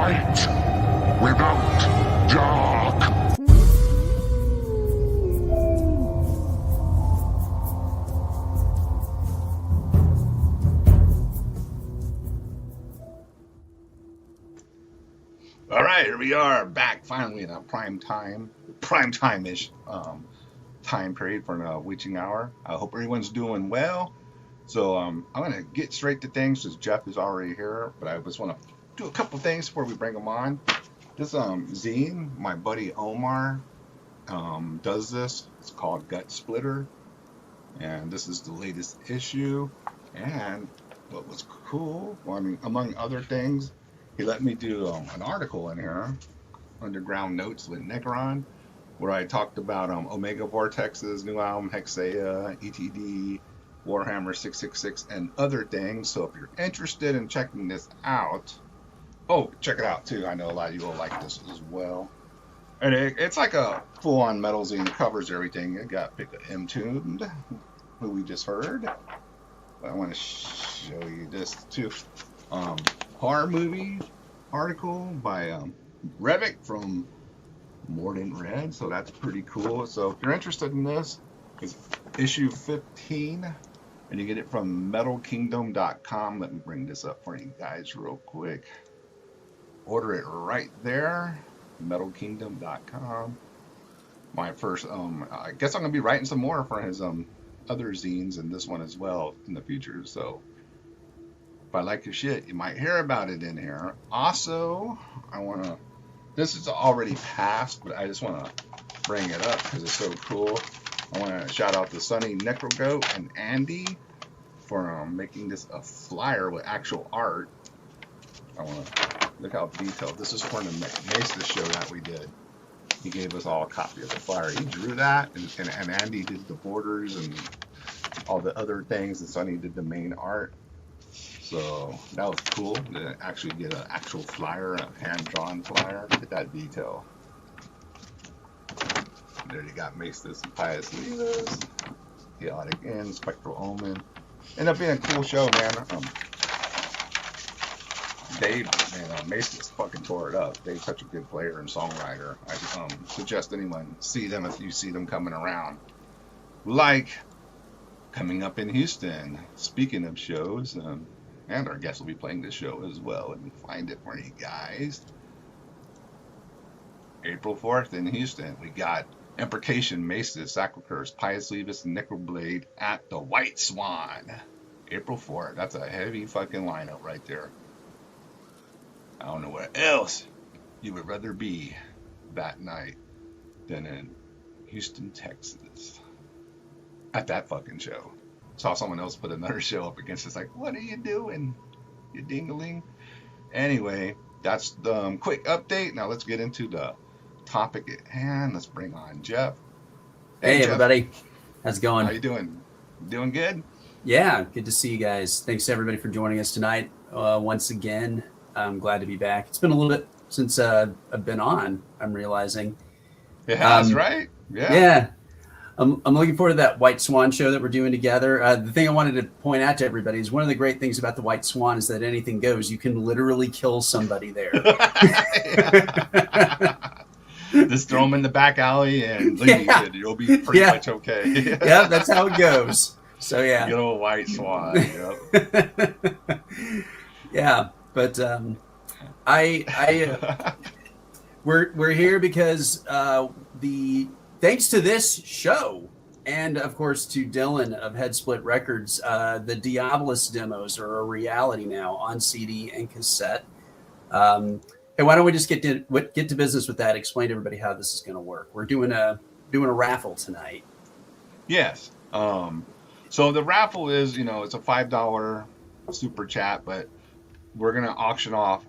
light without dark. All right, here we are back finally in a prime time-ish time period for a witching hour. I hope everyone's doing well. So I'm gonna get straight to things because Jeff is already here, but I just want to do a couple things before we bring him on. This zine, my buddy Omar does this. It's called Gut Splitter, and this is the latest issue. And what was cool, well, I mean, among other things, he let me do an article in here, Underground Notes with Necron, where I talked about Omega Vortex's new album, Hexea, ETD, Warhammer 666, and other things. So if you're interested in checking this out, check it out too. I know a lot of you will like this as well. And it's like a full-on metal zine. It covers everything. It got picked up M-Tuned, who we just heard. But I want to show you this too. Horror movie article by Revik from Mordant Red, so that's pretty cool. So if you're interested in this, it's issue 15, and you get it from metalkingdom.com. Let me bring this up for you guys real quick. Order it right there, metalkingdom.com. My first, I guess I'm gonna be writing some more for his other zines and this one as well in the future. So if I like your shit, you might hear about it in here. Also, this is already passed, but I just want to bring it up because it's so cool. I want to shout out to Sonny Necrogoat and Andy for making this a flyer with actual art. I want to look how detailed. This is for the Mesa show that we did. He gave us all a copy of the flyer. He drew that, and Andy did the borders and all the other things, and Sonny did the main art. So that was cool to actually get an actual flyer, a hand-drawn flyer. Look at that detail. There you got Maestus and Pius Levas, Chaotic End, Spectral Omen. Ended up being a cool show, man. Dave and Maestus fucking tore it up. Dave's such a good player and songwriter. I suggest anyone see them if you see them coming around. Like coming up in Houston. Speaking of shows, and our guest will be playing this show as well. Let me find it for you guys. April 4th in Houston, we got Imprecation, Maestus, Sacrocurse, Pius Levas, and Necroblade at the White Swan. April 4th. That's a heavy fucking lineup right there. I don't know where else you would rather be that night than in Houston, Texas. At that fucking show. Saw someone else put another show up against it. It's like, what are you doing, you dingaling? Anyway, that's the quick update. Now let's get into the topic at hand. Let's bring on Jeff. Hey Jeff. Everybody. How's it going? How you doing? Doing good? Yeah, good to see you guys. Thanks to everybody for joining us tonight. Once again, I'm glad to be back. It's been a little bit since I've been on, I'm realizing. It has, right? Yeah. I'm looking forward to that White Swan show that we're doing together. The thing I wanted to point out to everybody is one of the great things about the White Swan is that anything goes. You can literally kill somebody there. Just throw them in the back alley and leave it. You'll be pretty much okay. Yeah, that's how it goes. So yeah. Good old White Swan. Yep. Yeah, but we're here because thanks to this show, and of course to Dylan of Headsplit Records, the Diabolus demos are a reality now on CD and cassette. Hey, why don't we just get to business with that? Explain to everybody how this is going to work. We're doing a raffle tonight. Yes. So the raffle is, it's a $5 super chat, but we're going to auction off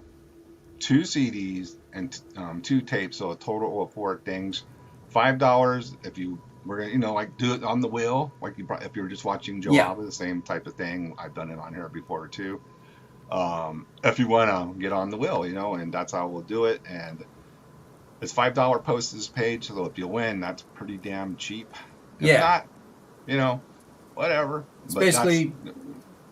2 CDs and 2 tapes, so a total of 4 things. $5 if we're gonna do it on the wheel, like if you were just watching Joe Alba, the same type of thing. I've done it on here before too. If you want to get on the wheel, and that's how we'll do it. And it's $5 postage page, so if you win, that's pretty damn cheap. If not, whatever. It's basically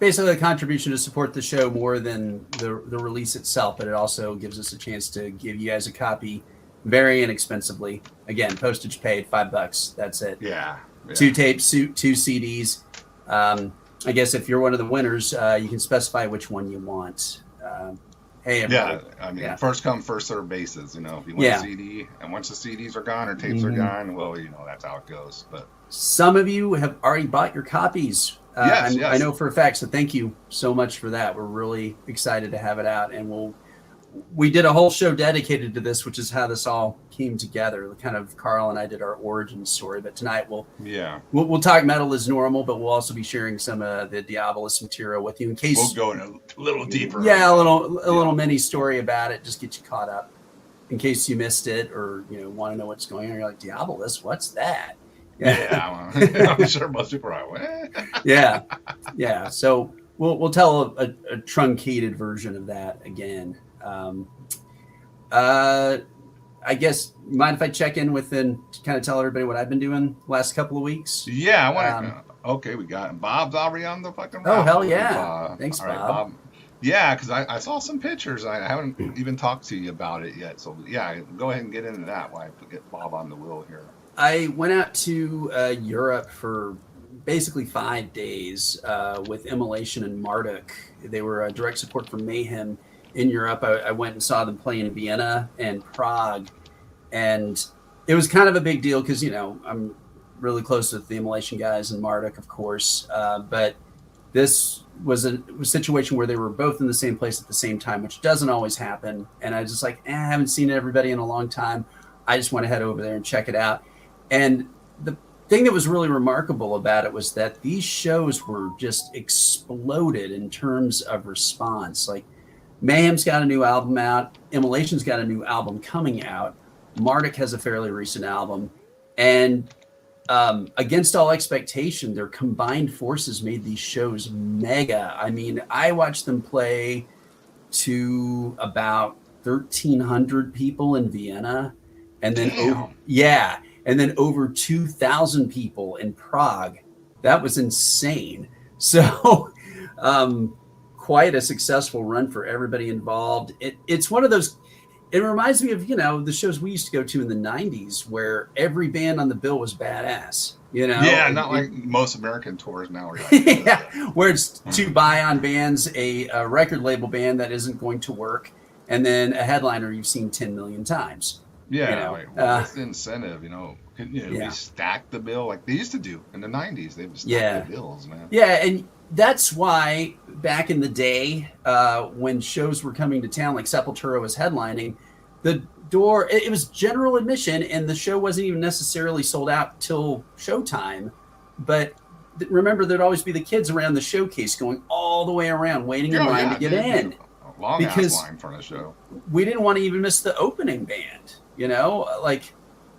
basically a contribution to support the show more than the release itself, but it also gives us a chance to give you guys a copy very inexpensively. Again, postage paid, $5. That's it. Yeah. 2 tapes, 2 CDs. I guess if you're one of the winners, you can specify which one you want. Hey, everybody. Yeah, I mean, first come, first serve basis. You know, if you want a CD, and once the CDs are gone or tapes are gone, well, you know, that's how it goes. But some of you have already bought your copies. Yes. I know for a fact. So thank you so much for that. We're really excited to have it out, and we did a whole show dedicated to this, which is how this all came together. Kind of Carl and I did our origin story, but tonight we'll talk metal as normal, but we'll also be sharing some of the Diabolus material with you in case we'll go in a little deeper. Yeah, a little mini story about it, just get you caught up in case you missed it or want to know what's going on. You're like, Diabolus, what's that? Yeah, I'm sure most people are like, yeah. So we'll tell a truncated version of that again. I guess, mind if I check in within to kind of tell everybody what I've been doing the last couple of weeks? Yeah, I want to. Okay, we got Bob's already on the fucking. Oh, hell yeah! Thanks, all Bob. Right, Bob. Yeah, because I saw some pictures. I haven't even talked to you about it yet. So yeah, go ahead and get into that while I get Bob on the wheel here. I went out to Europe for basically 5 days with Immolation and Marduk. They were direct support for Mayhem in Europe. I went and saw them play in Vienna and Prague, and it was kind of a big deal because I'm really close with the Immolation guys and Marduk, of course, but this was a situation where they were both in the same place at the same time, which doesn't always happen. And I was just like, I haven't seen everybody in a long time. I just want to head over there and check it out. And the thing that was really remarkable about it was that these shows were just exploded in terms of response. Like, Mayhem's got a new album out. Immolation's got a new album coming out. Marduk has a fairly recent album. And against all expectation, their combined forces made these shows mega. I mean, I watched them play to about 1,300 people in Vienna. And then, and then over 2,000 people in Prague. That was insane. So, quite a successful run for everybody involved. It's one of those, it reminds me of, the shows we used to go to in the 90s where every band on the bill was badass, Yeah, not like most American tours now. Are like, where it's 2 buy-on bands, a record label band that isn't going to work, and then a headliner you've seen 10 million times. Yeah, what's the incentive, we stack the bill like they used to do in the 90s. They would stack the bills, man. Yeah, and that's why back in the day, when shows were coming to town, like Sepultura was headlining, the door, it was general admission, and the show wasn't even necessarily sold out till showtime. But remember, there'd always be the kids around the showcase going all the way around, waiting in line to get in. Long ass line for the show. We didn't want to even miss the opening band, like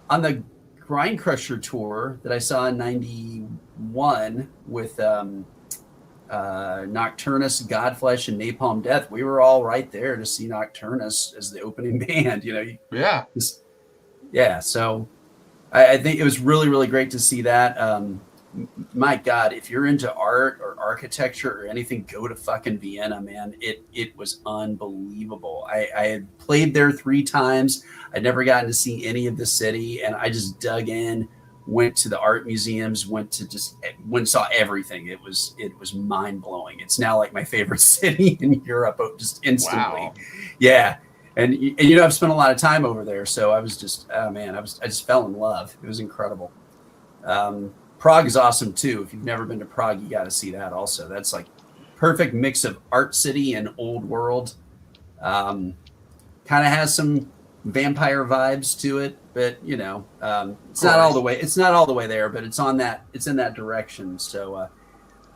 on the Grind Crusher tour that I saw in '91 with Nocturnus, Godflesh, and Napalm Death. We were all right there to see Nocturnus as the opening band, So I think it was really, really great to see that. My God, if you're into art or architecture or anything, go to fucking Vienna, man. It was unbelievable. I had played there 3 times. I'd never gotten to see any of the city, and I just dug in, went to the art museums, went and saw everything. It was mind blowing. It's now like my favorite city in Europe, just instantly. Wow. Yeah. And I've spent a lot of time over there. So I was just, I just fell in love. It was incredible. Prague is awesome too. If you've never been to Prague, you got to see that also. That's like perfect mix of art city and old world. Kind of has some vampire vibes to it, but it's not all the way. It's not all the way there, but it's in that direction. So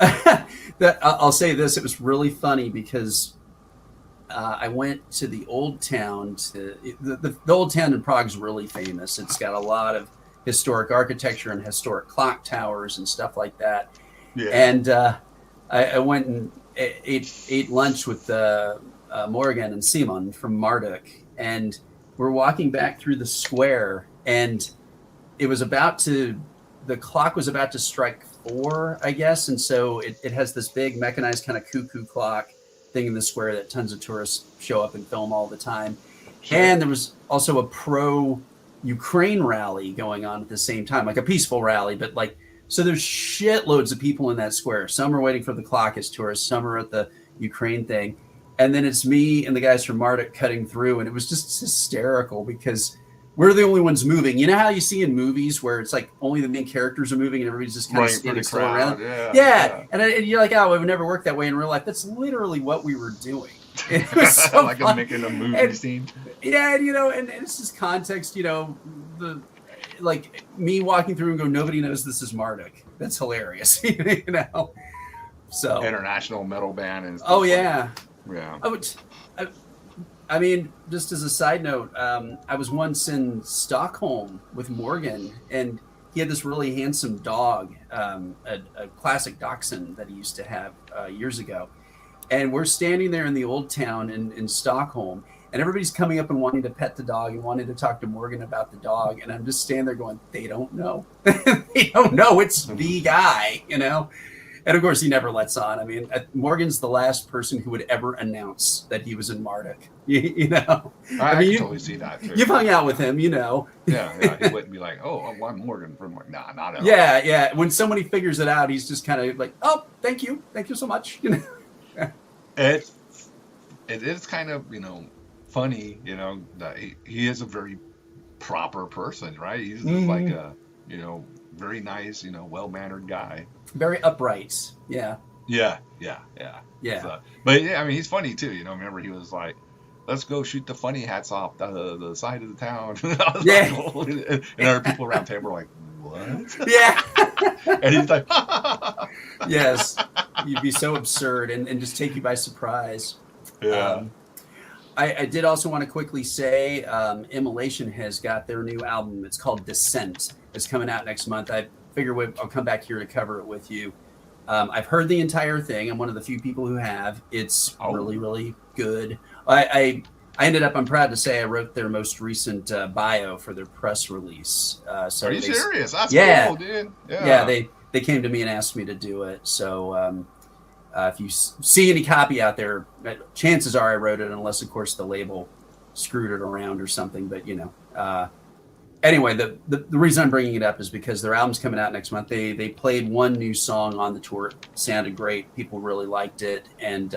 I'll say this: it was really funny because I went to the old town. The old town in Prague is really famous. It's got a lot of historic architecture and historic clock towers and stuff like that. Yeah. And I went and ate lunch with Morgan and Simon from Marduk, and we're walking back through the square, and it was about to the clock was about to strike 4, I guess, and so it has this big mechanized kind of cuckoo clock thing in the square that tons of tourists show up and film all the time. Sure. And there was also a pro-Ukraine rally going on at the same time, like a peaceful rally, but like, so there's shitloads of people in that square. Some are waiting for the clock as tourists, some are at the Ukraine thing. And then it's me and the guys from Marduk cutting through, and it was just hysterical because we're the only ones moving. You know how you see in movies where it's like only the main characters are moving and everybody's just kind of standing still around? Yeah. And you're like, oh, it would never work that way in real life. That's literally what we were doing. It was so like fun. making a movie scene. Yeah, and it's just context, the like me walking through and go, nobody knows this is Marduk. That's hilarious, So international metal band and stuff. Oh yeah. Yeah. I mean, just as a side note, I was once in Stockholm with Morgan, and he had this really handsome dog, a classic dachshund that he used to have years ago. And we're standing there in the old town in Stockholm, and everybody's coming up and wanting to pet the dog and wanting to talk to Morgan about the dog. And I'm just standing there going, they don't know. They don't know it's the guy, And of course, he never lets on. I mean, Morgan's the last person who would ever announce that he was in Marduk. I mean, totally see that too. You've hung out with him, Yeah, he wouldn't be like, oh, I'm Morgan from Morgan. Nah, not at all. Yeah. When somebody figures it out, he's just kind of like, oh, thank you so much. It is kind of funny, that he is a very proper person, right? He's just like a very nice, well-mannered guy. Very upright. Yeah. Yeah. So, but yeah, I mean, he's funny too. Remember he was like, let's go shoot the funny hats off the side of the town. Yeah. And other people around the table were like, what? Yeah. And he's like, yes. You'd be so absurd and just take you by surprise. Yeah. I did also want to quickly say Immolation has got their new album. It's called Descent. It's coming out next month. I figure I'll come back here to cover it with you. I've heard the entire thing. I'm one of the few people who have. It's really, really good. I ended up, I'm proud to say, I wrote their most recent bio for their press release. So are you serious? That's cool, dude. Yeah, they came to me and asked me to do it. So if you see any copy out there, chances are I wrote it, unless, of course, the label screwed it around or something. But, anyway, the reason I'm bringing it up is because their album's coming out next month. They played one new song on the tour. It sounded great. People really liked it. And,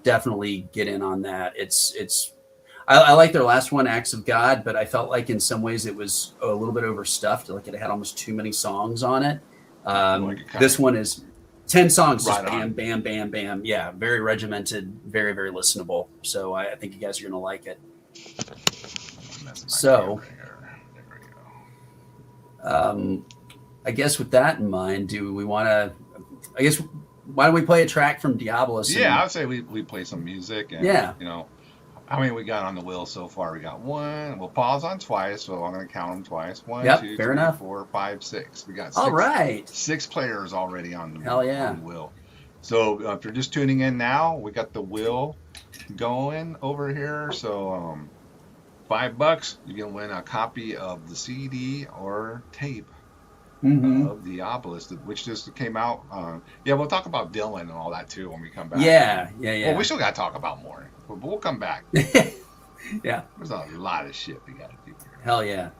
definitely get in on that. I like their last one, Acts of God, but I felt like in some ways it was a little bit overstuffed. Like it had almost too many songs on it. This one is 10 songs, just bam, bam, bam, bam. Yeah, very regimented, very, very listenable. So I think you guys are going to like it. So, I guess with that in mind, do we want to, why don't we play a track from Diabolus? Yeah, I would say we play some music. And, yeah. How many we got on the wheel so far? We got one. We'll pause on twice, so I'm going to count them twice. 1, 2, 3, 4, 5, 6. We got 6. All right. 6 players already on the wheel. So if you're just tuning in now, we got the wheel going over here. So $5, you can win a copy of the CD or tape of Diabolus, which just came out. We'll talk about Dylan and all that too when we come back. Yeah. Well, we still got to talk about more, but we'll come back. Yeah. There's a lot of shit we got to do here. Hell yeah.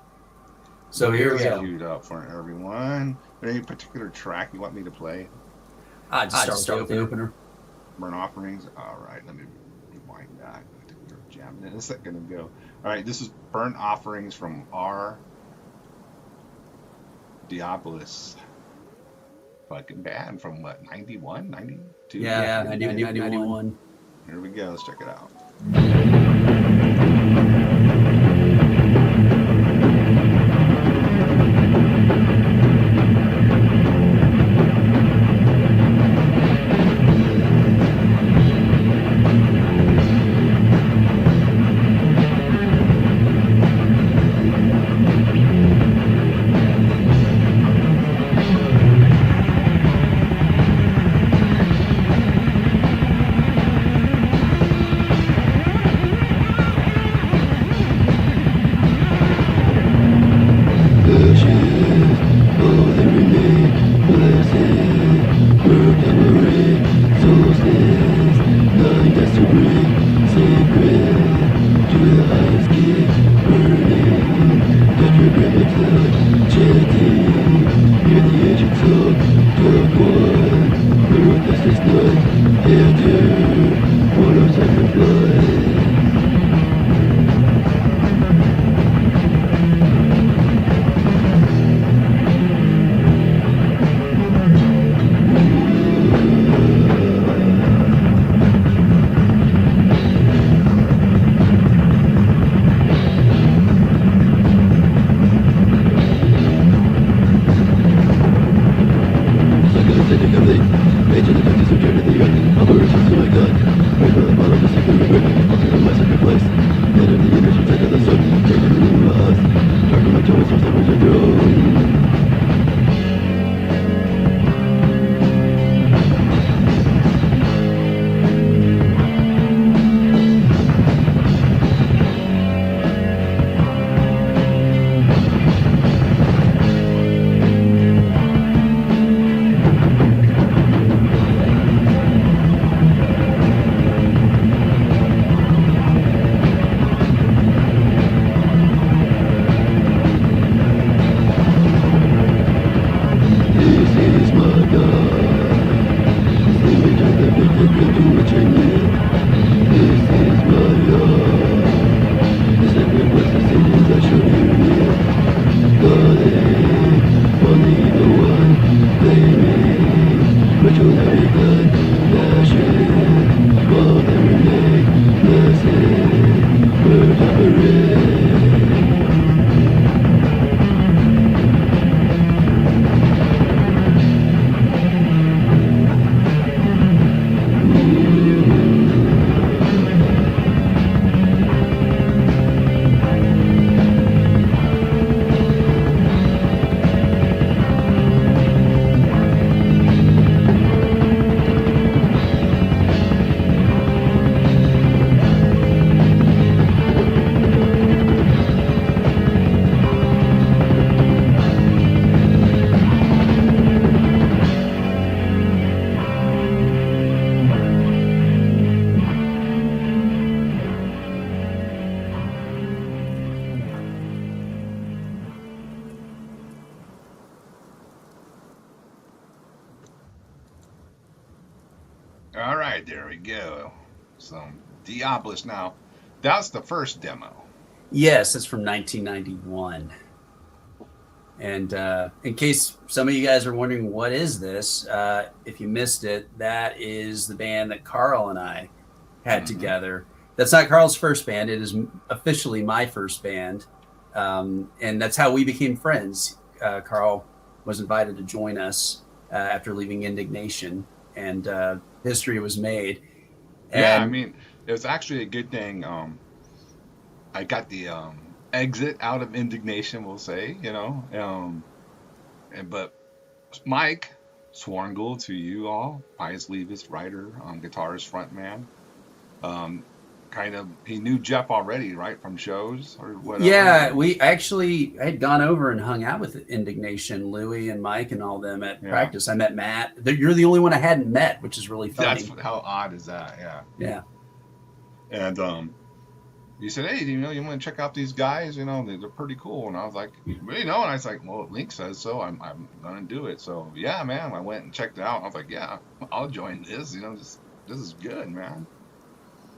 So here we go. Queued up for everyone. Any particular track you want me to play? Just start with the opener. Burnt Offerings. All right, let me rewind that. I think we were jamming in a second ago. All right, this is Burnt Offerings from our Diabolis fucking band from what, 91, 92? Yeah, 91. Here we go, let's check it out. All right, there we go. Some Diabolus. Now, that's the first demo. Yes, it's from 1991. And in case some of you guys are wondering what is this, if you missed it, that is the band that Carl and I had together. That's not Carl's first band. It is officially my first band. And that's how we became friends. Carl was invited to join us after leaving Indignation, and history was made. And Yeah, I mean, it was actually a good thing. I got the exit out of Indignation, we'll say, but Mike Swarngle, to you all, Pius Levis, writer, guitarist, frontman, he knew Jeff already, right, from shows or whatever. Yeah, I had gone over and hung out with Indignation, Louie and Mike and all them at practice. I met Matt. You're the only one I hadn't met, which is really funny. That's how odd is that? Yeah. Yeah. And you said, hey, you want to check out these guys? They're pretty cool. And I was like, really? And I was like, well, Link says so. I'm going to do it. So, yeah, man, I went and checked it out. I was like, yeah, I'll join this. This is good, man.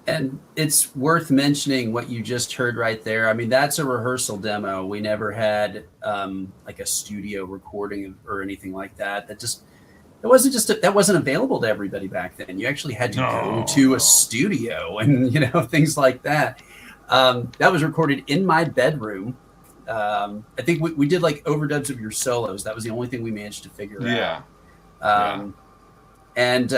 And it's worth mentioning what you just heard right there. I mean, that's a rehearsal demo. We never had like a studio recording or anything like that. That wasn't available to everybody back then. You actually had to go to a studio and, things like that. That was recorded in my bedroom. I think we did like overdubs of your solos. That was the only thing we managed to figure out. And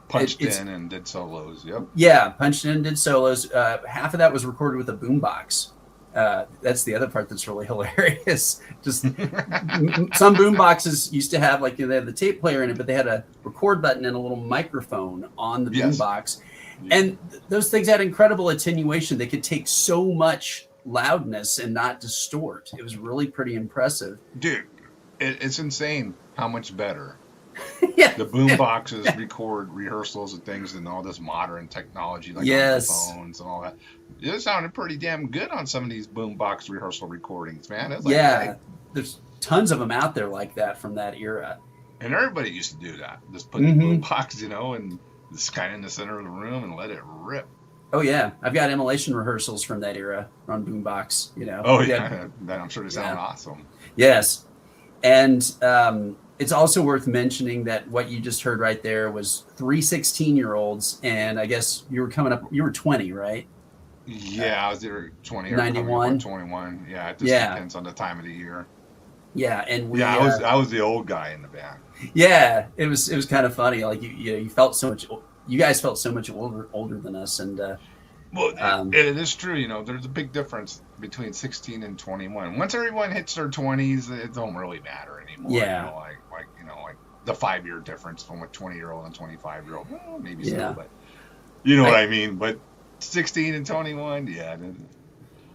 punched in and did solos. Yep. Yeah, punched in and did solos. Half of that was recorded with a boombox. That's the other part that's really hilarious. Just some boomboxes used to have they had the tape player in it, but they had a record button and a little microphone on the boombox. And those things had incredible attenuation. They could take so much loudness and not distort. It was really pretty impressive. Dude, it's insane how much better Yeah. The boom boxes record rehearsals and things, and all this modern technology like Yes. microphones and all that. It sounded pretty damn good on some of these boom box rehearsal recordings, man. It's like, Yeah. hey, There's tons of them out there like that from that era. and everybody used to do that. Just put the Mm-hmm. boom box, and just kind of in the center of the room and let it rip. Oh yeah, I've got immolation rehearsals from that era on boombox. Oh Yeah. yeah, that I'm sure they sound awesome. Yes, and it's also worth mentioning that what you just heard right there was 3 16-year-olds, and I guess you were coming up. You were 20, right? Yeah, I was either 20 or 91. 21. Yeah, it just depends on the time of the year. Yeah, and we. Yeah, I was the old guy in the band. Yeah, it was kind of funny. Like you felt so much. You guys felt so much older than us, and well, it is true. There's a big difference between 16 and 21. Once everyone hits their 20s, it don't really matter anymore. Yeah. Like the 5-year difference from a 20-year-old and 25-year-old. Well, maybe Yeah. still, but you know what I mean. But 16 and 21, yeah.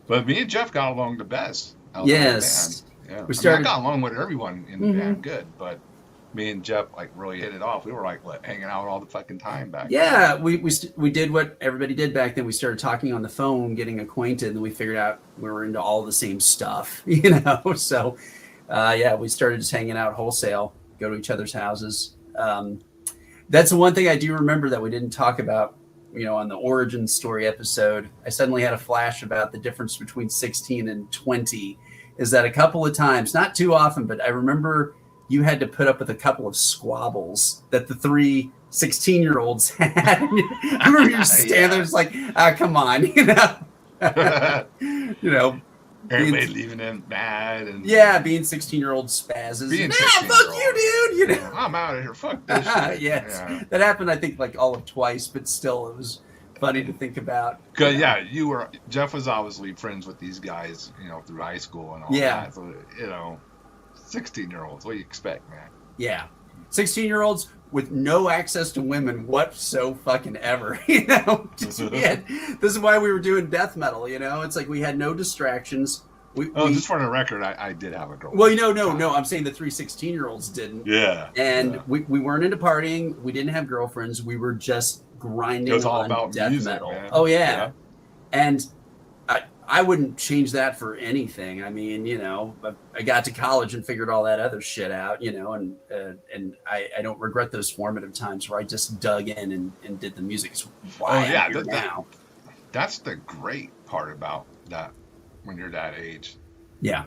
But me and Jeff got along the best. Yes. Yeah. We started. I got along with everyone in the band good, but me and Jeff really hit it off. We were hanging out all the fucking time back then. We did what everybody did back then. We started talking on the phone, getting acquainted, and we figured out we were into all the same stuff, So, we started just hanging out wholesale, go to each other's houses. That's the one thing I do remember that we didn't talk about, on the origin story episode. I suddenly had a flash about the difference between 16 and 20. Is that a couple of times, not too often, but I remember you had to put up with a couple of squabbles that the 3 16-year-olds had. I remember you stand there, it's like, come on, Everybody leaving them mad and being 16-year-old spazzes. Being fuck you, dude. I'm out of here. Fuck this shit. Yes, yeah. That happened. I think all of twice, but still, it was funny to think about. Cause Jeff was obviously friends with these guys, through high school and all that. So 16-year-olds, what do you expect, man? Yeah, 16-year-olds with no access to women whatsoever. This is why we were doing death metal. It's like we had no distractions. Just for the record, I did have a girl. Well, no. I'm saying the 3 16-year-olds didn't. Yeah. And we weren't into partying. We didn't have girlfriends. We were just grinding. It was all on about death music, metal. Man. Oh yeah. And I wouldn't change that for anything. I mean, I got to college and figured all that other shit out, and I don't regret those formative times where I just dug in and did the music. It's why I'm here now. That's the great part about that when you're that age. Yeah.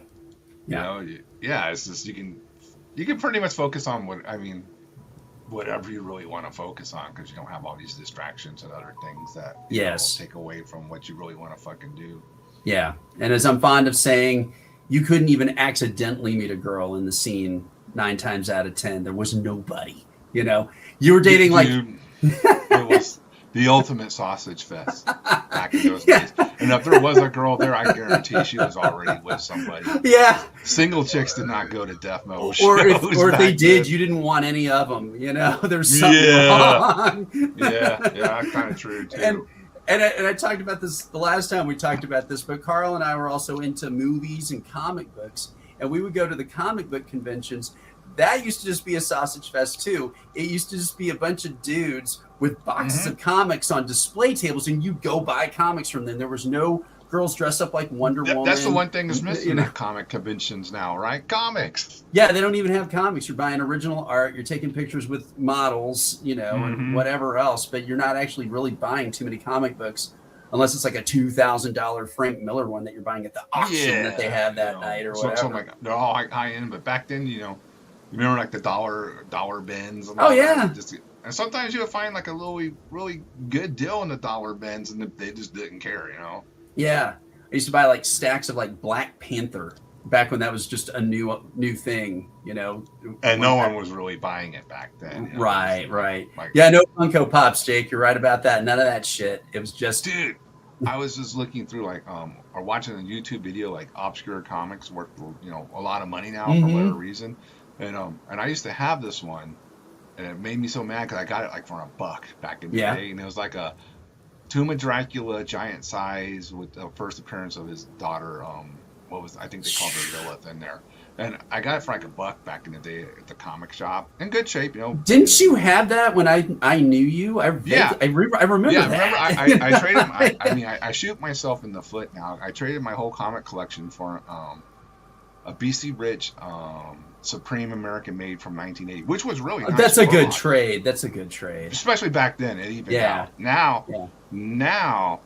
It's just you can pretty much focus on whatever you really want to focus on, because you don't have all these distractions and other things that take away from what you really want to fucking do. Yeah. And as I'm fond of saying, you couldn't even accidentally meet a girl in the scene 9 times out of 10. There was nobody, you were dating it was the ultimate sausage fest back in those days. And if there was a girl there, I guarantee she was already with somebody. Yeah. Single chicks did not go to death metal shows. Or if they did, then. You didn't want any of them. There's something wrong. That's kind of true too. And I talked about this the last time we talked about this, but Carl and I were also into movies and comic books, and we would go to the comic book conventions. That used to just be a sausage fest too. It used to just be a bunch of dudes with boxes of comics on display tables, and you go buy comics from them. There was no girls dressed up like Wonder Woman. That's the one thing that's missing at comic conventions now, right? Comics. Yeah, they don't even have comics. You're buying original art. You're taking pictures with models, and whatever else. But you're not actually really buying too many comic books, unless it's like a $2,000 Frank Miller one that you're buying at the auction that they have that night or whatever. So they're all high end, but back then, you remember like the dollar bins. And and sometimes you would find like a really good deal in the dollar bins, and they just didn't care, Yeah, I used to buy like stacks of like Black Panther back when that was just a new thing, And no one was really buying it back then. Right. No Funko Pops, Jake. You're right about that. None of that shit. It was just. Dude, I was just looking through or watching a YouTube video like obscure comics worth a lot of money now for whatever reason, and I used to have this one, and it made me so mad because I got it like for $1 back in the day, and it was like a Tomb of Dracula giant size with the first appearance of his daughter I think they called her Lilith in there. And I got it for like $1 back in the day at the comic shop. In good shape, you know. Didn't you have that when I knew you? I remember that. I traded. I shoot myself in the foot now. I traded my whole comic collection for a BC Rich Supreme American Made from 1980, which was really nice. That's a good trade. That's a good trade. Especially back then. And even now. Now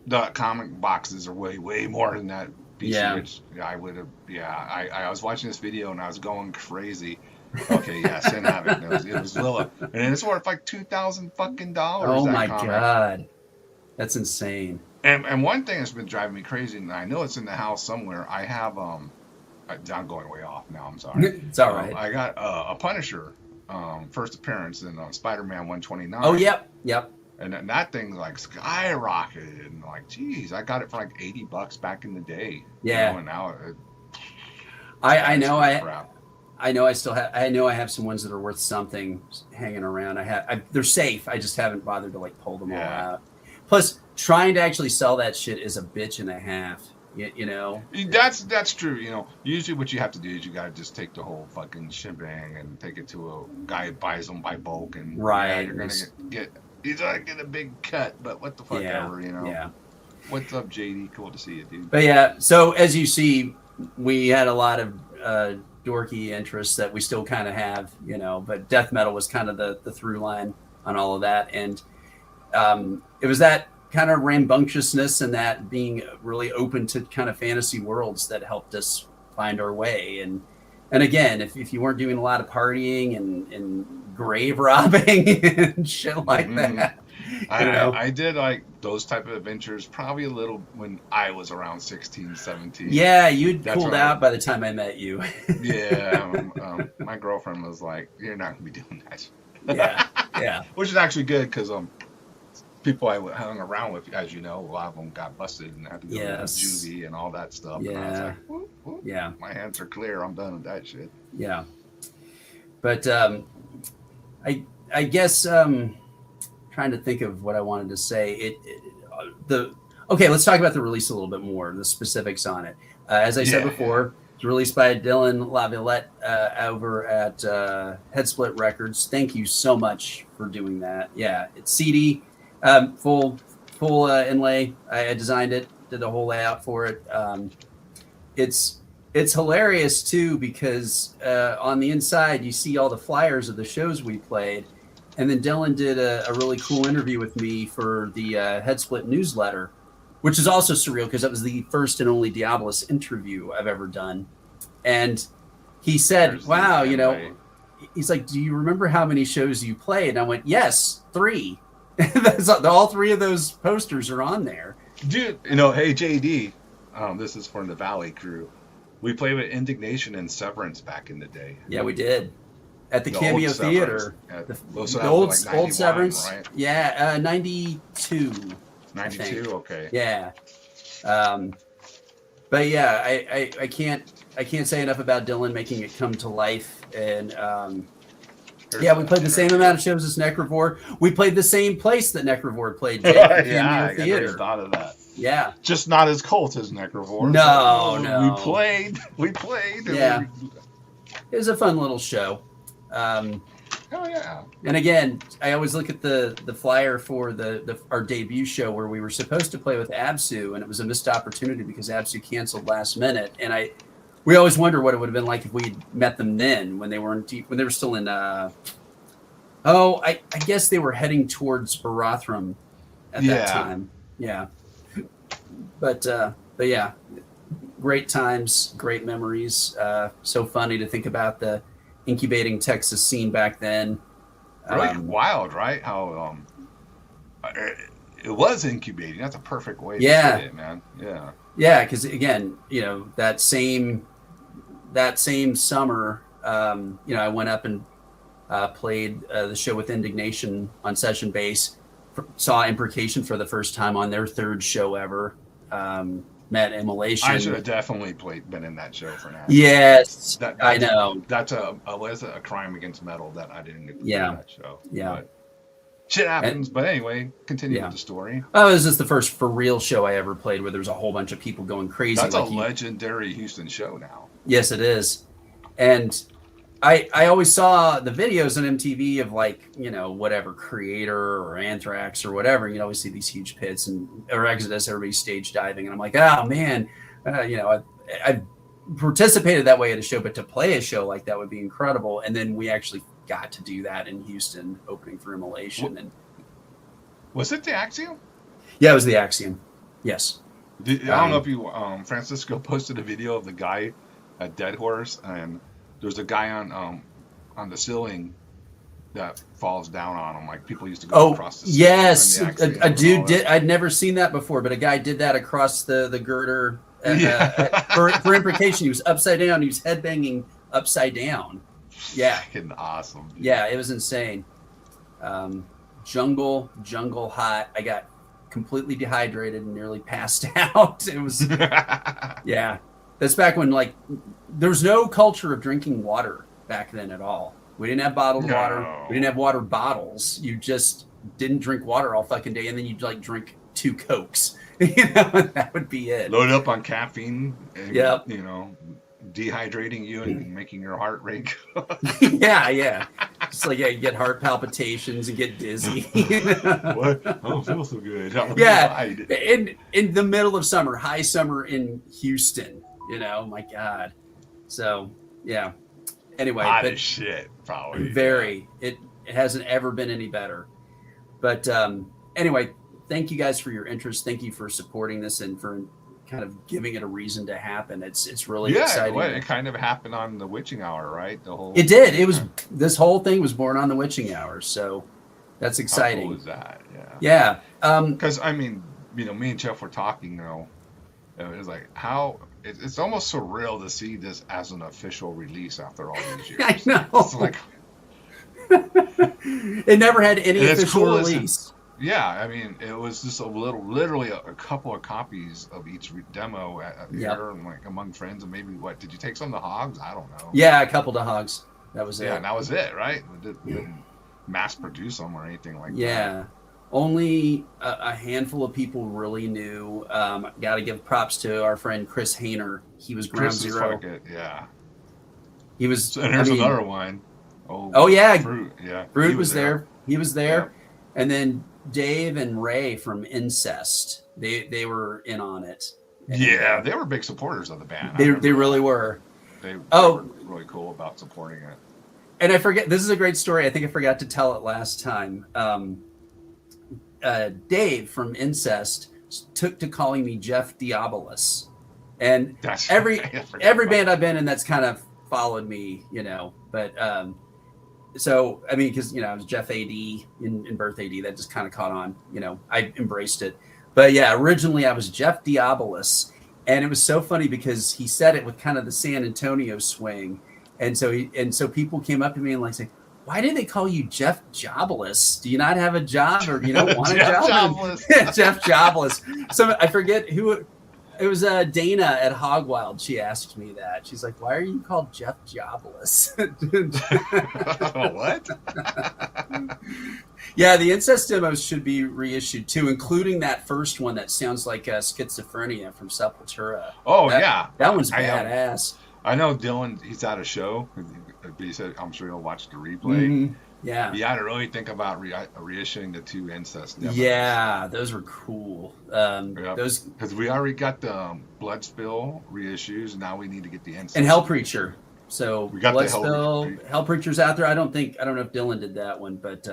the comic boxes are way more than that. BC Rich, I would have. Yeah, I was watching this video and I was going crazy. Okay, yeah, Sin Havoc. It was Lilith, and it's worth like $2,000 fucking dollars. Oh my god, that's insane. And one thing that's been driving me crazy, and I know it's in the house somewhere. I have I'm going way off now. I'm sorry. It's all right. I got a Punisher first appearance in Spider-Man 129. Oh yep. And that thing like skyrocketed, and like, geez, I got it for like $80 back in the day. Yeah. You know, and now I know I have some ones that are worth something hanging around. They're safe. I just haven't bothered to like pull them all out. Plus, trying to actually sell that shit is a bitch and a half. You know. That's true. You know, usually what you have to do is you gotta just take the whole fucking shebang and take it to a guy who buys them by bulk, and you're gonna get. He's not get a big cut, but what the fuck ever, you know. Yeah. What's up, JD? Cool to see you, dude. But yeah, so as you see, we had a lot of dorky interests that we still kind of have, you know. But death metal was kind of the through line on all of that, and it was that kind of rambunctiousness and that being really open to kind of fantasy worlds that helped us find our way. And again, if you weren't doing a lot of partying and grave robbing and shit like that. I did like those type of adventures probably a little when I was around 16, 17. Yeah, you'd cooled out by the time I met you. My girlfriend was like, "You're not going to be doing that." Yeah. Which is actually good because people I hung around with, as you know, a lot of them got busted and had to go to juvie and all that stuff. Yeah. And I was like, whoop, my hands are clear. I'm done with that shit. Yeah. But I guess trying to think of what I wanted to say. Okay, let's talk about the release a little bit more, the specifics on it. As I said before, it's released by Dylan Laviolette over at Headsplit Records. Thank you so much for doing that. Yeah, it's CD, full inlay. I designed it, did a whole layout for it. It's hilarious too because on the inside you see all the flyers of the shows we played, and then Dylan did a really cool interview with me for the Headsplit newsletter, which is also surreal because that was the first and only Diabolus interview I've ever done. And he said, "Wow, you know," he's like, "Do you remember how many shows you played?" And I went, "Yes, 3." All 3 of those posters are on there, dude. You know, hey JD, this is from the Valley crew. We played with Indignation and Severance back in the day. Yeah, we did. At the Cameo Theater. The old Severance. Right? Yeah, 92. 92, okay. Yeah. But yeah, I can't say enough about Dylan making it come to life. And we played the same amount of shows as Necrovore. We played the same place that Necrovore played. I never thought of that. Yeah. Just not as cult as Necrovore. No. We played. Yeah. It was a fun little show. Oh yeah. And again, I always look at the flyer for our debut show where we were supposed to play with Absu, and it was a missed opportunity because Absu canceled last minute. And we always wonder what it would have been like if we met them then when they were still in I guess they were heading towards Barathrum at that time. Yeah. But yeah, great times, great memories. So funny to think about the incubating Texas scene back then. Really wild, right? How it was incubating. That's a perfect way to say it, man. Yeah. Yeah, because again, you know, that same summer, I went up and played the show with Indignation on session bass. Saw Imprecation for the first time on their 3rd show ever. Met Immolation. I should have definitely been in that show for now. Yes, I know. That's a crime against metal that I didn't get to do that show. Yeah. shit happens. But anyway, continue with the story. Oh, this is the first for real show I ever played where there's a whole bunch of people going crazy. That's a legendary Houston show now. Yes, it is. And I always saw the videos on MTV of like, you know, whatever Creator or Anthrax or whatever. You always see these huge pits or Exodus, everybody's stage diving. And I'm like, oh man, you know, I've participated that way at a show, but to play a show like that would be incredible. And then we actually got to do that in Houston, opening for Immolation. And was it the Axiom? Yeah, it was the Axiom. Yes. I don't know if you, Francisco posted a video of the guy at Dead Horse, and there's a guy on the ceiling that falls down on him. Like people used to go across the ceiling. Yes, a dude did. I'd never seen that before, but a guy did that across the girder. For imprecation, he was upside down. He was headbanging upside down. Yeah, fucking awesome. Dude. Yeah, it was insane. Jungle hot. I got completely dehydrated and nearly passed out. It was yeah. That's back when like there was no culture of drinking water back then at all. We didn't have bottled water. We didn't have water bottles. You just didn't drink water all fucking day, and then you'd like drink 2 Cokes. You know, that would be it. Load up on caffeine. And, yep. You know, dehydrating you and making your heart rate. yeah. It's like you get heart palpitations and get dizzy. What? I don't feel so good. Yeah. In the middle of summer, high summer in Houston. You know, my God. So yeah. Anyway, hot as shit, probably. Very. It hasn't ever been any better. But anyway, thank you guys for your interest. Thank you for supporting this and for kind of giving it a reason to happen. It's really exciting. Yeah, it kind of happened on the Witching Hour, right? It did. It was this whole thing was born on the Witching Hour, so that's exciting. How cool is that? Yeah. Because I mean, you know, me and Jeff were talking. You know, it was like how it's almost surreal to see this as an official release after all these years. I know. It's like it never had any official release. Yeah, I mean, it was just literally a couple of copies of each demo here, and like among friends, and maybe did you take some to Hogs? I don't know. Yeah, a couple to Hogs. That was it. Yeah, and that was it, right? We didn't mass produce them or anything like that. Yeah, only a handful of people really knew. Got to give props to our friend Chris Hayner. He was Ground Zero. Yeah. He was. And there's another one. Oh yeah, Fruit. Yeah, Fruit was there. He was there, yeah. And then Dave and Ray from Incest, they were in on it. And yeah, they were big supporters of the band. They really were. They were really cool about supporting it. And I forget, this is a great story. I think I forgot to tell it last time. Dave from Incest took to calling me Jeff Diabolus. And every band I've been in that's kind of followed me, you know, but so, I mean, because, you know, I was Jeff AD in Birth AD. That just kind of caught on. You know, I embraced it. But, yeah, originally I was Jeff Diabolus. And it was so funny because he said it with kind of the San Antonio swing. And so people came up to me and like say, why did they call you Jeff Jobless? Do you not have a job or you don't want a job? Jeff Jobless. So I forget who it was. Dana at Hogwild. She asked me that. She's like, "Why are you called Jeff Jobless?" What? Yeah, the Incest demos should be reissued too, including that first one that sounds like Schizophrenia from Sepultura. Oh, yeah, that one's badass. I know Dylan. He's at a show. He said, "I'm sure he'll watch the replay." Mm-hmm. Yeah, you got to really think about reissuing the 2 Incest demos. Yeah, those were cool. Those because we already got the Bloodspill reissues. Now we need to get the Incest and Hell Preacher. So we got Bloodspill, Hell Preacher's out there. I don't know if Dylan did that one, but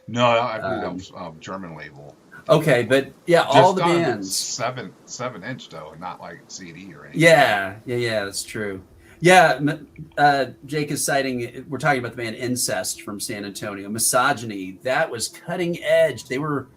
no, I believe that was German label. Okay, but yeah, all the bands 7-inch though, not like CD or anything. Yeah, that's true. Yeah, Jake is citing, we're talking about the band Incest from San Antonio. Misogyny, that was cutting edge. They were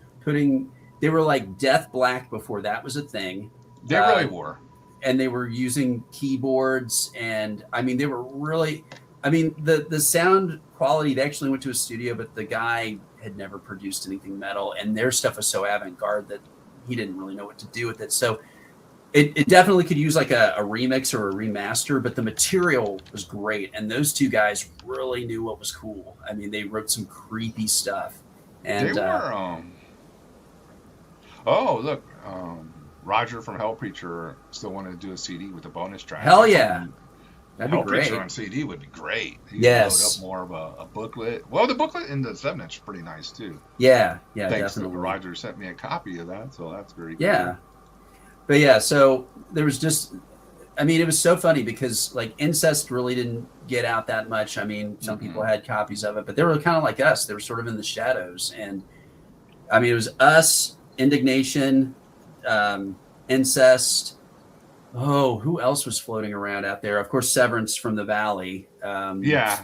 like Death Black before that was a thing. They really were. And they were using keyboards, and I mean, they were really, I mean, the sound quality, they actually went to a studio, but the guy had never produced anything metal, and their stuff was so avant-garde that he didn't really know what to do with it. So it definitely could use like a remix or a remaster, but the material was great. And those two guys really knew what was cool. I mean, they wrote some creepy stuff. They And were. Oh, look. Roger from Hell Preacher still wanted to do a CD with a bonus track. hell yeah, that'd be Hell great. Preacher on CD would be great. You Yes. load up more of a booklet. Well, the booklet in the 7-inch is pretty nice too. Yeah, Thanks definitely. to Roger sent me a copy of that, so that's very Yeah. cool. But yeah, so there was just, I mean, it was so funny because like Incest really didn't get out that much. I mean, some people had copies of it, but they were kind of like us. They were sort of in the shadows. And I mean, it was us, Indignation, Incest. Oh, who else was floating around out there? Of course, Severance from the Valley. Yeah.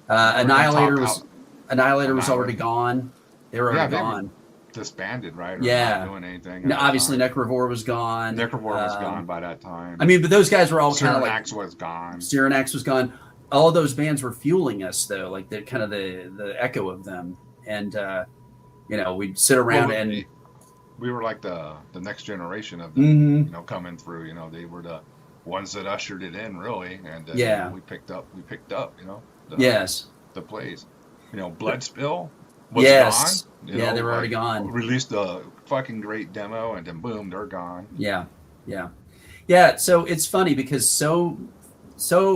Annihilator was already gone. They were already gone. Disbanded, right? Or not doing anything. No, obviously, Necrovore was gone. Necrovore was gone by that time. I mean, but those guys were all kind of like. Cyrenax was gone. Cyrenax was gone. All of those bands were fueling us, though, like the kind of the echo of them, and we'd sit around and we were like the next generation of them, coming through. They were the ones that ushered it in, really, and we picked up, the plays. Bloodspill was gone. They were already gone. Released a fucking great demo, and then boom, they're gone. Yeah. So it's funny because so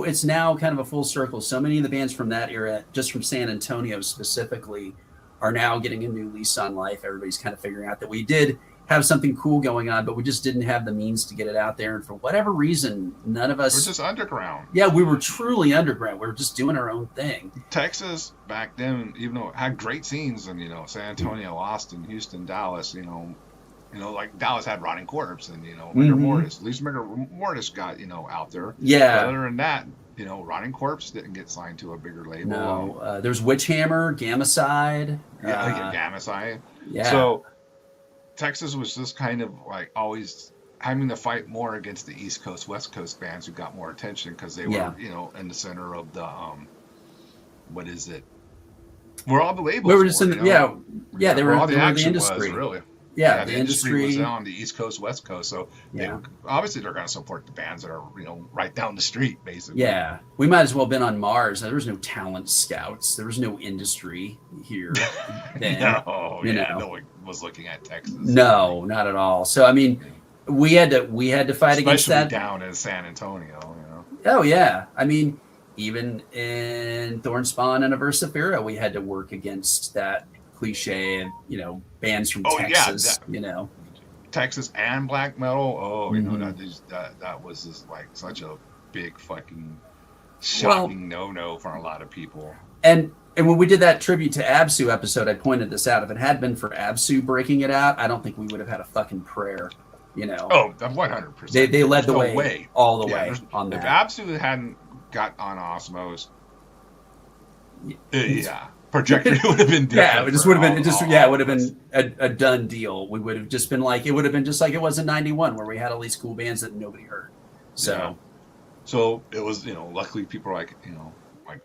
it's now kind of a full circle. So many of the bands from that era, just from San Antonio specifically, are now getting a new lease on life. Everybody's kind of figuring out that we did have something cool going on, but we just didn't have the means to get it out there. And for whatever reason, none of us... We're just underground. Yeah, we were truly underground. We were just doing our own thing. Texas back then, even though it had great scenes in, San Antonio, Austin, Houston, Dallas, like Dallas had Rotting Corpse and, Rigor Mortis. At least Rigor Mortis got, out there. Yeah. But other than that, Rotting Corpse didn't get signed to a bigger label. No. There's Witchhammer, Gamacide. Gamacide. Yeah. So Texas was just kind of like always having to fight more against the East Coast, West Coast bands who got more attention because they were, in the center of the, what is it? Where all the labels we were just in the, they were all the action the industry. Was, really. Yeah, the industry was on the East Coast, West Coast, so obviously they're going to support the bands that are right down the street, basically. Yeah, we might as well have been on Mars. There was no talent scouts. There was no industry here. Then, no one was looking at Texas. No, not at all. So I mean, we had to fight against that down in San Antonio. Oh yeah, I mean, even in Thornspawn and Aversifera, we had to work against that cliche and bands from Texas, Texas and black metal. That was just like such a big fucking shocking no for a lot of people. And when we did that tribute to Absu episode, I pointed this out. If it had been for Absu breaking it out, I don't think we would have had a fucking prayer. Oh, 100%. They led the way all the way on that. If Absu hadn't got on Osmos, Projector would have been different. It would have been a done deal. We would have just been like, it would have been just like it was in '91, where we had all these cool bands that nobody heard. So it was, luckily people like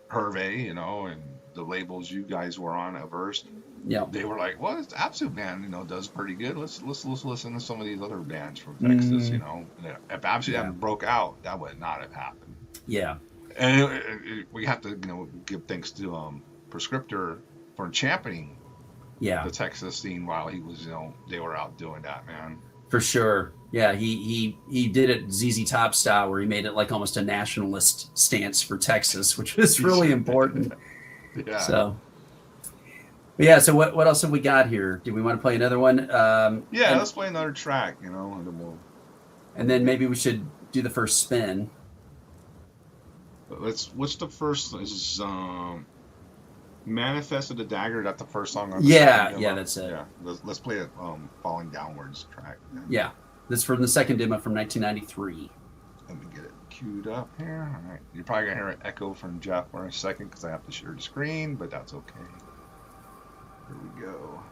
Hervé, and the labels you guys were on at first. Yeah, they were like, well, this Absu band, does pretty good. Let's listen to some of these other bands from Texas. If Absu hadn't broke out, that would not have happened. Yeah, and we have to, give thanks to Prescriptor for championing the Texas scene while he was, they were out doing that, man. For sure. Yeah, he did it ZZ Top style, where he made it like almost a nationalist stance for Texas, which was really important. Yeah. So what else have we got here? Do we want to play another one? Let's play another track, and then maybe we should do the first spin. What's the first? This is Manifest of the Dagger. That's the first song on the demo. That's it. Yeah, let's play it. Falling Downwards track. Yeah, this is from the second demo from 1993. Let me get it queued up here. All right, you're probably gonna hear an echo from Jeff for a second because I have to share the screen, but that's okay. Here we go.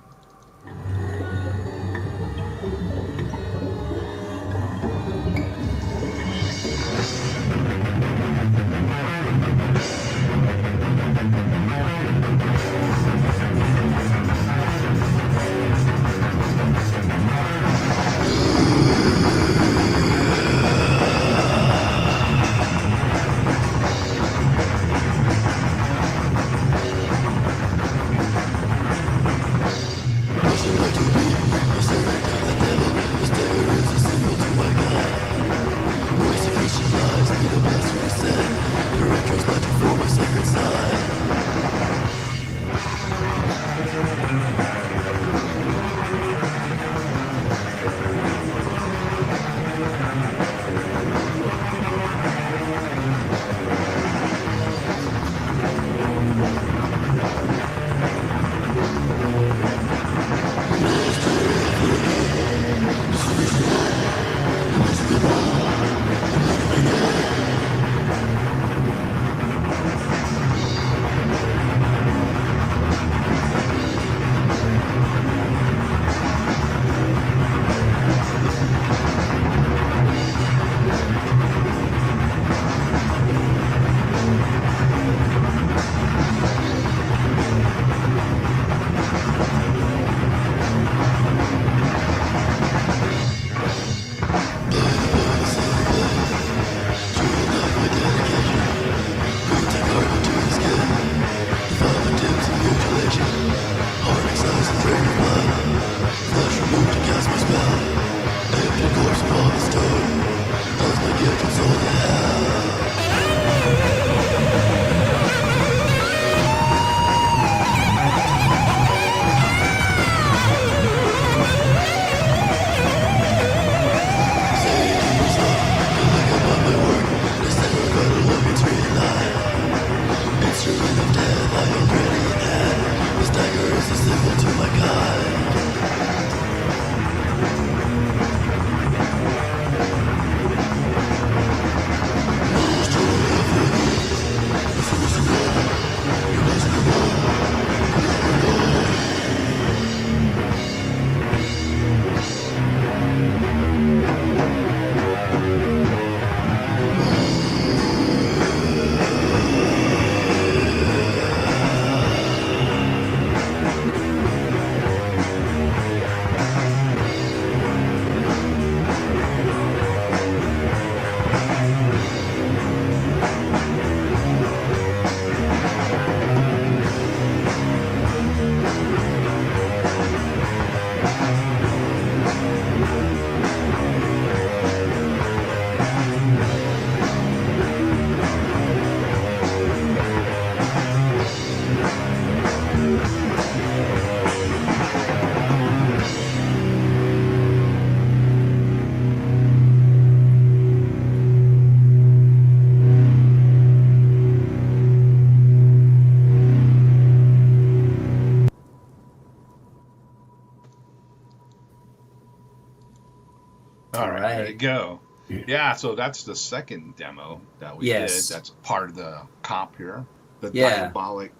go. Yeah, so that's the second demo that we did. That's part of the comp here. The Diabolic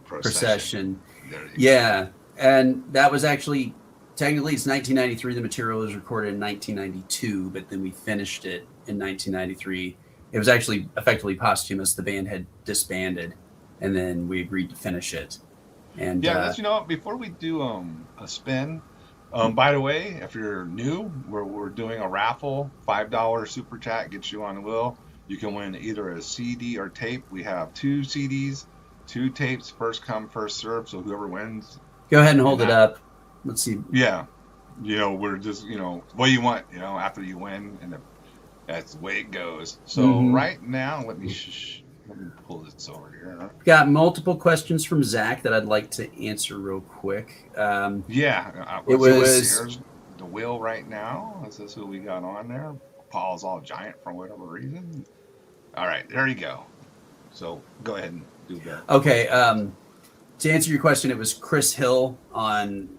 Procession. There you go. And that was actually, technically it's 1993. The material was recorded in 1992, but then we finished it in 1993. It was actually effectively posthumous. The band had disbanded, and then we agreed to finish it. And that's, before we do a spin, by the way, if you're new, we're doing a raffle. $5 super chat gets you on the wheel. You can win either a CD or tape. We have 2 CDs, 2 tapes, first come, first serve. So whoever wins, go ahead and hold it up. Let's see. Yeah, we're just what do you want? After you win, and that's the way it goes. So right now, let me pull this over here. Got multiple questions from Zach that I'd like to answer real quick. It was here's the wheel right now. Is this who we got on there? Paul's all giant for whatever reason. All right, there you go. So go ahead and do that. Okay. To answer your question, it was Chris Hill on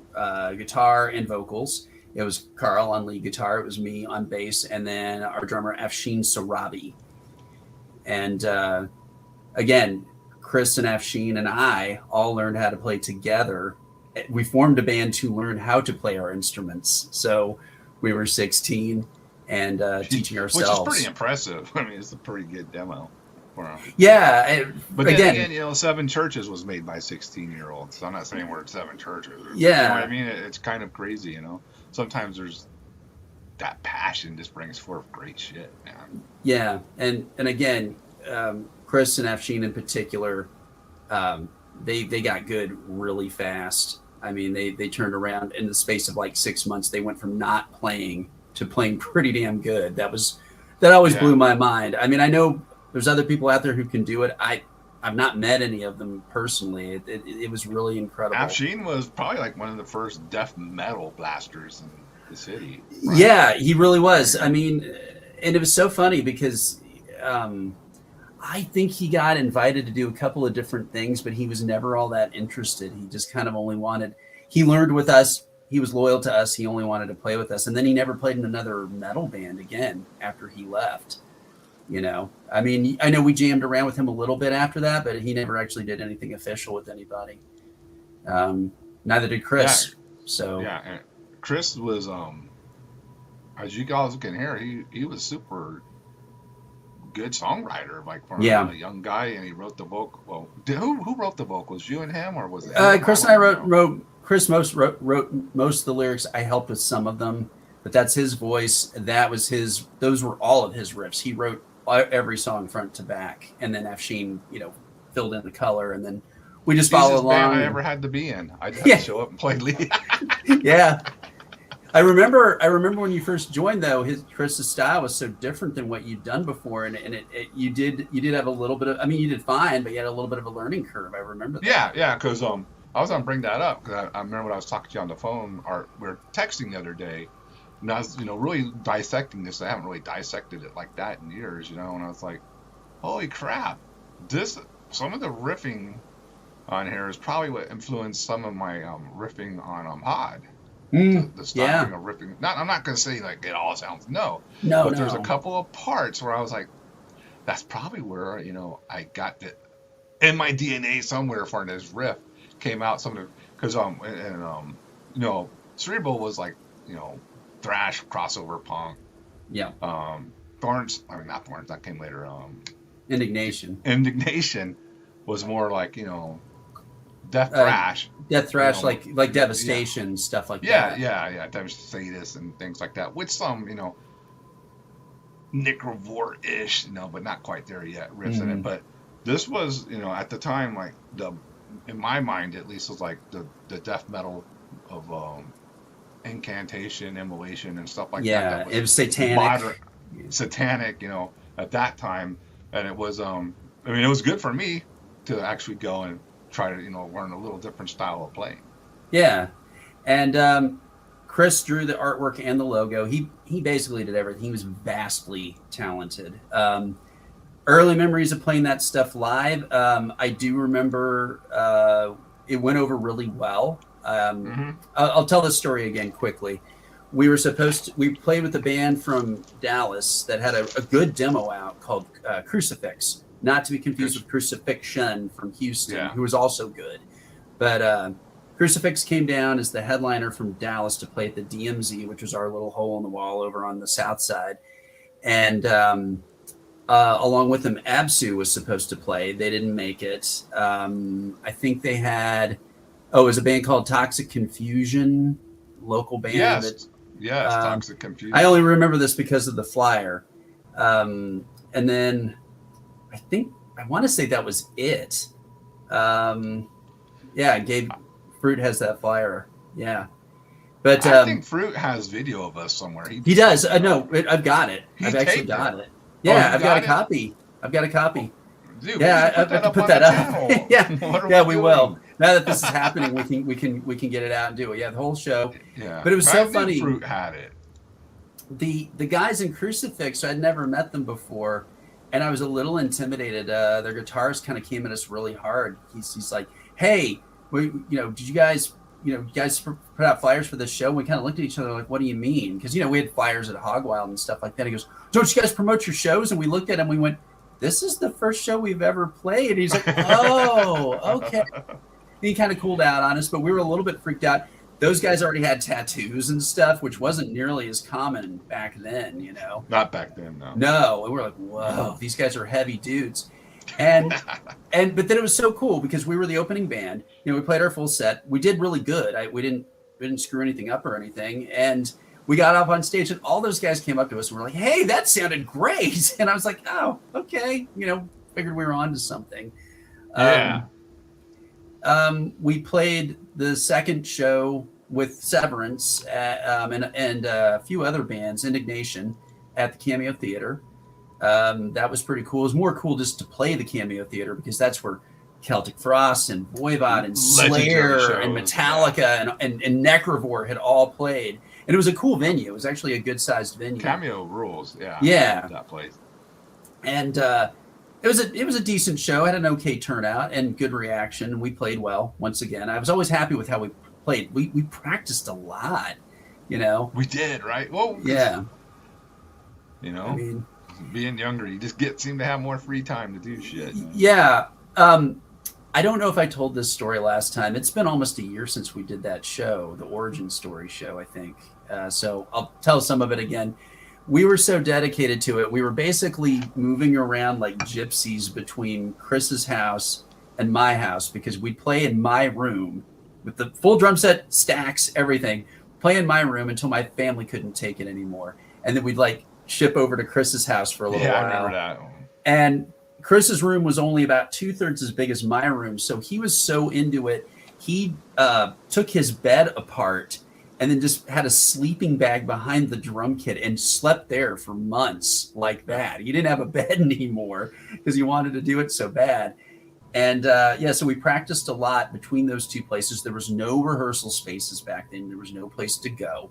guitar and vocals. It was Carl on lead guitar. It was me on bass, and then our drummer Afshin Sarabi. And again, Chris and Afshin and I all learned how to play together. We formed a band to learn how to play our instruments. So we were 16 and teaching ourselves. Which is pretty impressive. I mean, it's a pretty good demo. Yeah. But then again, 7 Churches was made by 16-year-olds. So I'm not saying we're at 7 Churches. Yeah. You know what I mean? It's kind of crazy, Sometimes there's that passion just brings forth great shit, man. Yeah. And again, Chris and Afshin in particular, they got good really fast. I mean, they turned around in the space of like 6 months. They went from not playing to playing pretty damn good. That always blew my mind. I mean, I know there's other people out there who can do it. I've not met any of them personally. It was really incredible. Afshin was probably like one of the first death metal blasters in the city. Right? Yeah, he really was. I mean, and it was so funny because I think he got invited to do a couple of different things, but he was never all that interested. He just kind of only wanted, he learned with us. He was loyal to us. He only wanted to play with us. And then he never played in another metal band again after he left. I mean, I know we jammed around with him a little bit after that, but he never actually did anything official with anybody. Neither did Chris. And Chris was, as you guys can hear, he was super good songwriter, like for a young guy, and he wrote the vocal. Well, who wrote the vocals? You and him, or was it? Chris and I wrote. Chris wrote most of the lyrics. I helped with some of them, but that's his voice. That was his. Those were all of his riffs. He wrote every song front to back, and then Afshin, filled in the color, and then we just followed along. Band I ever had to be in. I just had to show up and play lead. Yeah. I remember when you first joined, though, Chris's style was so different than what you'd done before, and you did have a little bit of, I mean, you did fine, but you had a little bit of a learning curve. I remember that. Yeah, because I was going to bring that up, because I remember when I was talking to you on the phone, or we were texting the other day, and I was, really dissecting this. I haven't really dissected it like that in years, and I was like, holy crap, some of the riffing on here is probably what influenced some of my riffing on Odd. The styling of ripping. I'm not going to say like it all sounds but there's a couple of parts where I was like, that's probably where I got it in my DNA somewhere for this riff came out. Some of because Cerebral was like thrash crossover punk. Yeah. Thorns. I mean not Thorns. That came later. Indignation was more like death thrash. Death thrash, like Devastation, stuff like that. Yeah. Devastation and things like that. With some, Necrovore-ish, but not quite there yet, riffs in it. But this was, at the time, like, in my mind, at least, was like the death metal of incantation, immolation, and stuff like that. Yeah, it was satanic. Satanic, at that time. And it was, it was good for me to actually go and try to learn a little different style of playing. Yeah, and Chris drew the artwork and the logo. He basically did everything. He was vastly talented. Early memories of playing that stuff live. I do remember it went over really well. I'll tell this story again quickly. we played with a band from Dallas that had a good demo out called Crucifix, not to be confused with Crucifixion from Houston, who was also good. But Crucifix came down as the headliner from Dallas to play at the DMZ, which was our little hole in the wall over on the south side. And along with them, Absu was supposed to play. They didn't make it. I think they had, it was a band called Toxic Confusion, local band. Yes, Toxic Confusion. I only remember this because of the flyer. And then I want to say that was it. Gabe Fruit has that flyer. Yeah. But I think Fruit has video of us somewhere. He does. No, I've got it. I've actually got it. Yeah, I've got a copy. Dude, yeah, I can put that up. Yeah, we will. Now that this is happening, we can get it out and do it. Yeah, the whole show. Yeah, but it was so funny. Fruit had it. The guys in Crucifix, I'd never met them before, and I was a little intimidated. Their guitarist kind of came at us really hard. He's like, "Hey, did you guys put out flyers for this show?" We kind of looked at each other like, "What do you mean?" Because we had flyers at Hogwild and stuff like that. He goes, "Don't you guys promote your shows?" And we looked at him. We went, "This is the first show we've ever played." And he's like, "Oh, okay." He kind of cooled out on us, but we were a little bit freaked out. Those guys already had tattoos and stuff, which wasn't nearly as common back then, Not back then, no. No, and we're like, "Whoa, these guys are heavy dudes." But then it was so cool because we were the opening band. We played our full set. We did really good. We didn't screw anything up or anything. And we got up on stage, and all those guys came up to us and were like, "Hey, that sounded great." And I was like, "Oh, okay." Figured we were on to something. Yeah. We played the second show with Severance and a few other bands, Indignation, at the Cameo Theater. That was pretty cool. It was more cool just to play the Cameo Theater because that's where Celtic Frost and Voivod and Slayer and Metallica and Necrovore had all played. And it was a cool venue. It was actually a good-sized venue. Cameo rules, yeah. Yeah. That place. And it was a decent show. It had an okay turnout and good reaction. We played well once again. I was always happy with how we played. We practiced a lot, We did, right? Well, yeah. I mean, being younger, you just seem to have more free time to do shit. Yeah. I don't know if I told this story last time. It's been almost a year since we did that show, the Origin Story show, I think. So I'll tell some of it again. We were so dedicated to it. We were basically moving around like gypsies between Chris's house and my house because we'd play in my room with the full drum set, stacks, everything. Play in my room until my family couldn't take it anymore. And then we'd ship over to Chris's house for a little while. I remember that. And Chris's room was only about 2/3 as big as my room. So he was so into it. He took his bed apart and then just had a sleeping bag behind the drum kit and slept there for months like that. He didn't have a bed anymore because he wanted to do it so bad. And so we practiced a lot between those two places. There was no rehearsal spaces back then. There was no place to go.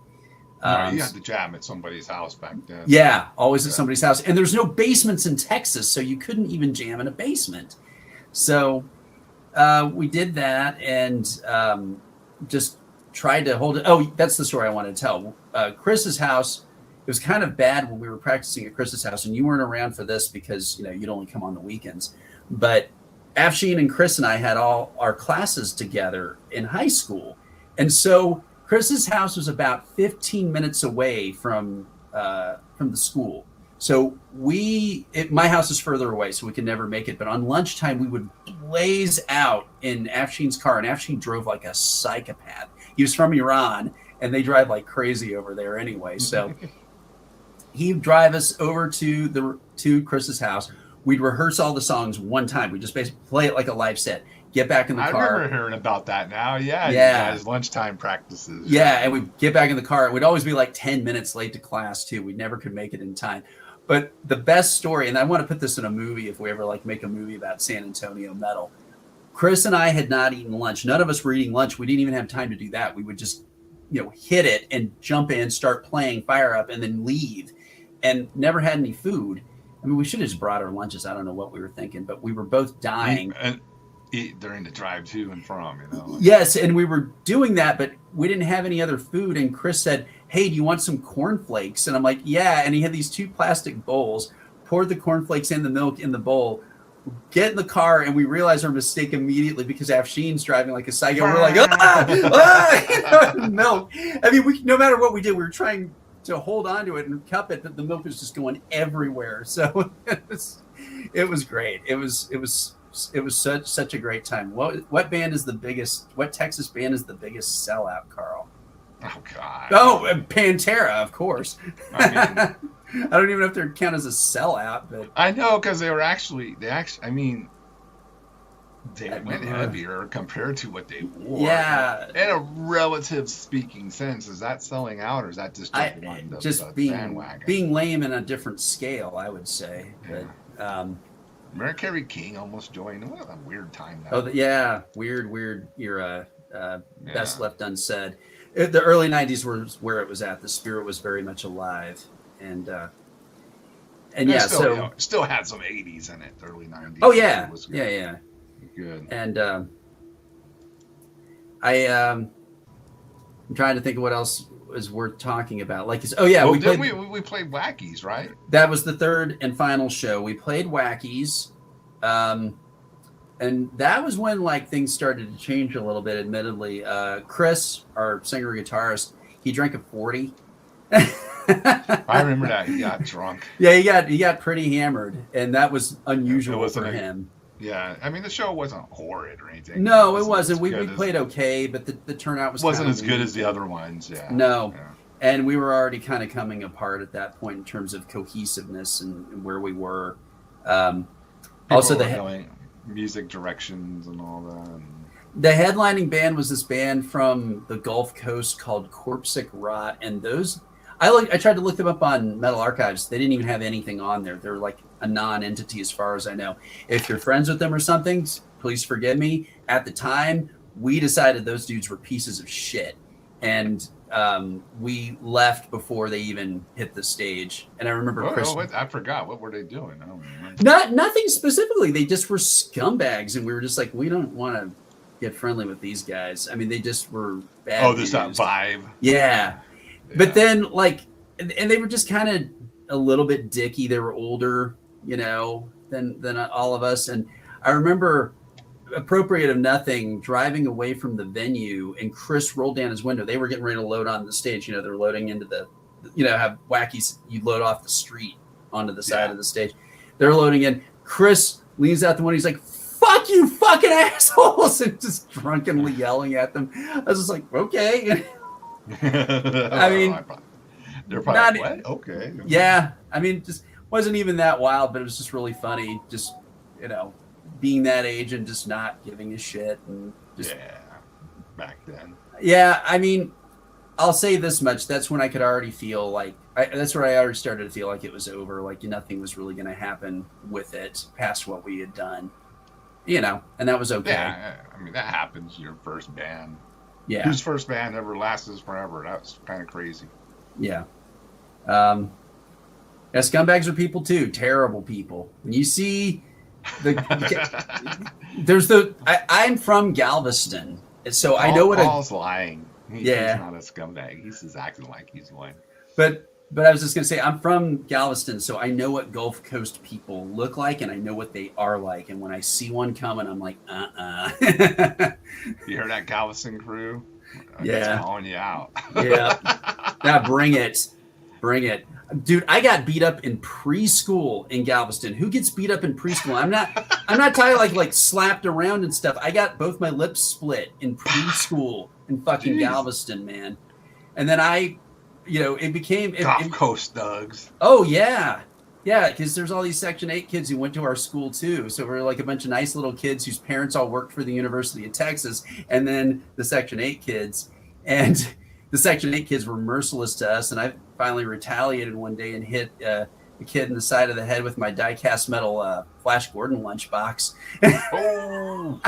You had to jam at somebody's house back then. Yeah, always at somebody's house. And there's no basements in Texas, so you couldn't even jam in a basement. So we did that and just tried to hold it. Oh, that's the story I wanted to tell. Chris's house, it was kind of bad when we were practicing at Chris's house, and you weren't around for this because you'd only come on the weekends. But Afshin and Chris and I had all our classes together in high school. And so Chris's house was about 15 minutes away from the school. So my house is further away, so we could never make it. But on lunchtime, we would blaze out in Afshin's car, and Afshin drove like a psychopath. He was from Iran, and they drive like crazy over there anyway. So he'd drive us over to Chris's house. We'd rehearse all the songs one time. We just basically play it like a live set. Get back in the car. I remember hearing about that now. Yeah. You guys, lunchtime practices. Yeah, and we'd get back in the car. We'd always be like 10 minutes late to class, too. We never could make it in time. But the best story, and I want to put this in a movie if we ever make a movie about San Antonio metal. Chris and I had not eaten lunch. None of us were eating lunch. We didn't even have time to do that. We would just, hit it and jump in, start playing, fire up, and then leave. And never had any food. I mean, we should have just brought our lunches. I don't know what we were thinking, but we were both dying. And eat during the drive to and from, Yes, and we were doing that, but we didn't have any other food. And Chris said, hey, do you want some cornflakes? And I'm like, yeah. And he had these 2 plastic bowls, poured the cornflakes and the milk in the bowl, get in the car, and we realize our mistake immediately because Afshin's driving like a psycho. We're like, milk. I mean, no matter what we did, we were trying to hold on to it and cup it, but the milk was just going everywhere. So it was great. It was such a great time. What band is the biggest? What Texas band is the biggest sellout, Carl? Oh God. Oh, Pantera, of course. I mean, I don't even know if they're count as a sellout, but I know because they I mean, they went heavier compared to what they wore. Yeah. In a relative speaking sense, is that selling out or is that just being lame in a different scale? I would say. Yeah. But Mariah Carey King almost joined. What a weird time that. Oh yeah, weird era. Best left unsaid. The early '90s was where it was at. The spirit was very much alive. And yeah, still had some '80s in it, early '90s. Oh yeah, it was good. yeah, good. And I'm trying to think of what else is worth talking about. Like, we played Wackies, right? That was the third and final show. We played Wackies, and that was when like things started to change a little bit. Admittedly, Chris, our singer guitarist, he drank a 40. I remember that he got drunk. Yeah, he got pretty hammered, and that was unusual for him. Yeah, I mean the show wasn't horrid or anything. No, it wasn't. We played okay, but the turnout wasn't as good as the other ones. Yeah. No, yeah. And we were already kind of coming apart at that point in terms of cohesiveness and where we were. Also, the music directions and all that. And the headlining band was this band from the Gulf Coast called Corpsic Rot, and those. I tried to look them up on Metal Archives. They didn't even have anything on there. They're like a non-entity as far as I know. If you're friends with them or something, please forgive me. At the time, we decided those dudes were pieces of shit. And we left before they even hit the stage. And I remember Chris... I forgot. What were they doing? I don't remember. Nothing specifically. They just were scumbags. And we were just like, we don't want to get friendly with these guys. I mean, they just were bad. Oh, there's that vibe. Yeah. But then, like, and they were just kind of a little bit dicky. They were older, than all of us. And I remember, appropriate of nothing, driving away from the venue, and Chris rolled down his window. They were getting ready to load on the stage. They're loading into the, have Wackies, you load off the street onto the side of the stage. They're loading in. Chris leans out the window. He's like, "Fuck you, fucking assholes," and just drunkenly yelling at them. I was just like, okay. I mean, they're probably what? Okay. Yeah, I mean, just wasn't even that wild, but it was just really funny. Just being that age and just not giving a shit and just back then. Yeah, I mean, I'll say this much: that's when I could already feel like that's where I already started to feel like it was over. Like nothing was really going to happen with it past what we had done, and that was okay. Yeah, I mean that happens. Your first band. Yeah. Whose first band ever lasts forever? That's kind of crazy. Yeah. Scumbags are people too. Terrible people. When you see I'm from Galveston, so I know what Paul's lying. He's not a scumbag. He's just acting like he's one. But I was just gonna say I'm from Galveston, so I know what Gulf Coast people look like, and I know what they are like. And when I see one coming, I'm like, You heard that Galveston crew? Yeah, calling you out. Yeah, now bring it, dude. I got beat up in preschool in Galveston. Who gets beat up in preschool? I'm not talking like slapped around and stuff. I got both my lips split in preschool in fucking Galveston, man. And then it became Gulf Coast thugs. Oh yeah, because there's all these Section 8 kids who went to our school too. So we're like a bunch of nice little kids whose parents all worked for the University of Texas, and then the Section 8 kids. And the Section 8 kids were merciless to us. And I finally retaliated one day and hit a kid in the side of the head with my die-cast metal Flash Gordon lunchbox. Oh,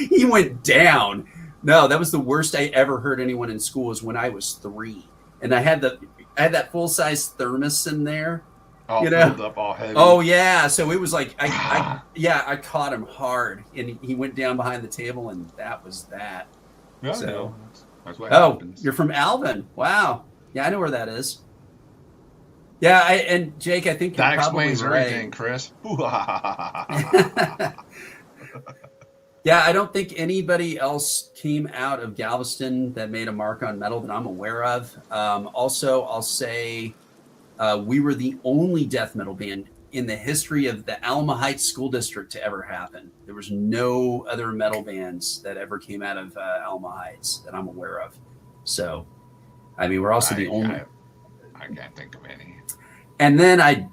he went down. No, that was the worst I ever heard anyone in school. Was when I was 3. And I had that full size thermos in there, all filled up, all heavy. Oh yeah, so it was like I caught him hard, and he went down behind the table, and that was that. Yeah, so that's what happens. You're from Alvin. Wow. Yeah, I know where that is. Yeah, and Jake, I think you're That probably explains right. everything, Chris. Yeah, I don't think anybody else came out of Galveston that made a mark on metal that I'm aware of. Also, I'll say we were the only death metal band in the history of the Alma Heights School District to ever happen. There was no other metal bands that ever came out of Alma Heights that I'm aware of. So, I mean, we're also the only. I can't think of any. And then I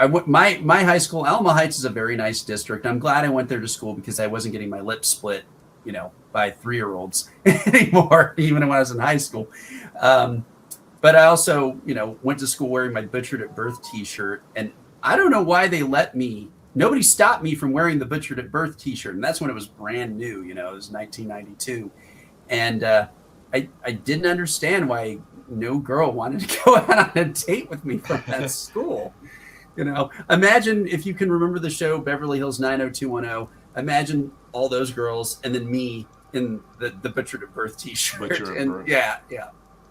went my high school. Alma Heights is a very nice district. I'm glad I went there to school because I wasn't getting my lips split, by 3-year-olds anymore, even when I was in high school. But I also, went to school wearing my Butchered at Birth T-shirt, and I don't know why they let me. Nobody stopped me from wearing the Butchered at Birth T-shirt, and that's when it was brand new. It was 1992, and I didn't understand why no girl wanted to go out on a date with me from that school. Imagine if you can remember the show Beverly Hills 90210. Imagine all those girls and then me in the Butchered at Birth T-shirt. Yeah.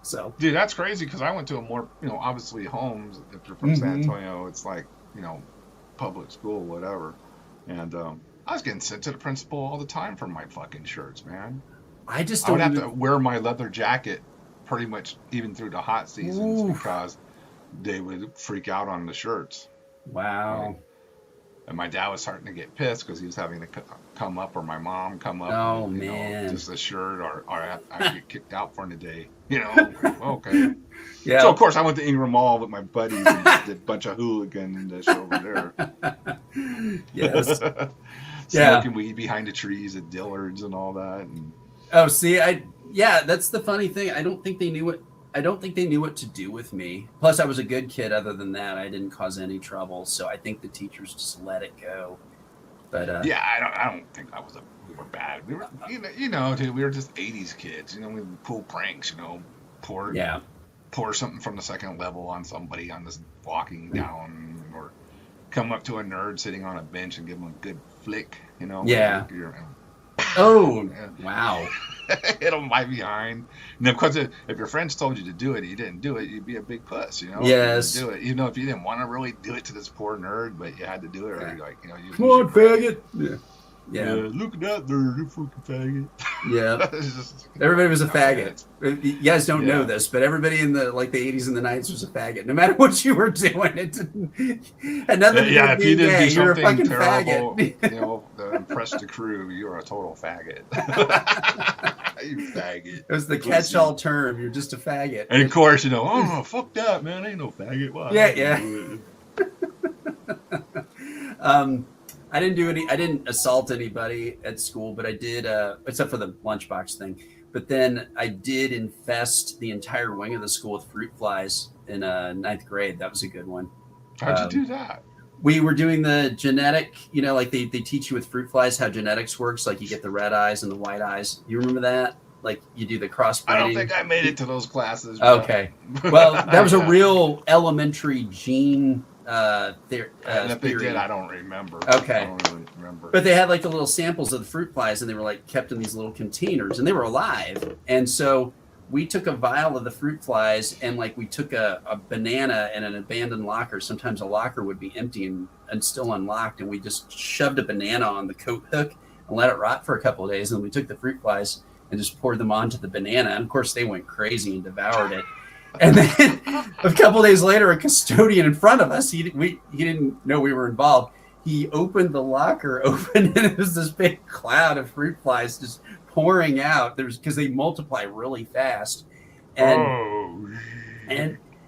So, dude, that's crazy because I went to a more, obviously Holmes. If you're from San Antonio, it's like, public school, whatever. And I was getting sent to the principal all the time for my fucking shirts, man. I would have to wear my leather jacket pretty much even through the hot seasons because they would freak out on the shirts. Wow. And my dad was starting to get pissed because he was having to come up, or my mom come up. Oh, man. Just a shirt, or I get kicked out for the day. Okay. Yeah. So, of course, I went to Ingram Mall with my buddies and did a bunch of hooligan and this over there. Yes. Smoking weed behind the trees at Dillard's and all that. And oh, see, that's the funny thing. I don't think they knew what to do with me. Plus, I was a good kid. Other than that, I didn't cause any trouble. So I think the teachers just let it go. But yeah, I don't think we were bad. We were, dude, we were just 80s kids. We would pull pranks. Pour something from the second level on somebody on this walking down, or come up to a nerd sitting on a bench and give them a good flick. Yeah. Oh, wow. Hit them right behind. And of course, if your friends told you to do it and you didn't do it, you'd be a big puss, Yes. Do it. Even if you didn't want to really do it to this poor nerd, but you had to do it, or you're like, come on, faggot. Yeah. Look at that nerd, you fucking faggot. Yeah. Everybody was a faggot. You guys don't know this, but everybody in the 80s and the 90s was a faggot. No matter what you were doing, it had nothing to do with being gay. You're a fucking terrible, faggot. To impress the crew, you're a total faggot. You faggot. It was the catch-all term. You're just a faggot. And of course, fuck that, man. I ain't no faggot. Well, yeah. I didn't assault anybody at school, but I did, except for the lunchbox thing. But then I did infest the entire wing of the school with fruit flies in 9th grade. That was a good one. How'd you do that? We were doing the genetic, like they teach you with fruit flies how genetics works. Like you get the red eyes and the white eyes. You remember that? Like you do the crossbreeding. I don't think I made it to those classes. Okay. Well, that was a real elementary gene and if they theory. did, I don't remember. Okay. I don't really remember. But they had the little samples of the fruit flies, and they were kept in these little containers, and they were alive. And so we took a vial of the fruit flies, and we took a banana in an abandoned locker. Sometimes a locker would be empty and still unlocked, and we just shoved a banana on the coat hook and let it rot for a couple of days. And we took the fruit flies and just poured them onto the banana. And of course, they went crazy and devoured it. And then a couple of days later, a custodian in front of us, he didn't know we were involved. He opened the locker open, and it was this big cloud of fruit flies just pouring out. Because they multiply really fast. And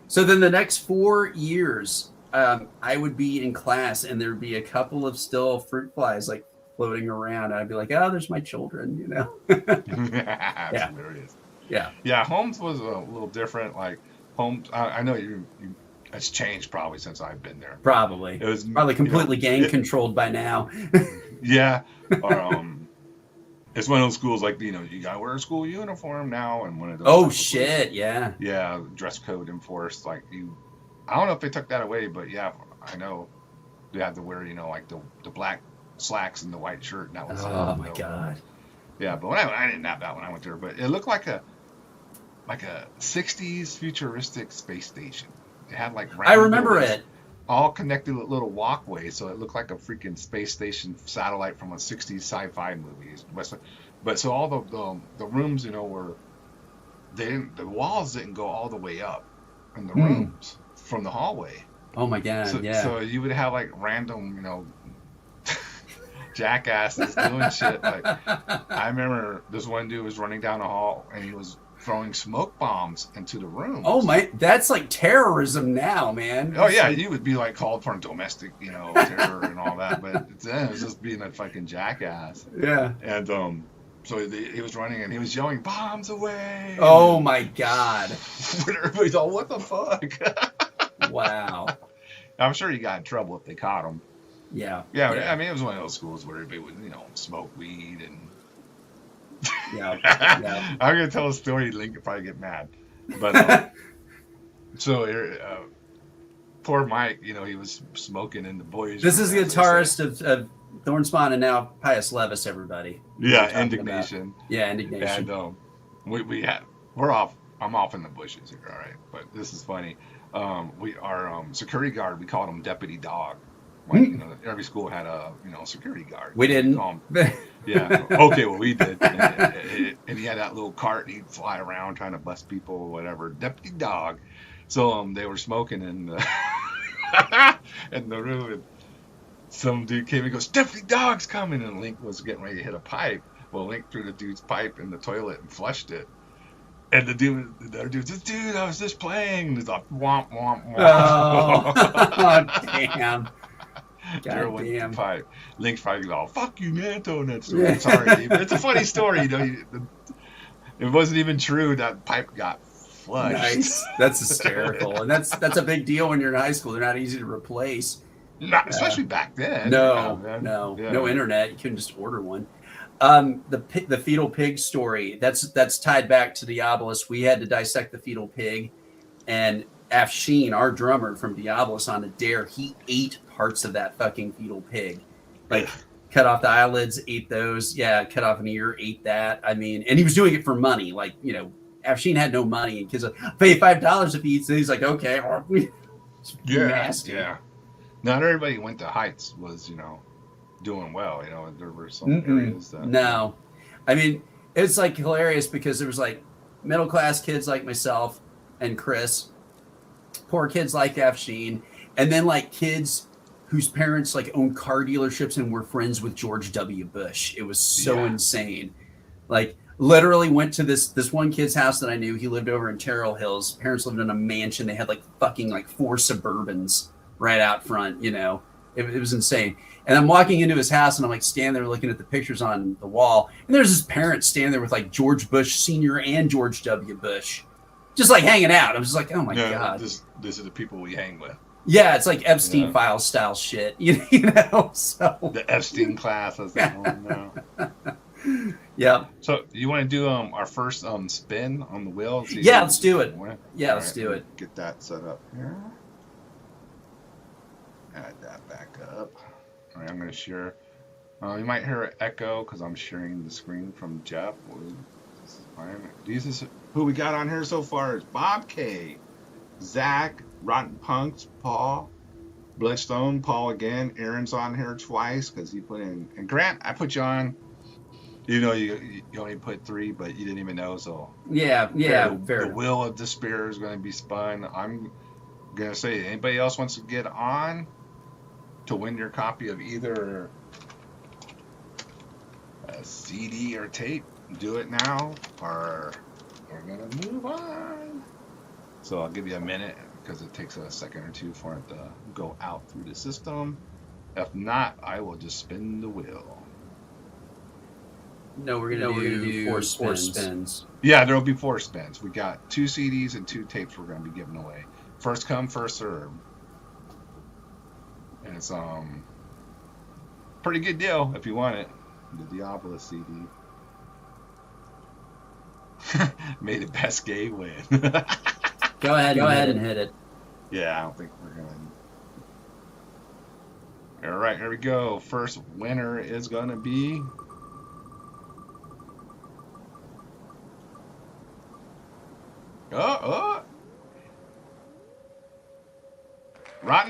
so then the next 4 years, I would be in class, and there'd be a couple of still fruit flies floating around. I'd be like, "Oh, there's my children," Yeah. Hilarious. Yeah. Holmes was a little different. Holmes, I know it's changed probably since I've been there. Probably. It was probably completely gang controlled by now. Yeah. Or it's one of those schools you gotta wear a school uniform now, and one of those. Oh shit! Yeah. Yeah, dress code enforced. I don't know if they took that away, but yeah, I know they had to wear the black slacks and the white shirt, and that was. Oh my god. Yeah, but I didn't have that when I went there. But it looked like like a '60s futuristic space station. It had like I round remember buildings, it. all connected with little walkways, so it looked like a freaking space station satellite from a '60s sci-fi movie. But so all the rooms, were the walls didn't go all the way up in the rooms from the hallway. Oh my god, yeah. So you would have like random, jackasses doing shit. Like I remember this one dude was running down the hall and he was throwing smoke bombs into the room. Oh my, that's like terrorism now, man. Oh yeah, you would be like called for domestic, terror and all that. But then it was just being a fucking jackass. Yeah. And so he was running and he was yelling bombs away. Oh my god. Everybody's all, what the fuck? Wow. I'm sure he got in trouble if they caught him. Yeah. Yeah. I mean, it was one of those schools where everybody would, smoke weed and. Yeah. I'm gonna tell a story. Link could probably get mad, but so poor Mike, he was smoking in the boys' This room, is the as they guitarist say. of Thornspawn and now Pius Levis. Everybody. Yeah, indignation. Yeah, indignation. And we're off. I'm off in the bushes here, all right. But this is funny. Our security guard, we called him Deputy Dog. Like, every school had a security guard. We didn't. Yeah. Okay. Well, we did. And he had that little cart. And he'd fly around trying to bust people or whatever. Deputy Dog. So they were smoking in the in the room. And some dude came and goes, Deputy Dog's coming. And Link was getting ready to hit a pipe. Well, Link threw the dude's pipe in the toilet and flushed it. And the other dude says, dude, I was just playing. And it's like, womp, womp, womp. Oh, damn. God damn. Pipe. Link's probably all, fuck you, man, telling that story. Yeah. Sorry, but it's a funny story. It wasn't even true that pipe got flushed. Nice. That's hysterical. And that's a big deal when you're in high school. They're not easy to replace. Not, especially back then. No internet. You couldn't just order one. The fetal pig story, that's tied back to Diabolus. We had to dissect the fetal pig, and Afshin, our drummer from Diabolus, on a dare, he ate parts of that fucking fetal pig. Like, cut off the eyelids, ate those. Yeah, cut off an ear, ate that. I mean, and he was doing it for money. Like, Afshin had no money, and kids like, pay $5 if he eats it. He's like, okay. Nasty. Yeah. Not everybody went to Heights was, doing well. There were some areas that. No. I mean, it's like hilarious because there was like middle class kids like myself and Chris, poor kids like Afshin, and then like kids whose parents like owned car dealerships and were friends with George W. Bush. It was so insane. Like, literally went to this one kid's house that I knew. He lived over in Terrell Hills. Parents lived in a mansion. They had like fucking like 4 Suburbans right out front. It was insane. And I'm walking into his house and I'm like standing there looking at the pictures on the wall. And there's his parents standing there with like George Bush Sr. and George W. Bush, just like hanging out. I was just like, oh my God. This is the people we hang with. Yeah, it's like Epstein file style shit, so. The Epstein class, as they call them now. Yeah. So you want to do our first spin on the wheel? Yeah, let's do it. Yeah, let's do it. Get that set up here. Add that back up. All right, I'm going to share. You might hear an echo because I'm sharing the screen from Jeff. This is fine. This is who we got on here so far. It's Bob K, Zach, Rotten Punks, Paul, Bloodstone, Paul again. Aaron's on here twice because he put in. And Grant, I put you on. You only put 3, but you didn't even know. So yeah, fair. The wheel of despair is going to be spun. I'm going to say, anybody else wants to get on to win your copy of either a CD or tape, do it now, or we're going to move on. So I'll give you a minute because it takes a second or two for it to go out through the system. If not, I will just spin the wheel. No, we're going to do 4 spins. Yeah, there'll be 4 spins. We got 2 CDs and 2 tapes we're going to be giving away. First come, first serve. And it's pretty good deal if you want it. The Diabolus CD. Made it best gay win. Go ahead and hit it. Yeah, I don't think we're going to. All right, here we go. First winner is going to be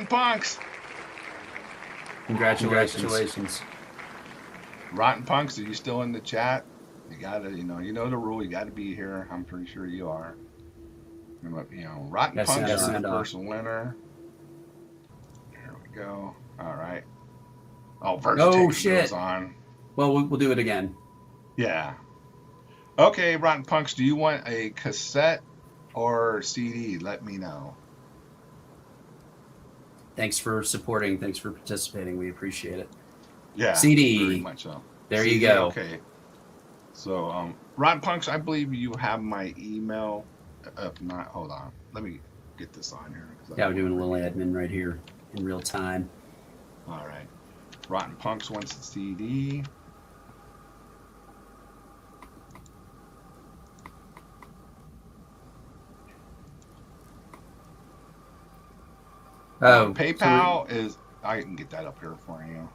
Punks. Congratulations. Rotten Punks, are you still in the chat? You gotta, you know the rule. You gotta be here. I'm pretty sure you are. Rotten Punks is the first winner. There we go. All right. Oh, Versatility goes on. Well, we'll do it again. Yeah. Okay, Rotten Punks, do you want a cassette or CD? Let me know. Thanks for supporting. Thanks for participating. We appreciate it. Yeah. CD. Very much so. There CD, you go. Okay. So, Rotten Punks, I believe you have my email. If not, hold on. Let me get this on here. Yeah, we're doing a little admin right here in real time. All right. Rotten Punks wants the CD. Oh, PayPal is. I can get that up here for you.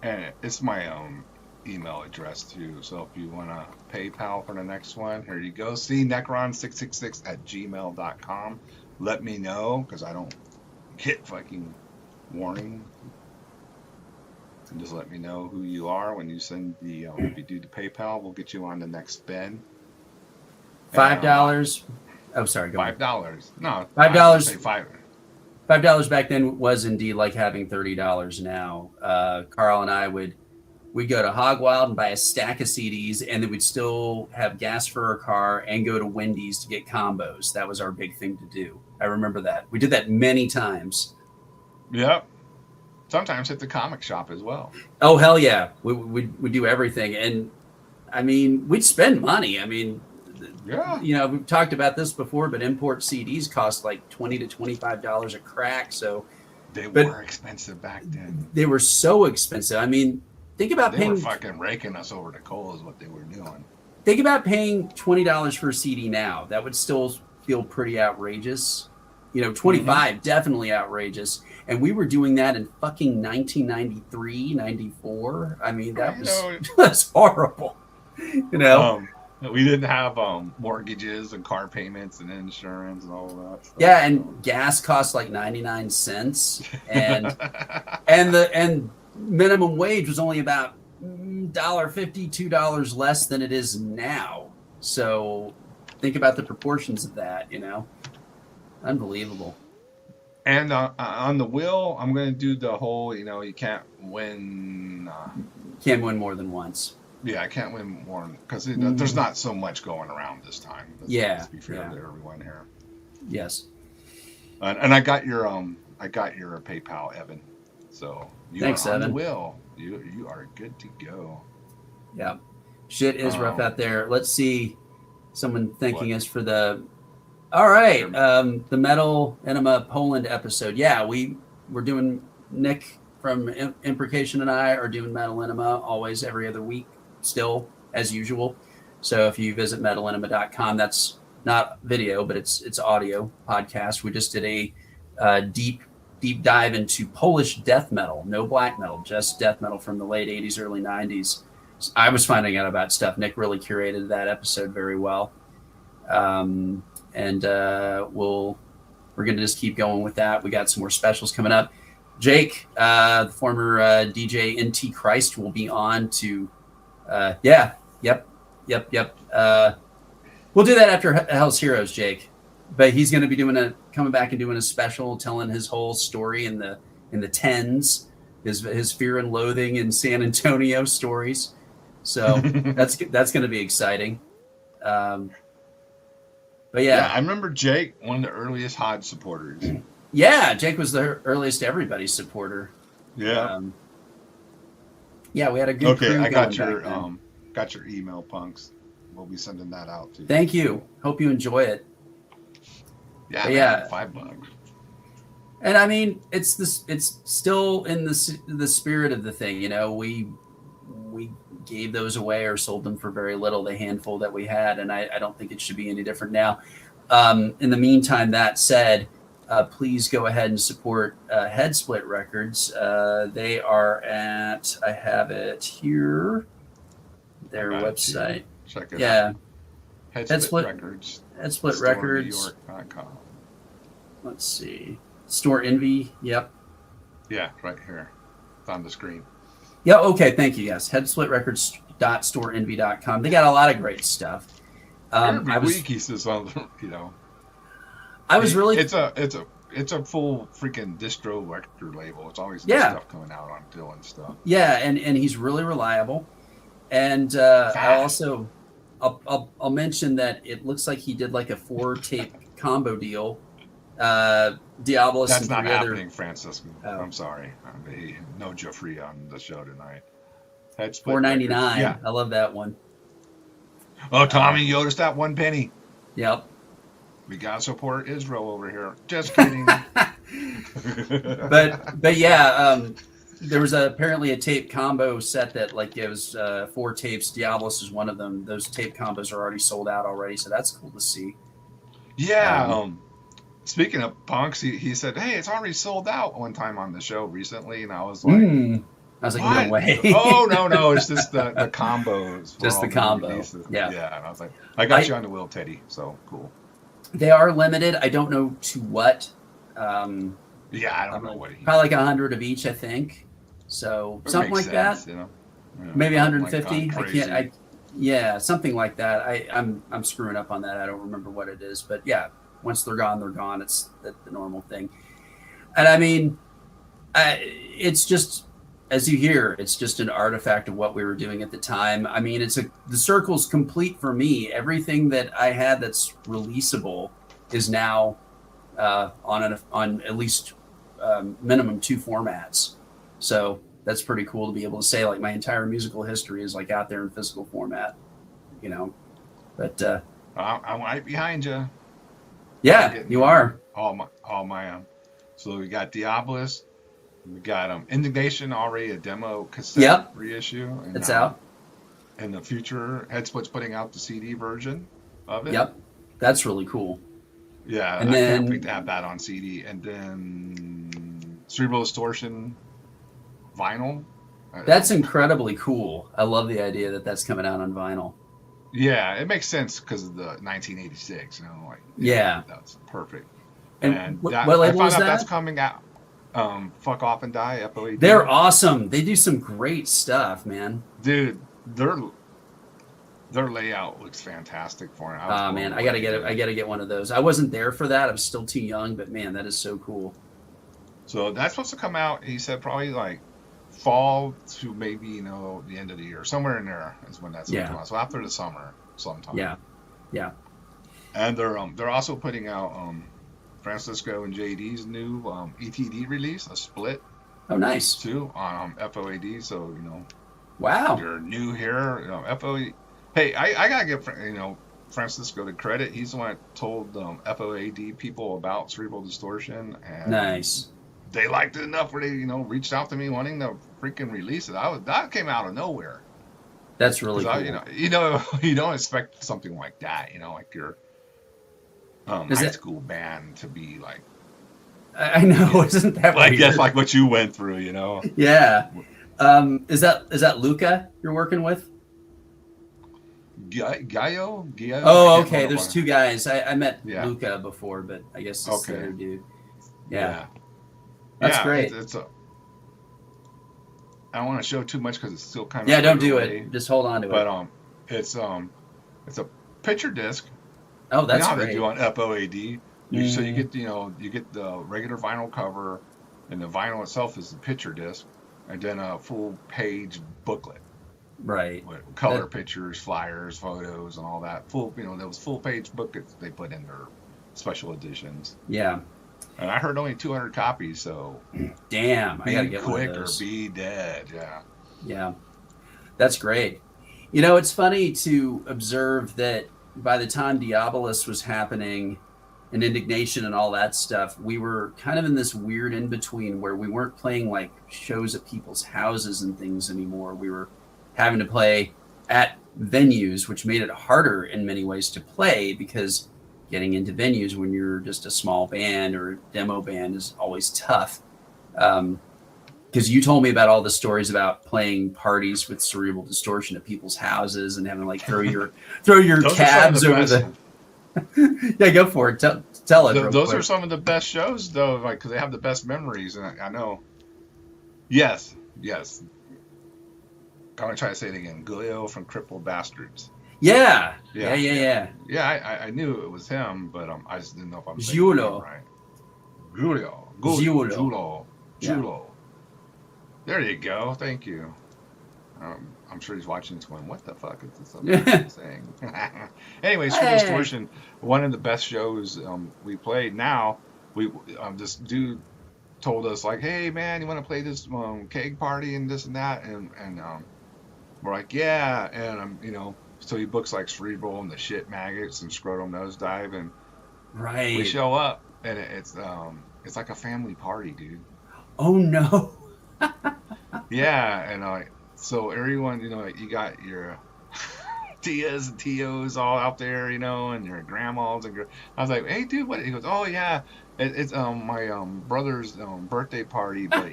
And it's my email address too. So if you want to PayPal for the next one, here you go. See necron666@gmail.com. Let me know because I don't get fucking warning. And just let me know who you are when you send the. If you do the PayPal, we'll get you on the next spin. $5. Oh, sorry. Go $5. No, $5. $5 back then was indeed like having $30 now. Carl and I we'd go to Hog Wild and buy a stack of CDs, and then we'd still have gas for our car and go to Wendy's to get combos. That was our big thing to do. I remember that. We did that many times. Yep. Sometimes hit the comic shop as well. Oh, hell yeah. We'd do everything. And, I mean, we'd spend money. I mean, yeah. We've talked about this before, but import CDs cost like $20 to $25 a crack. So they were expensive back then. They were so expensive. I mean, think about they were fucking raking us over the coals is what they were doing. Think about paying $20 for a CD now. That would still feel pretty outrageous. 25 definitely outrageous. And we were doing that in fucking 1993, 94. I mean, that's horrible. We didn't have mortgages and car payments and insurance and all of that stuff. Yeah, and gas cost like 99 cents, and and minimum wage was only about $1.50, $2 less than it is now. So think about the proportions of that. Unbelievable. And on the wheel, I'm going to do the whole. You can't win. Can't win more than once. Yeah, I can't win more because there's not so much going around this time. Let's be fair to everyone here. Yes. And I got your PayPal, Evan. So thanks, on Evan. The wheel. You are good to go. Yeah. Shit is rough out there. Let's see. Someone thanking us for the. All right, the Metal Enema Poland episode. Yeah, we're doing. Nick from Imprecation and I are doing Metal Enema always every other week. Still as usual. So if you visit metalenema.com, that's not video, but it's audio podcast. We just did a deep dive into Polish death metal, no black metal, just death metal from the late 80s, early 90s. I was finding out about stuff. Nick really curated that episode very well. And we're going to just keep going with that. We got some more specials coming up. Jake, the former DJ NT Christ, will be on to Yep. We'll do that after Hell's Heroes, Jake. But he's going to be coming back and doing a special, telling his whole story in the tens, his fear and loathing in San Antonio stories. So that's going to be exciting. But yeah, I remember Jake, one of the earliest Hodge supporters. Yeah, Jake was the earliest everybody's supporter. Yeah. Yeah, we had a good. Okay, I got your email, Punks. We'll be sending that out to you. Thank you. Hope you enjoy it. Yeah, $5. And I mean, it's still in the spirit of the thing. We gave those away or sold them for very little, the handful that we had, and I don't think it should be any different now. In the meantime, that said, please go ahead and support Headsplit Records. They are at, I have it here, their website. Check it out. Headsplit Records. Headsplit Records. NewYork.com. let's see. Store Envy. Yep. Yeah, right here. It's on the screen. Yeah. Okay. Thank you. Yes. Headsplitrecords.storeenvy.com. They got a lot of great stuff. Every week he says something, I was really. It's a full freaking distro record label. It's always new stuff coming out on Dylan stuff. Yeah, and he's really reliable. And I'll mention that it looks like he did like a 4-tape combo deal. Diabolus. That's not happening, Francisco. Oh. I'm sorry. No Jeffrey on the show tonight. $4.99. Yeah. I love that one. Oh, Tommy, you noticed that 1 penny? Yep. We gotta support Israel over here. Just kidding. but yeah, there was apparently a tape combo set that like gives 4 tapes. Diabolus is one of them. Those tape combos are already sold out already, so that's cool to see. Yeah. Speaking of punks, he said, "Hey, it's already sold out." One time on the show recently, and I was like, what? No way. Oh no, it's just the combos. Just the combo. Yeah. Yeah, and I was like, I got you on the wheel, Teddy. So cool. They are limited. I don't know to what. I don't know what. Probably like 100 of each, I think. So something like sense, that. Maybe 150. Like something like that. I'm screwing up on that. I don't remember what it is, but yeah, once they're gone, they're gone. It's the normal thing. And I mean, it's just, as you hear, it's just an artifact of what we were doing at the time. I mean, the circle's complete for me. Everything that I had that's releasable is now on at least minimum 2 formats. So that's pretty cool to be able to say like my entire musical history is like out there in physical format, But I'm right behind you. Yeah, you are. All my So we got Diabolus. We got Indignation, already a demo cassette reissue. And, it's out. In the future, Headsplit's putting out the CD version of it. Yep, that's really cool. Yeah, and then I can't wait to have that on CD. And then Cerebral Distortion vinyl. That's incredibly cool. I love the idea that that's coming out on vinyl. Yeah, it makes sense because of the 1986. That's perfect. And what I label found is out that? that's coming out. Fuck Off and Die, FOAD. They're awesome. They do some great stuff, man. Dude, their layout looks fantastic for it. Man, I gotta get it. I gotta get one of those. I wasn't there for that. I was still too young, but man, that is so cool. So that's supposed to come out. He said probably like fall to maybe the end of the year, somewhere in there is when that's going to come out. So after the summer, sometime. Yeah. And they're also putting out Francisco and JD's new ETD release, a split. Oh, nice. Too on FOAD. So wow. If you're new here, FOAD. Hey, I gotta give Francisco the credit. He's the one that told FOAD people about Cerebral Distortion, and nice. They liked it enough where they reached out to me wanting to freaking release it. That came out of nowhere. That's really cool. You don't expect something like that. Like your high school band to be like. I know, isn't that like weird? that's like what you went through, Yeah. Is that Luca you're working with? Gaio? Oh, okay. There's 2 guys. I met Luca before, but I guess it's the other dude. Yeah. That's great. I don't want to show too much because it's still kind of. Yeah, don't do it. Just hold on to it. But it's a picture disc. Oh, that's how great. They do on FOAD. So you get you get the regular vinyl cover, and the vinyl itself is the picture disc, and then a full page booklet. Right. With color pictures, flyers, photos, and all that. Those full page booklets they put in their special editions. Yeah. And I heard only 200 copies, so. Damn, I gotta get quick one of those. Or be dead. Yeah. Yeah, that's great. It's funny to observe that by the time Diabolus was happening, and Indignation and all that stuff, we were kind of in this weird in between where we weren't playing like shows at people's houses and things anymore. We were having to play at venues, which made it harder in many ways to play because getting into venues when you're just a small band or a demo band is always tough. Because you told me about all the stories about playing parties with Cerebral Distortion at people's houses and having like throw your cabs over the. Yeah, go for it. Tell it. Real Those quick. are some of the best shows, though, like because they have the best memories, and I know. Yes. I'm gonna try to say it again. Gulio from Crippled Bastards. Yeah. Yeah. Yeah. I knew it was him, but I just didn't know if I'm saying Giulio. it right. Giulio. Giulio. Giulio. There you go. Thank you. I'm sure he's watching this going, what the fuck is this other saying? Anyways, for distortion, one of the best shows we played. Now, this dude told us, like, hey, man, you want to play this keg party and this and that? And we're like, yeah. And, so he books, like, Cerebral and the Shit Maggots and Scrotum Nosedive. And we show up, and it's like a family party, dude. Oh, no. Yeah, and so everyone, you got your tias and tios all out there, and your grandmas and I was like, hey, dude, what? He goes, oh yeah, it's my brother's birthday party, but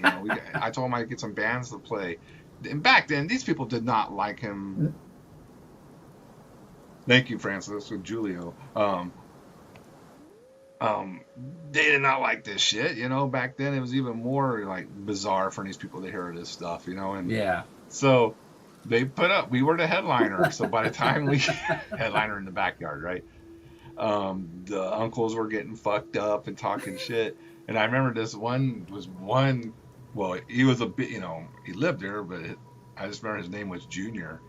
I told him I'd get some bands to play. And back then, these people did not like him. Thank you, Francis, with Julio. They did not like this shit, back then it was even more like bizarre for these people to hear this stuff, and yeah. So they we were the headliner. So by the time we headliner in the backyard, right? The uncles were getting fucked up and talking shit. And I remember this one was well, he was a bit, he lived there, but I just remember his name was Junior.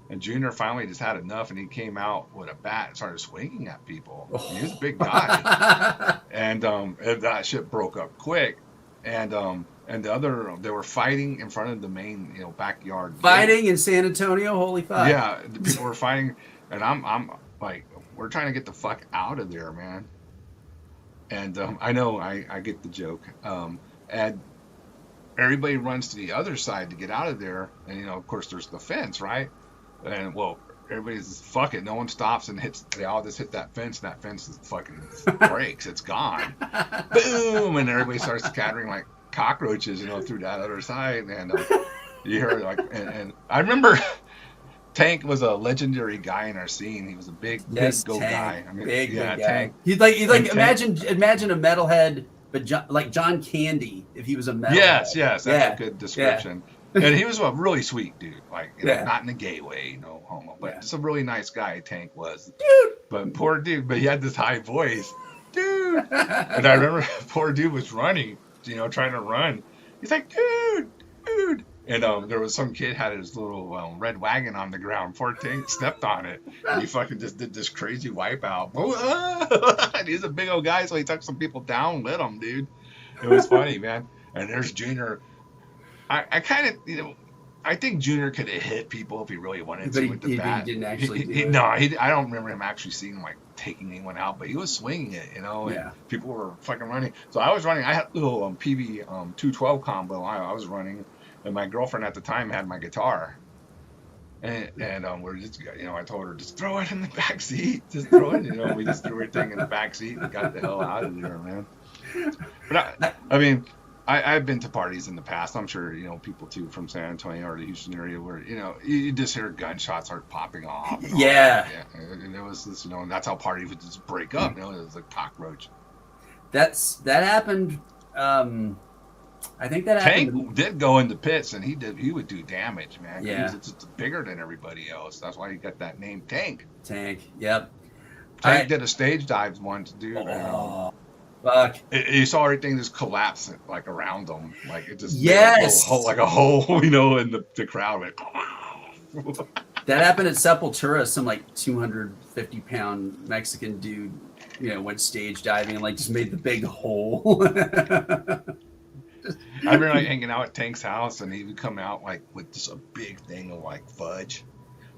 And Junior finally just had enough, and he came out with a bat and started swinging at people. Oh. He was a big guy, and that shit broke up quick. And the other, they were fighting in front of the main, backyard. Fighting in San Antonio, holy fuck! Yeah, the people were fighting, and I'm like, we're trying to get the fuck out of there, man. And I know I get the joke. And everybody runs to the other side to get out of there, and of course there's the fence, right? And well, everybody's fuck it. No one stops and hits. They all just hit that fence, and that fence is fucking breaks. It's gone. Boom! And everybody starts scattering like cockroaches, through that other side. And you hear like, and I remember Tank was a legendary guy in our scene. He was a big go guy. I mean, big guy. Tank. He'd like imagine a metalhead, but like John Candy if he was a metalhead. Yes, that's a good description. Yeah. And he was a really sweet dude, like not in a gay way, no homo, but just a really nice guy. Tank was, dude. But poor dude, but he had this high voice, dude. And I remember poor dude was running, trying to run. He's like, dude. And there was some kid had his little red wagon on the ground. Poor Tank stepped on it, and he fucking just did this crazy wipeout. And he's a big old guy, so he took some people down with him, dude. It was funny, man. And there's Junior. I kind of, I think Junior could have hit people if he really wanted to with the bat. He didn't actually do it. No, I don't remember him actually seeing like taking anyone out, but he was swinging it, and people were fucking running. So I was running. I had a little PV 212 combo. I was running, and my girlfriend at the time had my guitar. And we're just, I told her, just throw it in the back seat. Just throw it. We just threw everything in the back seat and got the hell out of there, man. But I mean, I've been to parties in the past. I'm sure, people too from San Antonio or the Houston area where, you just hear gunshots start popping off. Yeah. And it was this, that's how parties would just break up. It was a cockroach. That happened. I think that happened. Tank did go into pits, and he would do damage, man. Yeah. He was just bigger than everybody else. That's why he got that name, Tank. Yep. Tank did a stage dive once, dude. Oh, fuck. You saw everything just collapse like around him, like it just like a hole, in the crowd went. That happened at Sepultura. Some like 250-pound Mexican dude, went stage diving and like just made the big hole. I remember like hanging out at Tank's house, and he would come out like with just a big thing of like fudge.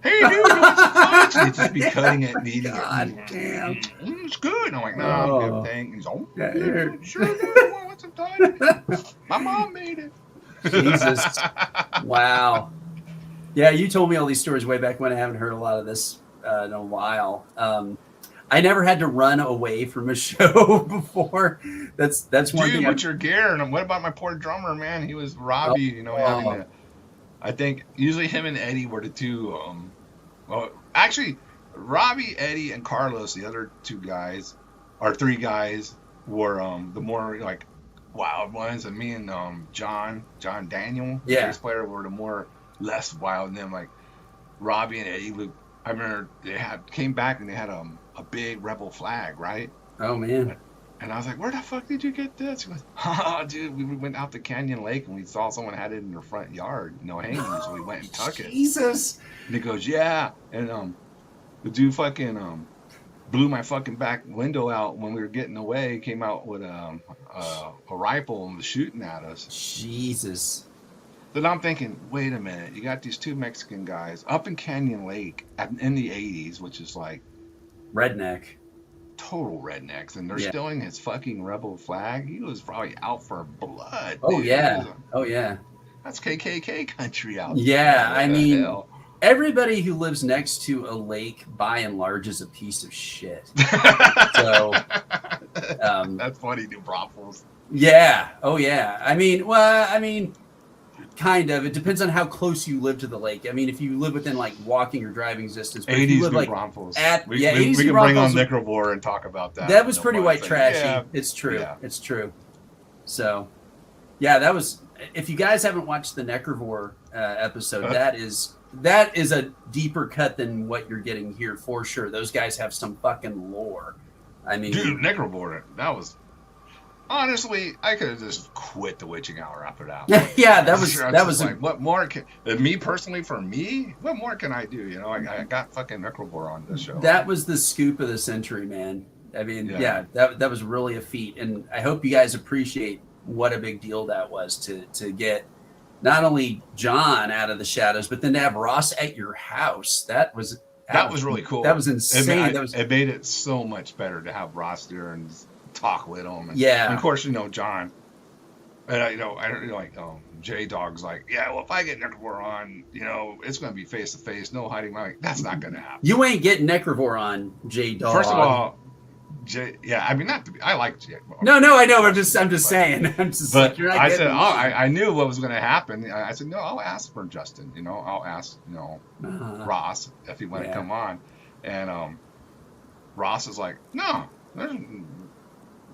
Hey, dude, you want some fudge? And he'd just be cutting it and eating it. Damn. It's good. And I'm like, no, I'm good, Tank. And he's like, oh, sure, dude, want some fudge? My mom made it. Jesus. Wow. Yeah, you told me all these stories way back when. I haven't heard a lot of this in a while. I never had to run away from a show before. That's one thing. Dude, with your gear. And what about my poor drummer, man? He was Robbie, having to. I think usually him and Eddie were the two. Well, actually, Robbie, Eddie, and Carlos, the other two guys, our three guys were the more like wild ones, and me and John Daniel, the Yeah. bass player, were the more less wild. And then like Robbie and Eddie I remember they came back and they had a big rebel flag, right? Oh man. And I was like, where the fuck did you get this? He goes, oh, dude, we went out to Canyon Lake and we saw someone had it in their front yard, hanging, so we went and took it. Jesus. And he goes, yeah. And the dude fucking blew my fucking back window out when we were getting away. Came out with a rifle and was shooting at us. Jesus. Then I'm thinking, wait a minute, you got these two Mexican guys up in Canyon Lake in the 80s, which is like Redneck. total rednecks, and they're Yeah. stealing his fucking rebel flag. He was probably out for blood. Oh dude. yeah. Oh yeah. That's KKK country out there. Yeah, What I the mean, hell? everybody who lives next to a lake, by and large, is a piece of shit. So, That's funny, dude. Raffles. yeah. Oh yeah. I mean, kind of. It depends on how close you live to the lake. I mean, if you live within like walking or driving distance, but if you 80s live New like Braunfels. at- we, yeah, we, 80s we New can bring on Braunfels- Necrovore and talk about that. that was No pretty problem. white It's like, trashy. yeah, It's true. Yeah. It's true. So, yeah, that was. If you guys haven't watched the Necrovore episode, that is a deeper cut than what you're getting here for sure. Those guys have some fucking lore. I mean, Dude, Necrovore, that was... Honestly, I could have just quit the witching hour after that. yeah, that I was like, what more can... Me personally, for me, what more can I do? I got fucking Necrovore on this show. that was the scoop of the century, man. I mean, Yeah. that was really a feat, and I hope you guys appreciate what a big deal that was to get not only John out of the shadows, but then to have Ross at your house. That was really cool. That was insane. It made it so much better to have Ross there and talk with him. And, Yeah. and of course, John. And I don't like J Dog's like, yeah. Well, if I get Necrovore on, it's going to be face to face, no hiding. Like, that's not going to happen. You ain't getting Necrovore on J Dog. First of all, I mean, not to be. I like J. No, I know. I'm just saying. I'm just But like, you're not I getting said, me. I knew what was going to happen. I said, no, I'll ask for Justin. I'll ask, Ross if he want to Yeah. come on. And Ross is like, no,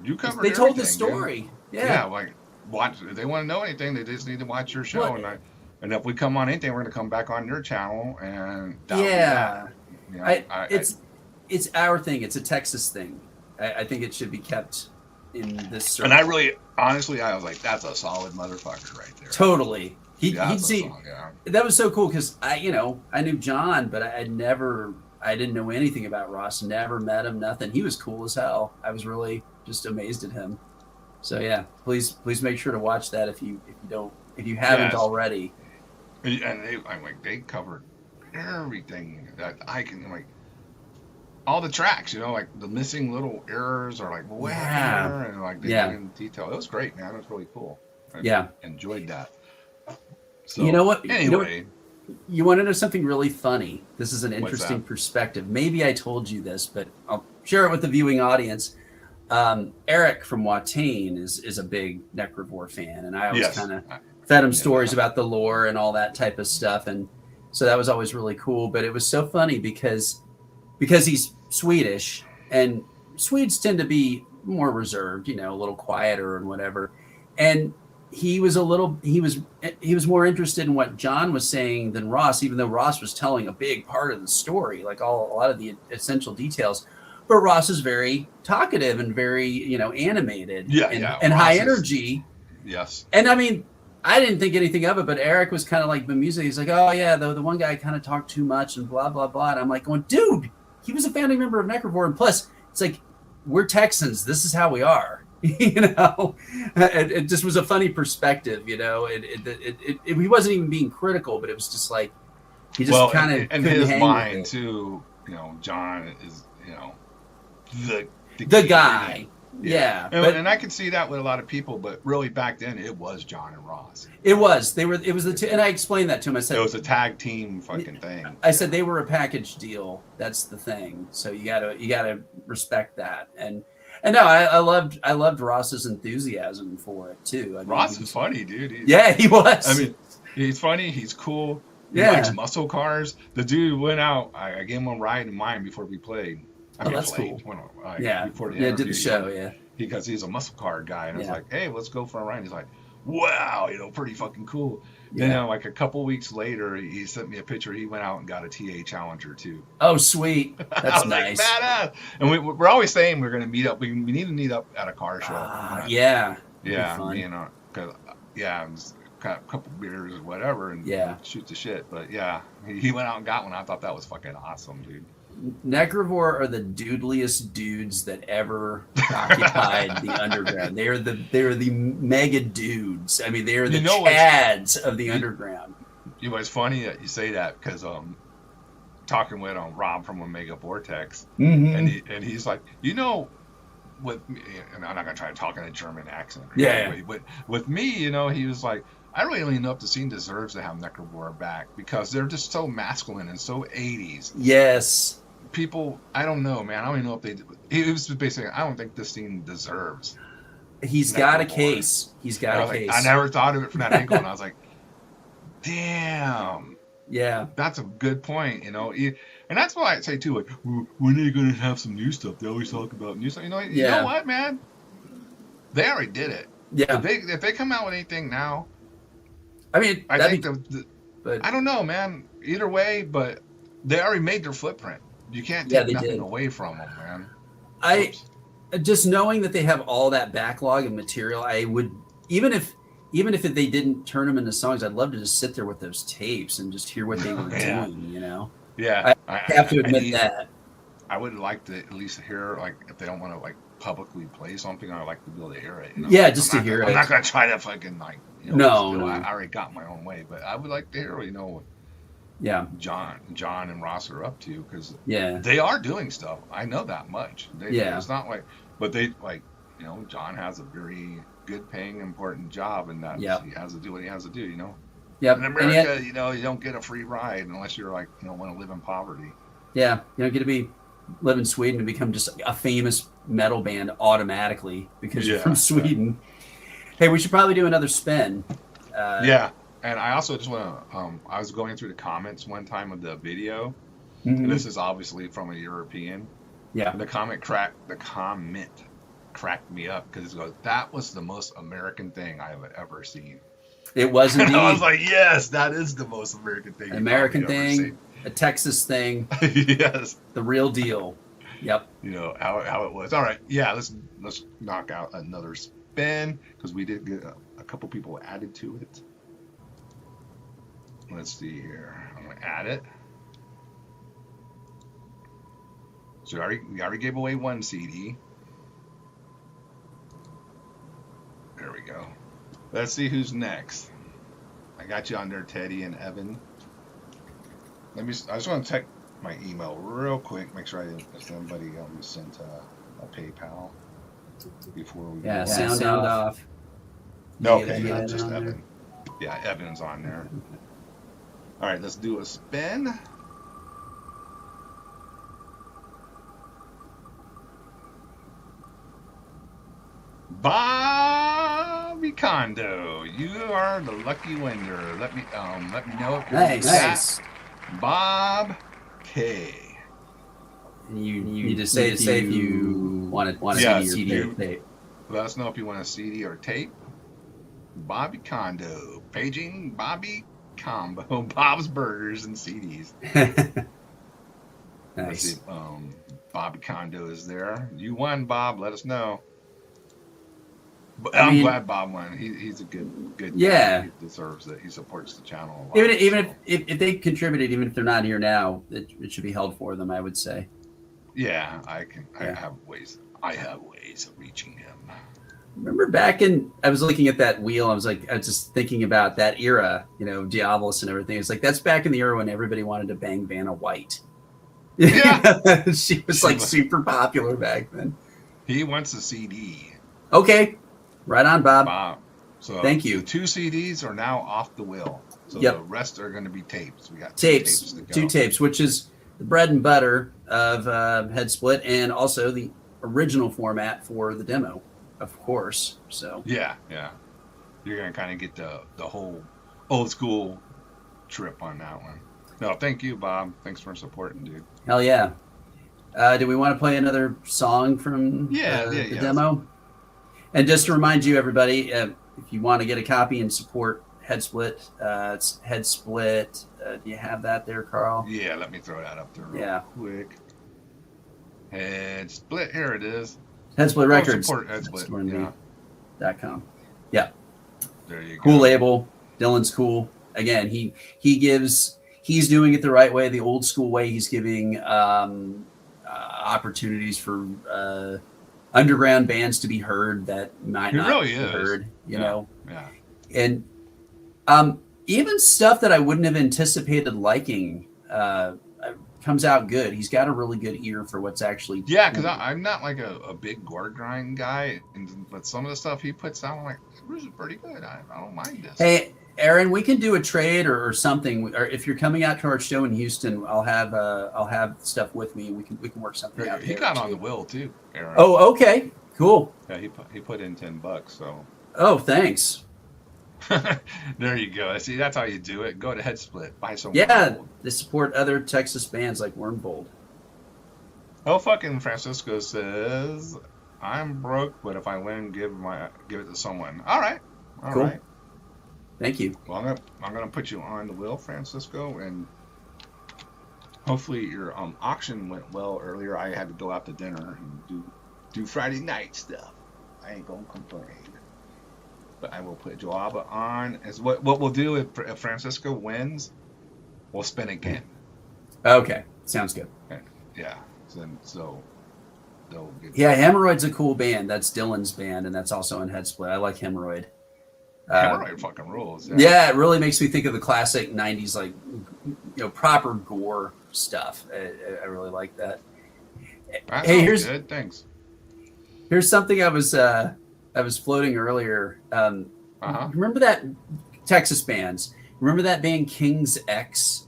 you covered. They told the everything, story. dude. Yeah. Like watch. If they want to know anything, they just need to watch your show. Well, And if we come on anything, we're going to come back on your channel. And that'll be Yeah. that. It's our thing. It's a Texas thing. I think it should be kept in this circle. And I really, honestly, I was like, that's a solid motherfucker right there. Totally. Yeah, He'd see. That was so cool because I knew John, but I didn't know anything about Ross. Never met him. Nothing. He was cool as hell. I was really just amazed at him. So yeah, please make sure to watch that if you haven't already. And they covered everything that I can all the tracks, like the missing little errors or like what happened here, and they went in detail. It was great, man. It was really cool. I enjoyed that. So You know what? Anyway, You want to know something really funny? This is an What's interesting that? perspective. Maybe I told you this, but I'll share it with the viewing audience. Eric from Watain is a big Necrovore fan, and I always kind of fed him stories about the lore and all that type of stuff, and so that was always really cool. But it was so funny because he's Swedish, and Swedes tend to be more reserved, a little quieter and whatever. And he was more interested in what John was saying than Ross, even though Ross was telling a big part of the story, like a lot of the essential details. But Ross is very talkative and very, animated and high energy. Yes. And I mean, I didn't think anything of it, but Eric was kind of like bemused. He's like, oh yeah, the one guy kind of talked too much and blah, blah, blah. And I'm like going, dude, he was a founding member of Necrovore. And plus it's like, we're Texans. This is how we are, it just was a funny perspective, he wasn't even being critical, but it was just like, he just kind of, in his mind too, John is, the guy. Yeah. And I could see that with a lot of people, but really back then it was John and Ross. It was the two, and I explained that to him. I said it was a tag team fucking thing. I said they were a package deal. That's the thing. So you gotta respect that. And no, I loved Ross's enthusiasm for it too. I mean, Ross is funny, dude. He was. I mean, he's funny. He's cool. He likes muscle cars. The dude went out. I gave him a ride in mine before we played. I mean, that's played. cool. When, Yeah, before the yeah, interview, did the show, yeah. because he's a muscle car guy, and I was Yeah. like, hey, let's go for a ride. He's like, wow, pretty fucking cool. Yeah. Then like a couple weeks later, he sent me a picture. He went out and got a TA Challenger too. Oh, sweet. That's I was nice. like, badass. And we're always saying we're going to meet up. We need to meet up at a car show. Yeah. Yeah, cause just got a couple beers or whatever, and shoot the shit. But yeah, he went out and got one. I thought that was fucking awesome, dude. Necrovore are the doodliest dudes that ever occupied the underground. They are the mega dudes. I mean, they are the chads of the underground. It's funny that you say that because talking with Rob from Omega Vortex, Mm-hmm. and he's like, with me, and I'm not gonna try to talk in a German accent. But with me, he was like, I don't really know if the scene deserves to have Necrovore back because they're just so masculine and so 80s. Yes. People, I don't know, man. I don't even know if they. He was basically, I don't think this scene deserves. He's got a case. He's got a case. I never thought of it from that angle, and I was like, damn. Yeah. That's a good point, And that's why I say too, like, when are you gonna have some new stuff? They always talk about new stuff. You know what, man? They already did it. Yeah. If they come out with anything now, I mean, I think I don't know, man. Either way, but they already made their footprint. You can't take nothing away from them, man. Just knowing that they have all that backlog of material, I would even if they didn't turn them into songs, I'd love to just sit there with those tapes and just hear what they were doing. Yeah, I have to admit that. I would like to at least hear, like, if they don't want to like publicly play something, I'd like to be able to hear it. Yeah, just to hear it. I'm not gonna try to fucking like. No. I already got my own way, but I would like to hear, what John and Ross are up to, because they are doing stuff. I know that much. It's not like, but they like, John has a very good paying, important job, and that he has to do what he has to do. Yep. In America, you don't get a free ride unless you're like, want to live in poverty. Yeah, you don't get to live in Sweden and become just a famous metal band automatically because you're from Sweden. Hey, we should probably do another spin. And I also just want to, I was going through the comments one time of the video, and this is obviously from a European. Yeah. And the comment cracked me up because it goes, that was the most American thing I have ever seen. It was indeed. And I was like, yes, that is the most American thing. An American thing, a Texas thing. Yes. The real deal. Yep. How it was. All right. Yeah, let's knock out another spin because we did get a couple people added to it. Let's see here. I'm gonna add it. So we already gave away one CD. There we go. Let's see who's next. I got you on there, Teddy and Evan. I just want to check my email real quick. Make sure I didn't miss anybody sent a PayPal before we go. Sound off. No, okay, not just Evan. There. Yeah, Evan's on there. All right, let's do a spin. Bobby Kondo, you are the lucky winner. Let me know if nice. Bob K. You need to say if you want a CD or tape. Let us know if you want a CD or tape. Bobby Kondo, paging Bobby Combo, Bob's Burgers and CDs. Nice. Let's see, Bobby Kondo is there. You won, Bob. Let us know. I'm glad Bob won. He's a good guy. He deserves it. He supports the channel a lot. Even if they contributed, even if they're not here now, it should be held for them, I would say. Yeah, I have ways of reaching him. Remember back I was looking at that wheel. I was just thinking about that era, Diabolus and everything. It's like, that's back in the era when everybody wanted to bang Vanna White. Yeah. She was super popular back then. He wants a CD. Okay. Right on, Bob. So thank you. The 2 CDs are now off the wheel. So the rest are going to be tapes. We got tapes to go. 2 tapes, which is the bread and butter of Headsplit, and also the original format for the demo, of course. So yeah, you're going to kind of get the whole old school trip on that one. No, thank you, Bob. Thanks for supporting, dude. Hell yeah. Do we want to play another song from the yeah. demo? And just to remind you, everybody, if you want to get a copy and support Headsplit, it's Headsplit. Do you have that there, Carl? Yeah, let me throw that up there real quick. Headsplit, here it is. Headsplit Records. Support Headsplit, yeah. .com. Yeah. There you go. Cool label. Dylan's cool. Again, he's doing it the right way, the old school way. He's giving opportunities for underground bands to be heard that might not be heard, you know. Yeah. And even stuff that I wouldn't have anticipated liking comes out good. He's got a really good ear for what's actually because I'm not like a big gore grind guy, but some of the stuff he puts out, I'm like, this is pretty good. I don't mind this. Hey, Aaron, we can do a trade or something. Or if you're coming out to our show in Houston, I'll have stuff with me. We can work something out. He got on the will too, Aaron. Oh, okay, cool. Yeah, he put in $10. So. Oh, thanks. There you go. See, that's how you do it. Go to Headsplit, buy some. Yeah, they support other Texas bands like Wormbold. Oh, fucking Francisco says, "I'm broke, but if I win, give it to someone." All right, cool. Right. Thank you. Well, I'm gonna put you on the wheel, Francisco, and hopefully your auction went well earlier. I had to go out to dinner and do Friday night stuff. I ain't gonna complain. But I will put Joaba on. As what we'll do if Francisco wins, we'll spin again. Okay, sounds good. Okay. Yeah. So they'll get. Yeah, Hemorrhoid's a cool band. That's Dylan's band, and that's also in Headsplit. I like Hemorrhoid. Hemorrhoid fucking rules. Yeah, it really makes me think of the classic '90s, like proper gore stuff. I really like that. Hey, here's good. Thanks. Here's something I was floating earlier. Remember that Texas bands? Remember that band King's X?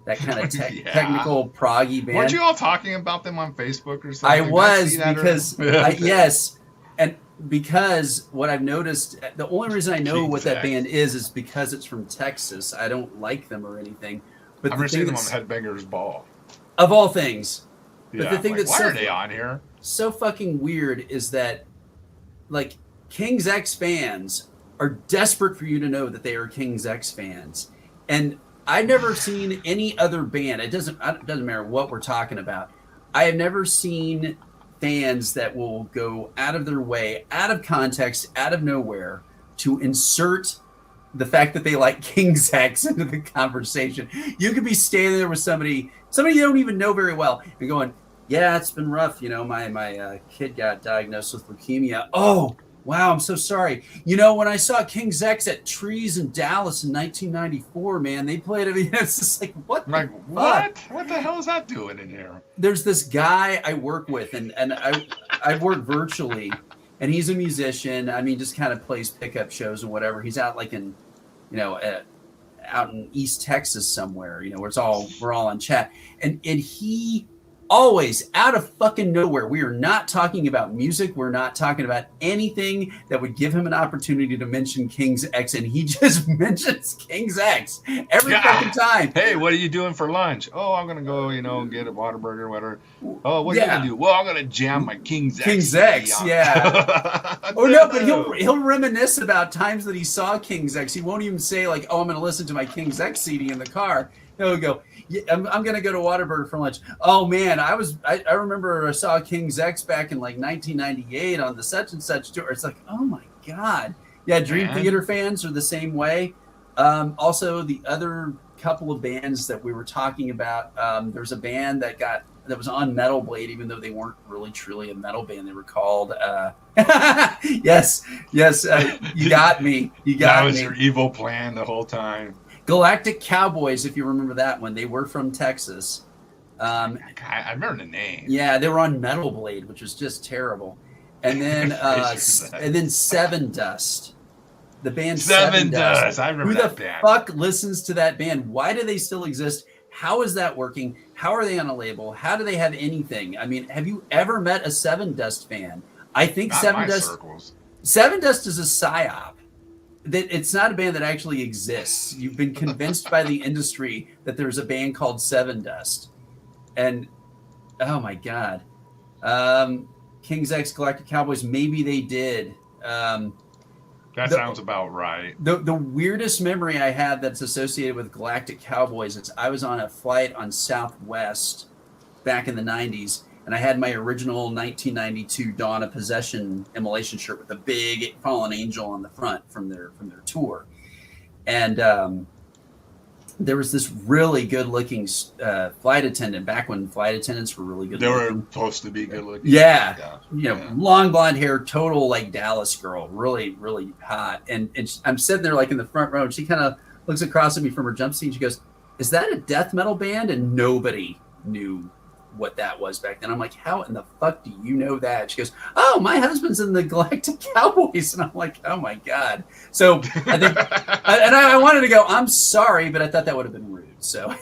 That kind of technical proggy band. Weren't you all talking about them on Facebook or something? I was because yes, and because what I've noticed, the only reason I know what that band is because it's from Texas. I don't like them or anything. But I've never seen them on Headbangers Ball. Of all things. But the thing like, that's why are they on here? So fucking weird is that like King's X fans are desperate for you to know that they are King's X fans. And I've never seen any other band. It doesn't matter what we're talking about. I have never seen fans that will go out of their way, out of context, out of nowhere to insert the fact that they like King's X into the conversation. You could be standing there with somebody you don't even know very well and going, yeah, it's been rough. My kid got diagnosed with leukemia. Oh, wow, I'm so sorry. When I saw King's X at Trees in Dallas in 1994, man, they played it. It's just like, what? Like, what? What the hell is that doing in here? There's this guy I work with, and I work virtually, and he's a musician. I mean, just kind of plays pickup shows and whatever. He's out like in, out in East Texas somewhere, where we're all on chat, and he always out of fucking nowhere. We are not talking about music. We're not talking about anything that would give him an opportunity to mention King's X. And he just mentions King's X every fucking time. Hey, what are you doing for lunch? Oh, I'm going to go, get a Whataburger or whatever. Oh, what are you going to do? Well, I'm going to jam my King's X. King's X, yeah. Oh, no, but he'll reminisce about times that he saw King's X. He won't even say like, oh, I'm going to listen to my King's X CD in the car. He'll go, yeah, I'm going to go to Whataburger for lunch. Oh, man, I remember I saw King's X back in like 1998 on the such and such tour. It's like, oh, my God. Yeah, Dream Theater fans are the same way. Also, the other couple of bands that we were talking about, there's a band that was on Metal Blade, even though they weren't really truly a metal band. They were called yes, you got me. That was your evil plan the whole time. Galactic Cowboys, if you remember that one. They were from Texas. I remember the name. Yeah, they were on Metal Blade, which was just terrible. And then Seven Dust. The band Seven Dust. I remember that band. Who the fuck listens to that band? Why do they still exist? How is that working? How are they on a label? How do they have anything? I mean, have you ever met a Seven Dust fan? I think Not Seven my Dust. Circles. Seven Dust is a psyop. It's not a band that actually exists. You've been convinced by the industry that there's a band called Seven Dust, and Oh my God. King's X Galactic Cowboys. Maybe they did. That sounds about right. The weirdest memory I had that's associated with Galactic Cowboys is I was on a flight on Southwest back in the 90s, and I had my original 1992 Dawn of Possession immolation shirt with a big fallen angel on the front from their tour. And there was this really good-looking flight attendant back when flight attendants were really good. They were supposed to be good-looking. Yeah, long blonde hair, total like Dallas girl, really, really hot. And I'm sitting there like in the front row, and she kind of looks across at me from her jump seat. And she goes, "Is that a death metal band?" And nobody knew what that was back then. I'm like, "How in the fuck do you know that?" She goes, "Oh, my husband's in the Galactic Cowboys." And I'm like, "Oh my God." So I think, and I wanted to go, "I'm sorry," but I thought that would have been rude. So,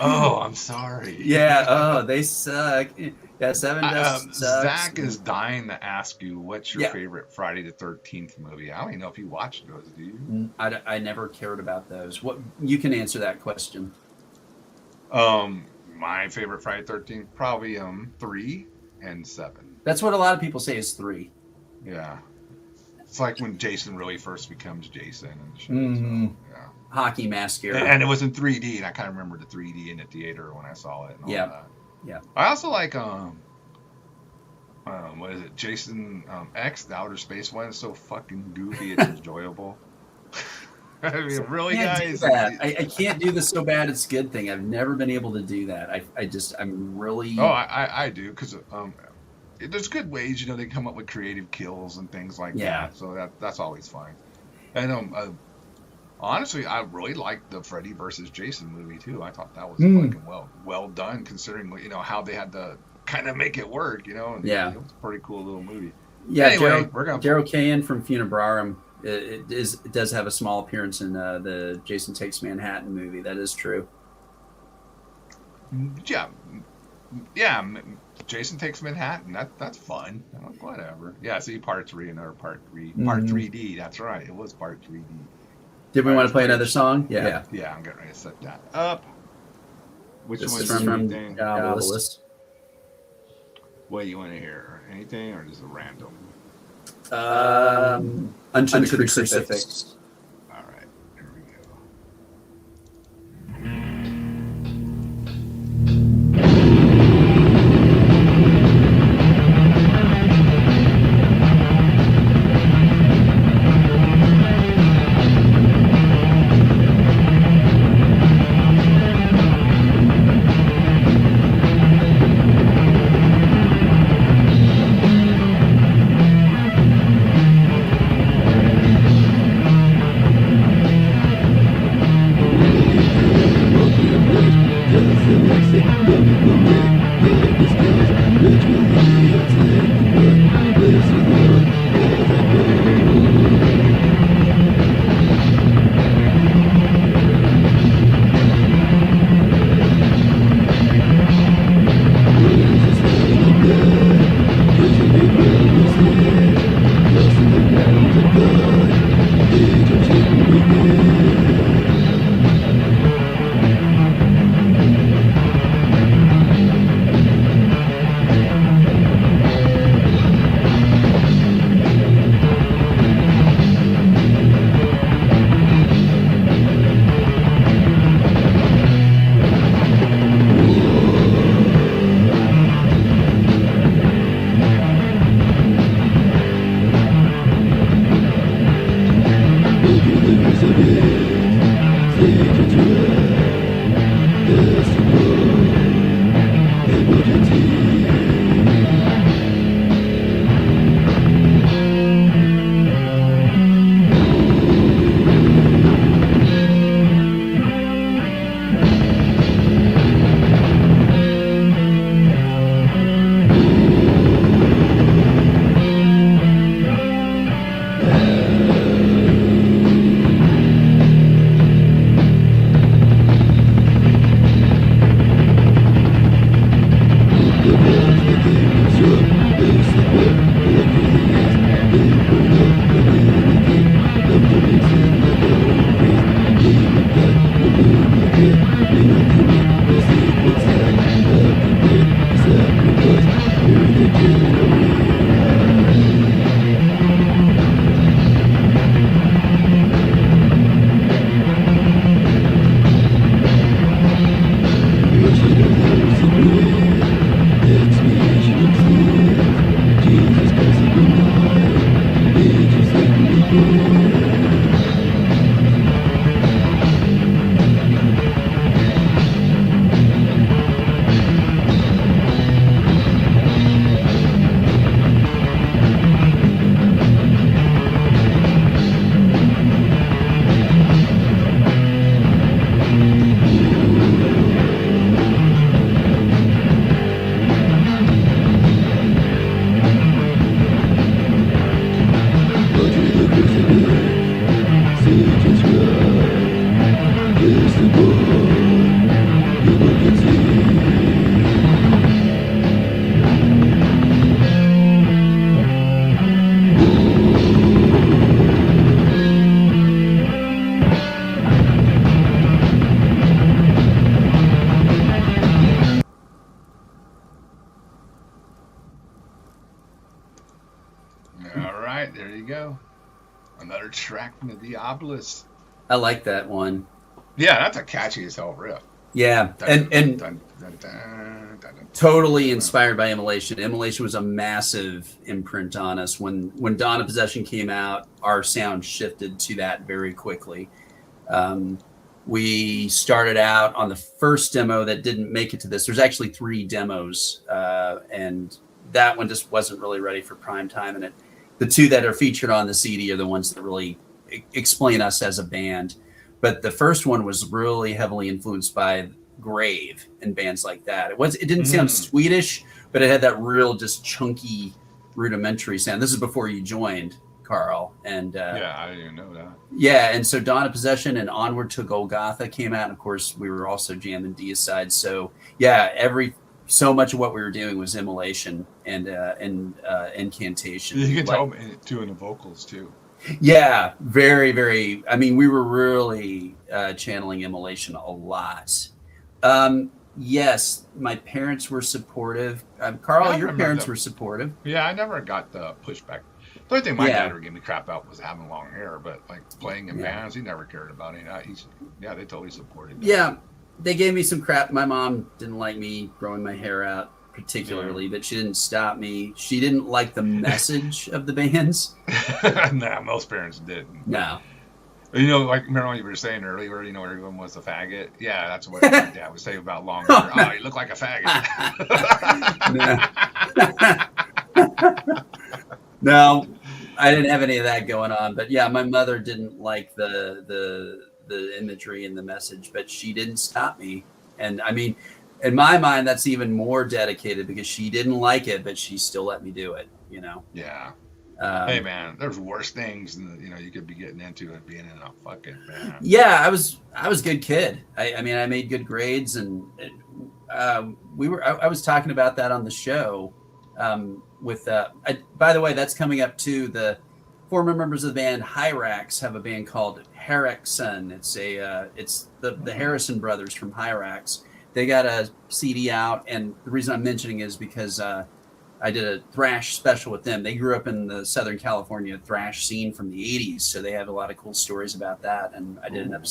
oh, I'm sorry. Yeah. Oh, they suck. Yeah, Seven Dust sucks. Zach is dying to ask you, what's your favorite Friday the 13th movie? I don't even know if you watched those, do you? I never cared about those. What, you can answer that question. My favorite Friday the 13th, probably 3 and 7. That's what a lot of people say is 3. Yeah. It's like when Jason really first becomes Jason and shit. Mm-hmm. So, yeah. Hockey mask era. And it was in 3D, and I kind of remember the 3D in the theater when I saw it. And all that. Yeah. I also like what is it? Jason X, the Outer Space one. It's so fucking goofy. It's enjoyable. I mean, really, guys. I can't do the so bad it's good thing. I've never been able to do that. I'm really. Oh, I do, because there's good ways, they come up with creative kills and things like that. So that's always fine. And honestly, I really liked the Freddy versus Jason movie too. I thought that was fucking well done, considering how they had to kind of make it work. And it was a pretty cool little movie. Yeah, anyway, Daryl Cahan from Funebrarum. It does have a small appearance in the Jason Takes Manhattan movie. That is true. Yeah. Jason Takes Manhattan. That's fun. Whatever. Yeah. See, part 3, another part 3, part 3D. That's right. It was part 3D. Did we want to play another song? Yeah. Yeah. I'm getting ready to set that up. Which this one's is from Diabolus? What do you want to hear? Anything, or just a random? Unto the Crucifix. All right, here we go. Another track from the Diabolus. I like that one. Yeah, that's a catchy as hell riff. Yeah, Dun, and dun, dun, dun, dun, dun. totally inspired by Immolation. Immolation was a massive imprint on us. When Dawn of Possession came out, our sound shifted to that very quickly. We started out on the first demo that didn't make it to this. There's actually 3 demos, and that one just wasn't really ready for prime time. And the 2 that are featured on the CD are the ones that really explain us as a band. But the first one was really heavily influenced by Grave and bands like that. It didn't sound Swedish, but it had that real just chunky, rudimentary sound. This is before you joined, Carl. And yeah, I didn't even know that. Yeah, and so Dawn of Possession and Onward to Golgotha came out. And of course, we were also jamming Deicide. So yeah, so much of what we were doing was Immolation and Incantation. You can tell too in the vocals too. Yeah, very, very. I mean, we were really channeling Immolation a lot. Yes, my parents were supportive. Carl, your parents were supportive. Yeah, I never got the pushback. The only thing my dad ever gave me crap out was having long hair, but like playing in bands, he never cared about it. They totally supported me. Yeah, they gave me some crap. My mom didn't like me growing my hair out particularly, but she didn't stop me. She didn't like the message of the bands. Nah, most parents didn't. No. You know, like remember when you were saying earlier, you know, everyone was a faggot. Yeah, that's what my dad would say about long hair. Oh, you look like a faggot. No, I didn't have any of that going on. But yeah, my mother didn't like the imagery and the message, but she didn't stop me. And I mean, in my mind, that's even more dedicated because she didn't like it, but she still let me do it. You know? Yeah. Hey man, there's worse things than you could be getting into and being in a fucking band. Yeah, I was a good kid. I mean, I made good grades, and I was talking about that on the show. By the way, that's coming up too. The former members of the band Hyrax have a band called Herrickson. It's the Harrison brothers from Hyrax. They got a CD out, and the reason I'm mentioning is because I did a thrash special with them. They grew up in the Southern California thrash scene from the 80s, so they have a lot of cool stories about that. And I did an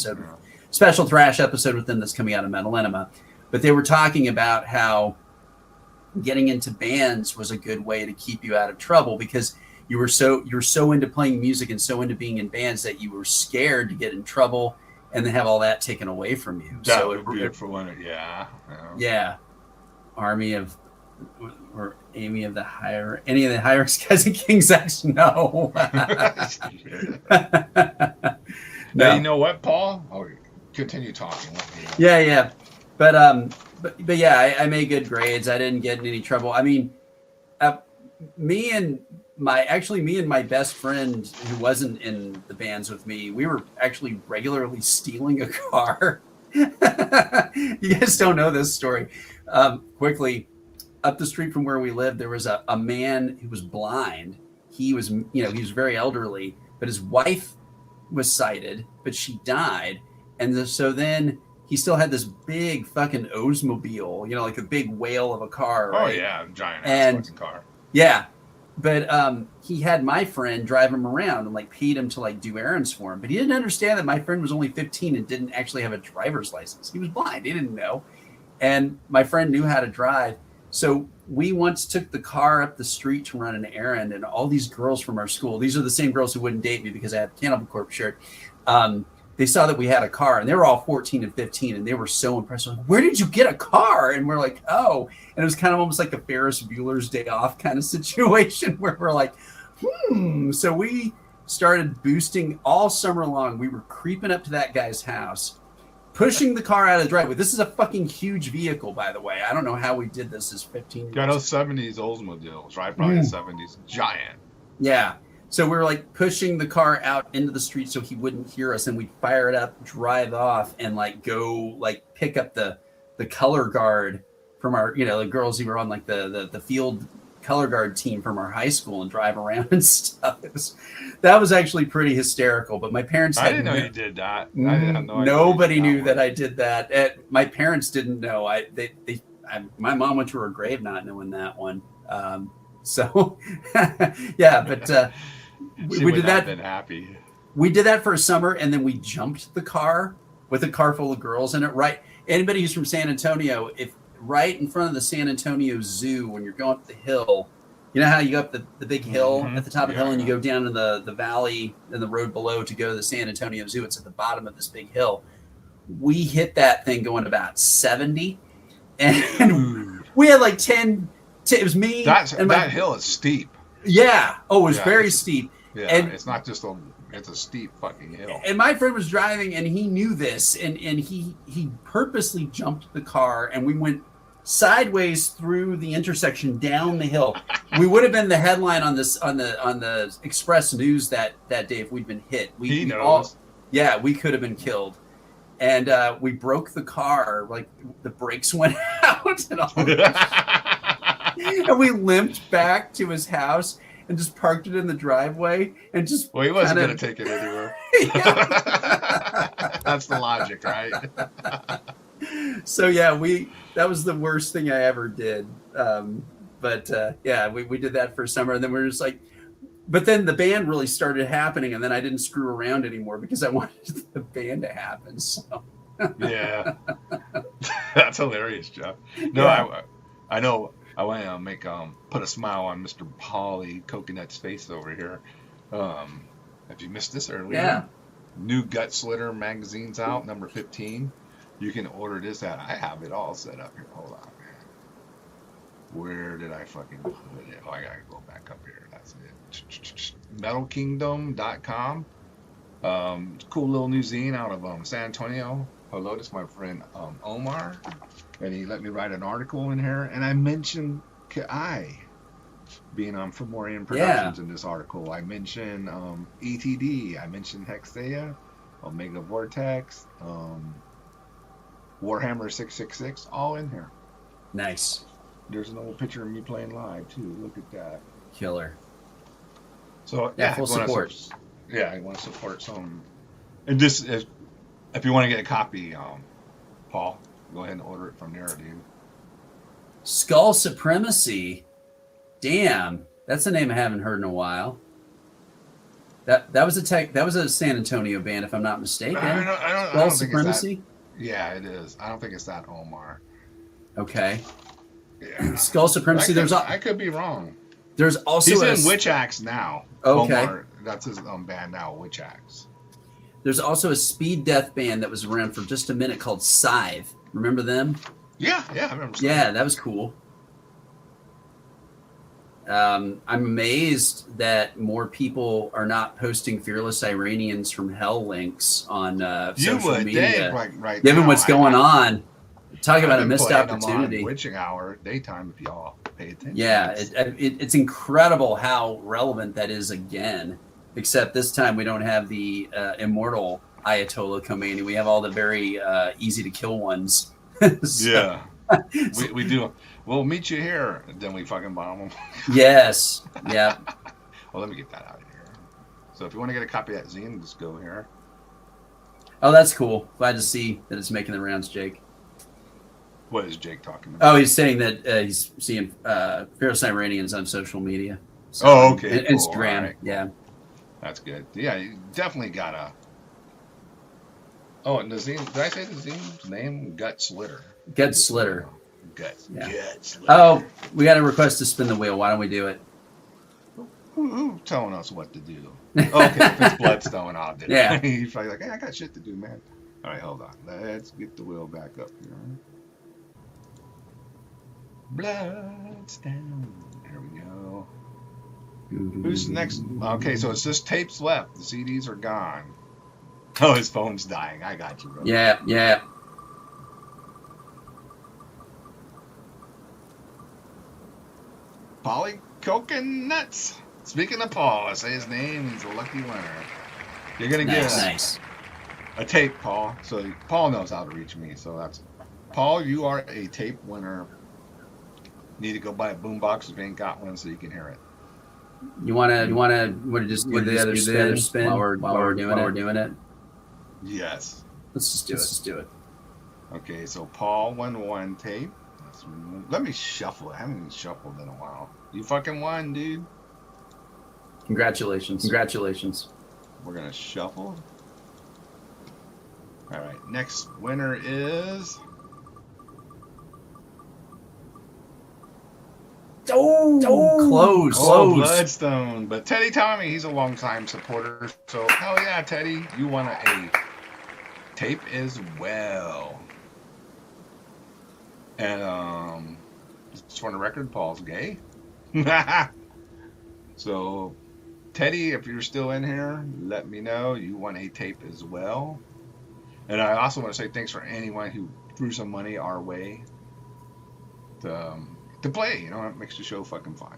special thrash episode with them that's coming out of Metal Enema. But they were talking about how getting into bands was a good way to keep you out of trouble because you were so into playing music and so into being in bands that you were scared to get in trouble and then have all that taken away from you. That so would be it for one. Yeah. Army of or Amy of the Higher, any of the Hyrax guys in King's X? No. No. You know what, Paul? Oh, continue talking. Yeah. But yeah, I made good grades. I didn't get in any trouble. I mean, me and my best friend who wasn't in the bands with me, we were actually regularly stealing a car. You guys don't know this story. Quickly, up the street from where we lived, there was a man who was blind. He was very elderly, but his wife was sighted, but she died. And so then he still had this big fucking Oldsmobile, like a big whale of a car. Right? Oh yeah, giant ass fucking car. Yeah. But he had my friend drive him around and like paid him to like do errands for him. But he didn't understand that my friend was only 15 and didn't actually have a driver's license. He was blind. He didn't know. And my friend knew how to drive. So we once took the car up the street to run an errand, and all these girls from our school, these are the same girls who wouldn't date me because I had a Cannibal Corpse shirt. They saw that we had a car, and they were all 14 and 15, and they were so impressed. Like, where did you get a car? And we're like, oh. And it was kind of almost like a Ferris Bueller's Day Off kind of situation where we're like, So we started boosting all summer long. We were creeping up to that guy's house, pushing the car out of the driveway. This is a fucking huge vehicle, by the way. I don't know how we did this as 15 years. Yeah, those 70s Oldsmobiles, right? Probably the 70s. Giant. Yeah. So we were like pushing the car out into the street so he wouldn't hear us, and we'd fire it up, drive off, and like go like pick up the color guard from our, the girls who were on like the field color guard team from our high school and drive around and stuff. That was actually pretty hysterical. But my parents I didn't know you did that. Nobody knew that I did that. My parents didn't know. My mom went to her grave not knowing that one. So yeah, but we did that. Been happy. We did that for a summer, and then we jumped the car with a car full of girls in it. Right. Anybody who's from San Antonio, if right in front of the San Antonio Zoo, when you're going up the hill, you know how you go up the big hill at the top of the hill and you go down in the valley and the road below to go to the San Antonio Zoo. It's at the bottom of this big hill. We hit that thing going about 70, and we had like 10. It was me. That hill is steep. Yeah. Oh, it was very steep. Yeah, and it's not just it's a steep fucking hill. And my friend was driving, and he knew this, and he purposely jumped the car, and we went sideways through the intersection down the hill. We would have been the headline on the Express News that day if we'd been hit. He knows. We could have been killed. And we broke the car, like the brakes went out and all. And we limped back to his house and just parked it in the driveway and just. Well, he wasn't going to take it anywhere. That's the logic, right? So that was the worst thing I ever did. But we did that for summer, and then we were just like. But then the band really started happening, and then I didn't screw around anymore because I wanted the band to happen. So. Yeah, that's hilarious, Jeff. No, yeah. I know. I want to make put a smile on Mr. Polly Coconut's face over here. If you missed this earlier, new Gut Slitter magazine's out, number 15. You can order this at. I have it all set up here. Hold on. Where did I fucking put it? Oh, I gotta go back up here. That's it. MetalKingdom.com. Cool little new zine out of San Antonio. Hello, this is my friend Omar, and he let me write an article in here. And I mentioned Kai being on Fomorian Productions in this article. I mentioned ETD. I mentioned Hexea, Omega Vortex, Warhammer 666, all in here. Nice. There's an old picture of me playing live too. Look at that. Killer. So full support. I want to support some. And this, if you want to get a copy, Paul, go ahead and order it from there, dude. Skull Supremacy. Damn, that's a name I haven't heard in a while. That was a San Antonio band, if I'm not mistaken. I don't Supremacy. Yeah, it is. I don't think it's that Omar. Okay. Yeah. Skull Supremacy. I could be wrong. There's also he's in Witch Axe now. Okay. Omar, that's his band now, Witch Axe. There's also a speed death band that was around for just a minute called Scythe. Remember them? Yeah, I remember. Yeah, that was cool. I'm amazed that more people are not posting Fearless Iranians from Hell links on social media. Right given now, what's going on. Talk about a missed opportunity. Witching Hour daytime, if y'all pay attention. Yeah, it's incredible how relevant that is again. Except this time we don't have the immortal Ayatollah Khomeini. We have all the very easy to kill ones. Yeah, we do. We'll meet you here, and then we fucking bomb them. Yes. Yeah. Well, let me get that out of here. So if you want to get a copy of that zine, just go here. Oh, that's cool. Glad to see that it's making the rounds, Jake. What is Jake talking about? Oh, he's saying that he's seeing Fearless Iranians on social media. So, okay. Cool. Instagram. Right. Yeah. That's good. Yeah, you definitely gotta. Oh, and the zine. Did I say the zine's name? Gut Slitter. Gut Slitter. Gut Slitter. Oh, we got a request to spin the wheel. Why don't we do it? Who's telling us what to do? Okay, if it's Bloodstone, I'll do it. Yeah. He's probably like, hey, I got shit to do, man. All right, hold on. Let's get the wheel back up here. Bloodstone. Here we go. Who's next? Okay, so it's just tapes left. The CDs are gone. Oh, his phone's dying. I got you, bro. Yeah. Polly Coconuts. Speaking of Paul, I say his name. He's a lucky winner. You're gonna get a tape, Paul. So Paul knows how to reach me. So that's Paul. You are a tape winner. Need to go buy a boombox if you ain't got one, so you can hear it. You wanna just do the other spin while we're doing it? Yes. Let's just do it. Okay, so Paul won one tape. Let me shuffle it. I haven't even shuffled in a while. You fucking won, dude. Congratulations. Congratulations. We're going to shuffle. All right. Next winner is... Close. Bloodstone. But Teddy Tommy, he's a longtime supporter. So, hell yeah, Teddy. You won a tape as well. And, just for the record, Paul's gay. So, Teddy, if you're still in here, let me know. You won a tape as well. And I also want to say thanks for anyone who threw some money our way to play. You know, it makes the show fucking fun.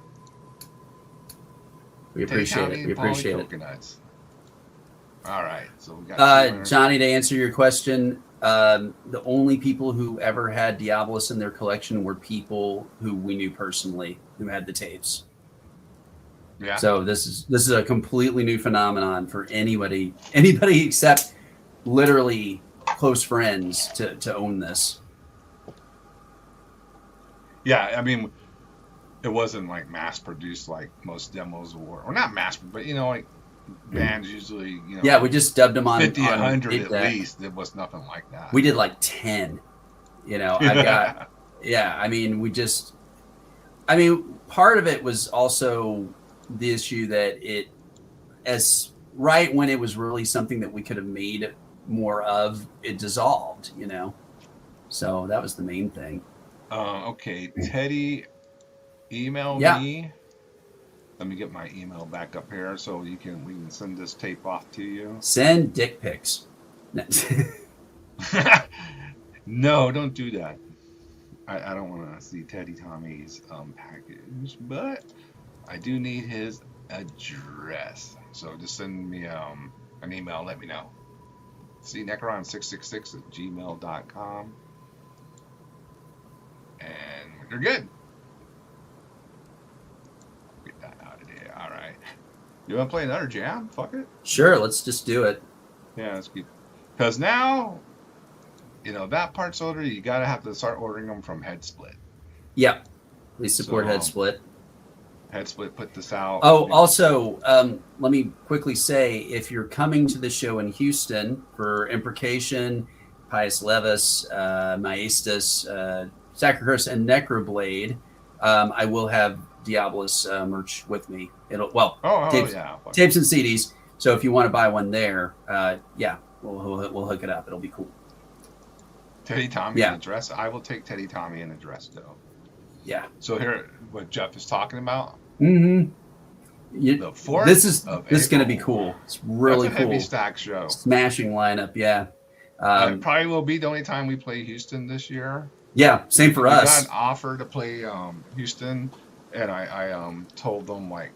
We appreciate it. We appreciate it. Coconuts. All right. So we got Johnny, to answer your question, the only people who ever had Diabolus in their collection were people who we knew personally who had the tapes. Yeah. So this is a completely new phenomenon for anybody except literally close friends to own this. Yeah, I mean, it wasn't like mass produced like most demos were, or not mass, but you know, like bands usually, you know. Yeah, we just dubbed them on 50, on 100 at least. It was nothing like that. We did like 10. You know, I've got I mean, part of it was also the issue that right when it was really something that we could have made more of, it dissolved, you know. So that was the main thing. Okay, Teddy, email me. Let me get my email back up here so we can send this tape off to you. Send dick pics. No, don't do that. I don't want to see Teddy Tommy's package, but I do need his address. So just send me an email. Let me know. See Necron666@gmail.com. And you're good. Get that out of there. All right. You want to play another jam? Fuck it. Sure, let's just do it. Yeah, let's keep. Because now, you know, that part's older. You got to have to start ordering them from Headsplit. Yep. We support Headsplit. Headsplit put this out. Oh, also, let me quickly say, if you're coming to the show in Houston for Imprecation, Pius Levis, Maestus, Sacrocurse, and Necroblade, I will have Diabolus merch with me. Tapes and CDs. So if you want to buy one there, we'll hook it up. It'll be cool. Teddy Tommy an address. I will take Teddy Tommy an address though. Yeah. So here, what Jeff is talking about. Mm-hmm. The 4th this is going to be cool. It's really That's a cool. Heavy stack show. Smashing lineup. Yeah. It probably will be the only time we play Houston this year. Yeah, same for us. We got an offer to play Houston, and I told them like,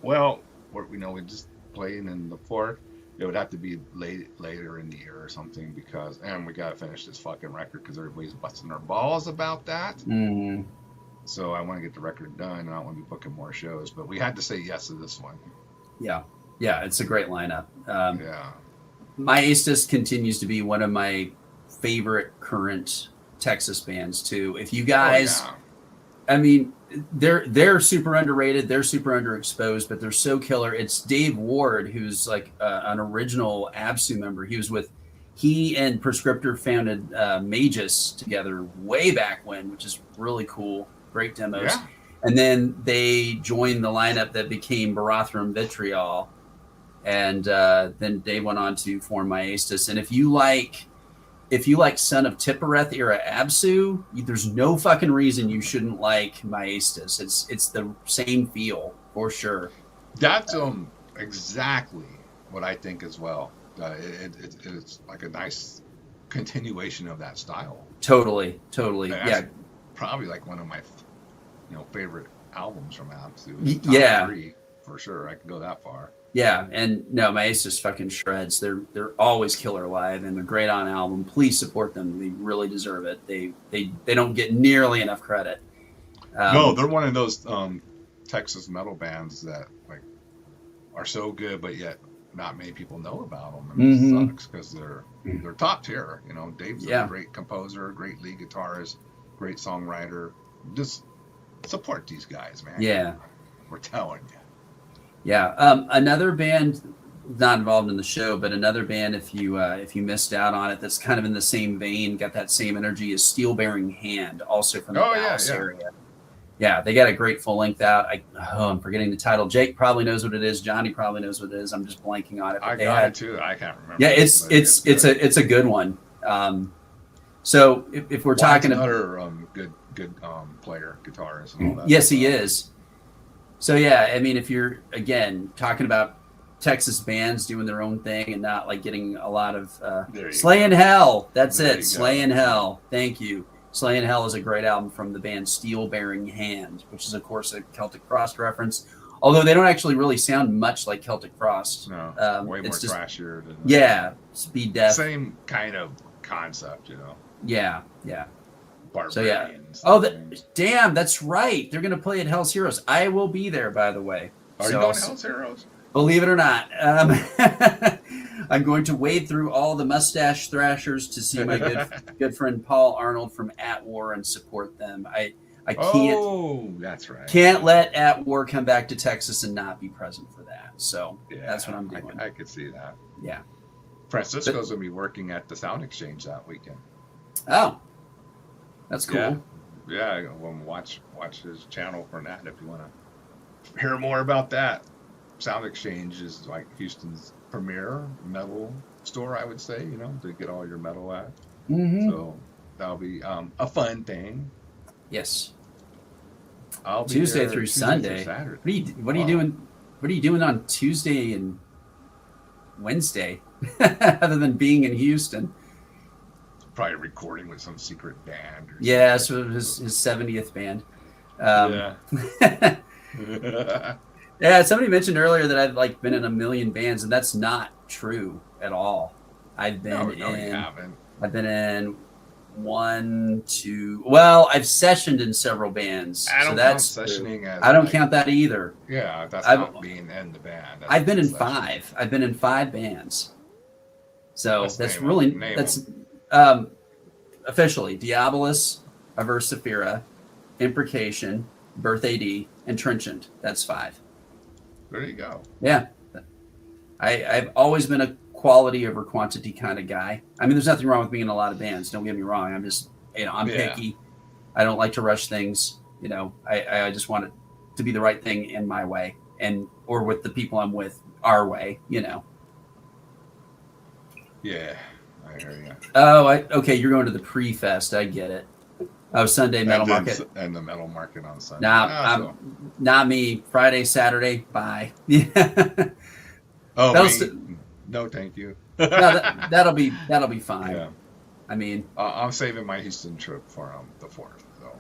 well, we just playing in the 4th. It would have to be later in the year or something and we got to finish this fucking record because everybody's busting their balls about that. Mm-hmm. So I want to get the record done. And I don't want to be booking more shows, but we had to say yes to this one. Yeah, it's a great lineup. Yeah. Maestus continues to be one of my favorite current Texas bands too. If you guys, I mean, they're super underrated. They're super underexposed, but they're so killer. It's Dave Ward, who's like an original Absu member. He and Prescriptor founded Magus together way back when, which is really cool. Great demos. Yeah. And then they joined the lineup that became Barathrum Vitriol. And then they went on to form Maestus. And if you like Son of Tippereth era Absu, there's no fucking reason you shouldn't like Maestus. It's the same feel for sure. That's exactly what I think as well. It's like a nice continuation of that style. Totally. Yeah, probably like one of my favorite albums from Absu. Yeah, 3, for sure. I can go that far. Yeah, and no, Maestus fucking shreds. They're always killer live, and they're great on album. Please support them; they really deserve it. They don't get nearly enough credit. No, they're one of those Texas metal bands that like are so good, but yet not many people know about them. And it sucks because they're top tier. You know, Dave's a great composer, great lead guitarist, great songwriter. Just support these guys, man. Yeah, we're telling you. Yeah. Another band not involved in the show, but another band, if you missed out on it, that's kind of in the same vein, got that same energy, is Steel Bearing Hand, also from the Dallas area. Yeah, they got a great full length out. I'm forgetting the title. Jake probably knows what it is. Johnny probably knows what it is. I'm just blanking on it. I got it too. I can't remember. Yeah, it's a good one. So if we're talking another good player, guitarist, and all that. Yes, he is. So yeah, I mean, if you're again talking about Texas bands doing their own thing and not like getting a lot of Slaying Hell. That's it. Slaying Hell. Thank you. Slaying Hell is a great album from the band Steel Bearing Hand, which is of course a Celtic Frost reference. Although they don't actually really sound much like Celtic Frost. No, way more thrashier. Speed Death. Same kind of concept, Yeah. Barbarians. So yeah. Damn, that's right. They're gonna play at Hell's Heroes. I will be there, by the way. Are you going to Hell's Heroes? Believe it or not, I'm going to wade through all the mustache thrashers to see my good friend Paul Arnold from At War and support them. I can't. Oh, that's right. Can't let At War come back to Texas and not be present for that. So that's what I'm doing. I could see that. Yeah. Francisco's gonna be working at the Sound Exchange that weekend. Oh, that's cool. Yeah. Watch his channel for that if you want to hear more about that. Sound Exchange is like Houston's premier metal store, I would say, to get all your metal at. Mm-hmm. So that'll be a fun thing. Yes. I'll be Tuesday through Sunday. What are you doing? What are you doing on Tuesday and Wednesday, other than being in Houston? Probably recording with some secret band. Or so his 70th band. Yeah, somebody mentioned earlier that I've been in a million bands, and that's not true at all. I've been you haven't. I've been in 1, 2. Well, I've sessioned in several bands. I don't count sessioning as. I don't count that either. Yeah, that's not being in the band. I've been in 5. I've been in 5 bands. So that's officially Diabolus, Aversifera, Imprecation, Birth AD, and Trenchant. That's 5. There you go. Yeah. I've always been a quality over quantity kind of guy. I mean, there's nothing wrong with being in a lot of bands. Don't get me wrong. I'm just, I'm picky. I don't like to rush things. I just want it to be the right thing in my way or with the people I'm with our way, Yeah, I hear you. Oh, okay. You're going to the pre-fest. I get it. Oh, Sunday Metal Market. And the Metal Market on Sunday. Not me. Friday, Saturday. Bye. Yeah. Oh, no, thank you. No, that'll be fine. Yeah. I mean, I'm saving my Houston trip for the 4th. So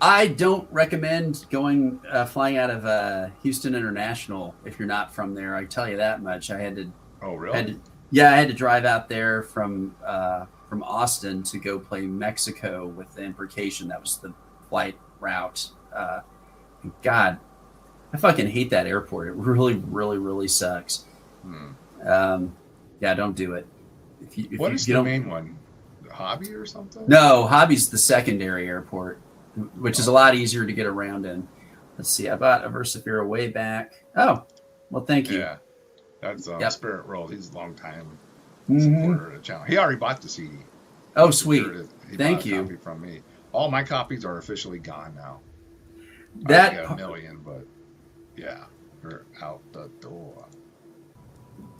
I don't recommend going flying out of Houston International if you're not from there. I tell you that much. I had to. Oh, really? I had to drive out there from Austin to go play Mexico with the Imprecation. That was the flight route. God, I fucking hate that airport. It really, really, really sucks. Don't do it. What is the main one? Hobby or something? No, Hobby's the secondary airport, which is a lot easier to get around in. Let's see. I bought a Versifera way back. Oh, well, thank you. Yeah, that's Spirit World. He's a long time supporter of the channel. He already bought the CD. Oh, sweet. Thank you. Copy from me. All my copies are officially gone now. I got a million, but they're out the door.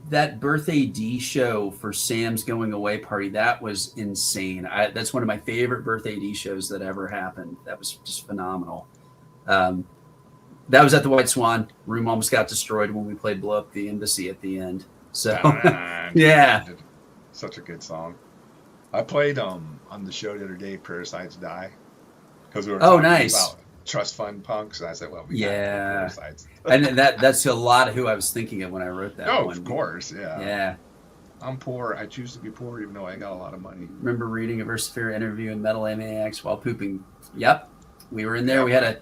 That Birth AD show for Sam's going away party, that was insane. That's one of my favorite Birth AD shows that ever happened. That was just phenomenal. That was at the White Swan. Room almost got destroyed when we played Blow Up the Embassy at the end. So yeah, such a good song. I played on the show the other day, Parasites Die, because we were talking about trust fund punks, and I said, well, we got Parasites. And that's a lot of who I was thinking of when I wrote that. Oh, of course, yeah. Yeah. I'm poor. I choose to be poor, even though I got a lot of money. Remember reading a Versifera interview in Metal Maniacs while pooping? Yep, we were in there. We had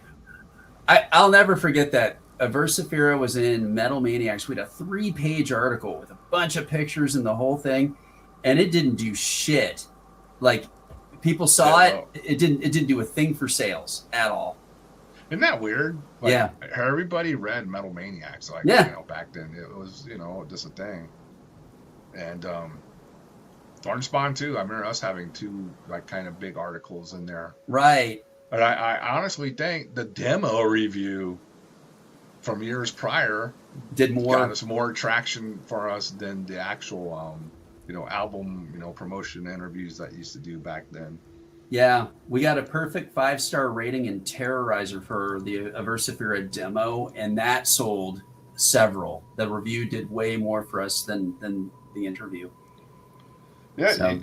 I'll never forget that. A Versifera was in Metal Maniacs. We had a 3-page article with a bunch of pictures and the whole thing, and it didn't do shit. Like, people saw it. It didn't do a thing for sales at all. Isn't that weird? Like, Yeah. everybody read Metal Maniacs, like, Yeah. you know, back then. It was, you know, just a thing. And Thornspawn too. I remember us having two like kind of big articles in there. Right. But I honestly think the demo review from years prior Did got more. us more traction for us than the actual you know, album, you know, promotion interviews that used to do back then. Yeah, we got a perfect 5-star rating in Terrorizer for the Aversifera demo, and that sold several. The review did way more for us than the interview. Yeah, So-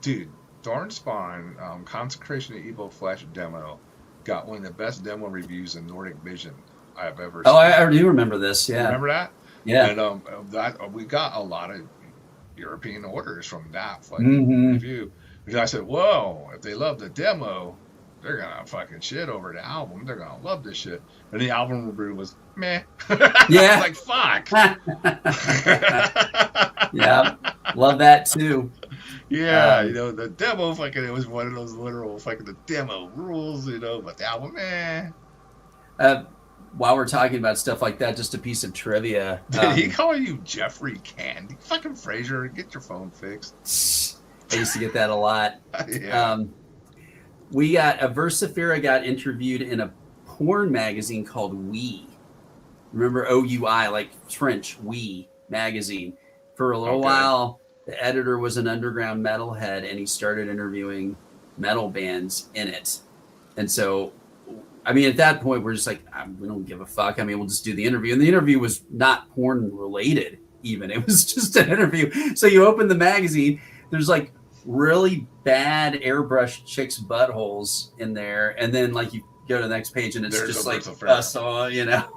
dude, Thornspawn, Consecration of Evil Flesh demo got one of the best demo reviews in Nordic Vision I've ever seen. Oh, I do remember this. Yeah. Remember that? Yeah. And that we got a lot of European orders from that Mhm. review. Because I said, whoa, if they love the demo, they're gonna fucking shit over the album. They're gonna love this shit. And the album review was meh. Yeah. Like fuck. Yeah. Love that too. Yeah, you know, the demo fucking, it was one of those literal fucking the demo rules, you know, but the album, While we're talking about stuff like that, just a piece of trivia. Did he call you Jeffrey Candy? Fucking Fraser, get your phone fixed. I used to get that a lot. Yeah. We got Aversifera got interviewed in a porn magazine called We. Remember OUI, like French, We magazine. For a little Okay. while, the editor was an underground metalhead, and he started interviewing metal bands in it. And so, I mean, at that point, we're just like, we don't give a fuck. I mean, we'll just do the interview. And the interview was not porn related, even. It was just an interview. So you open the magazine, there's like really bad airbrushed chicks' buttholes in there. And then, like, you go to the next page, and it's There's just a like Aversifera. us all, you know,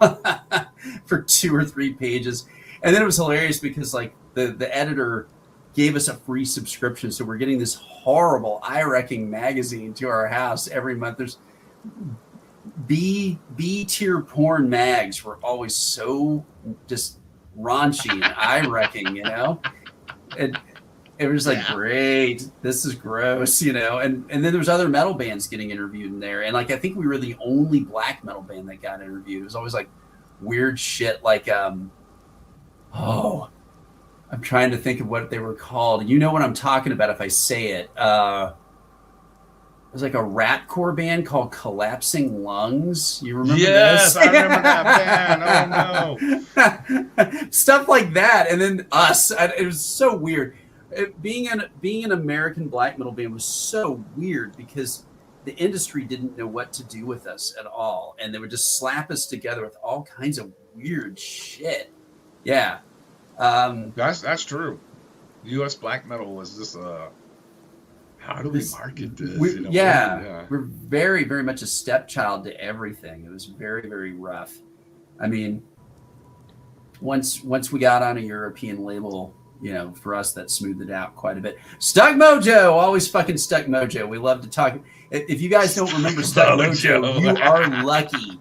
for 2 or 3 pages. And then it was hilarious because, like, the editor gave us a free subscription. So we're getting this horrible eye-wrecking magazine to our house every month. There's B tier porn mags were always so just raunchy and eye-wrecking, you know? And it was like, great, this is gross, you know? And then there was other metal bands getting interviewed in there. And, like, I think we were the only black metal band that got interviewed. It was always like weird shit like I'm trying to think of what they were called. You know what I'm talking about if I say it. It was like a ratcore band called Collapsing Lungs. You remember Yes, this? I remember that band. Oh no. Stuff like that. And then us. It was so weird. Being an American black metal band was so weird because the industry didn't know what to do with us at all. And they would just slap us together with all kinds of weird shit. Yeah. That's true. U.S. black metal was just how do we market this? You know, We're very, very much a stepchild to everything. It was very, very rough. I mean, once we got on a European label, you know, for us that smoothed it out quite a bit. Stuck Mojo, always fucking Stuck Mojo. We love to talk. If you guys don't remember Stuck Mojo, you are lucky.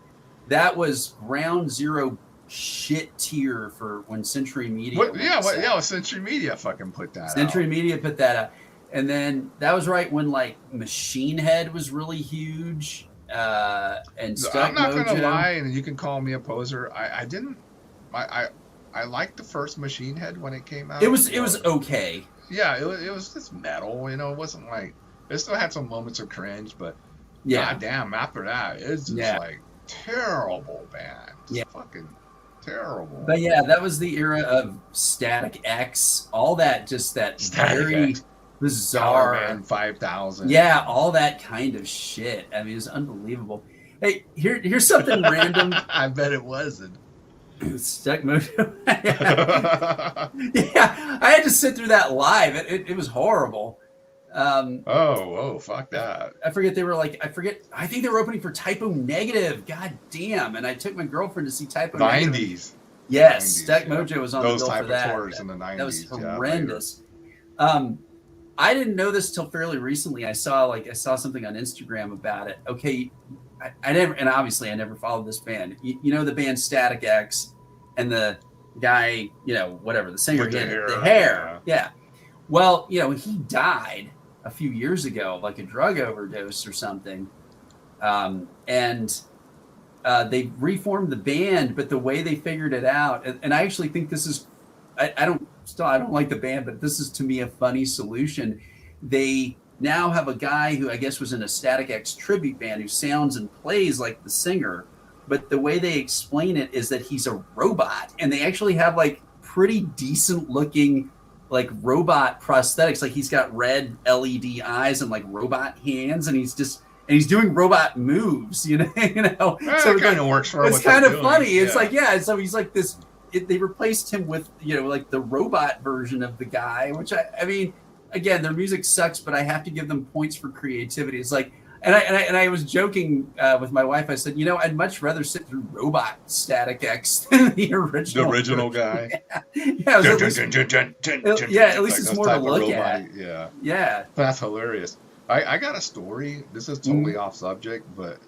That was ground zero shit tier for when Century Media. Century Media fucking put that Century out. Media put that out. And then that was right when like Machine Head was really huge. And Stuck I'm not Mojo. gonna lie, and you can call me a poser. I liked the first Machine Head when it came out. It was okay. Yeah, it was just metal, you know, it wasn't like it still had some moments of cringe, but Yeah. goddamn, after that, it's just like terrible band. Yeah. Fucking terrible. But yeah, that was the era of Static X, all that, just that very bizarre. Man 5000. Yeah, all that kind of shit. I mean, it's unbelievable. Hey, here's something random. I bet it wasn't. Stuck Mojo. Yeah, I had to sit through that live. It was horrible. Fuck that. I forget they were like, I think they were opening for Typo Negative. God damn. And I took my girlfriend to see Typo Negative. 90s. Yes, 90s, Stuck Mojo was on those the bill type for that. of tours in the 90s. That was yeah, horrendous. I didn't know this till fairly recently. I saw something on Instagram about it. Okay, I never followed this band. You know the band Static X and the guy, you know, whatever, the singer, With the hair. Yeah. Well, you know, he died a few years ago, like a drug overdose or something. And they reformed the band, but the way they figured it out, and I actually think this is, I don't like the band, but this is to me a funny solution. They now have a guy who I guess was in a Static X tribute band who sounds and plays like the singer, but the way they explain it is that he's a robot, and they actually have like pretty decent looking like robot prosthetics. Like he's got red LED eyes and like robot hands, and he's doing robot moves, you know. Well, So it kind of works for it's what they're kind of doing. funny. It's Yeah. like, yeah, so he's like this. They replaced him with, you know, like the robot version of the guy, which I mean, again, their music sucks, but I have to give them points for creativity. It's like, and I was joking with my wife. I said, you know, I'd much rather sit through Robot Static X than the original guy. Yeah, at least it's more to look at. Yeah. Yeah. That's hilarious. I got a story. This is totally off subject, but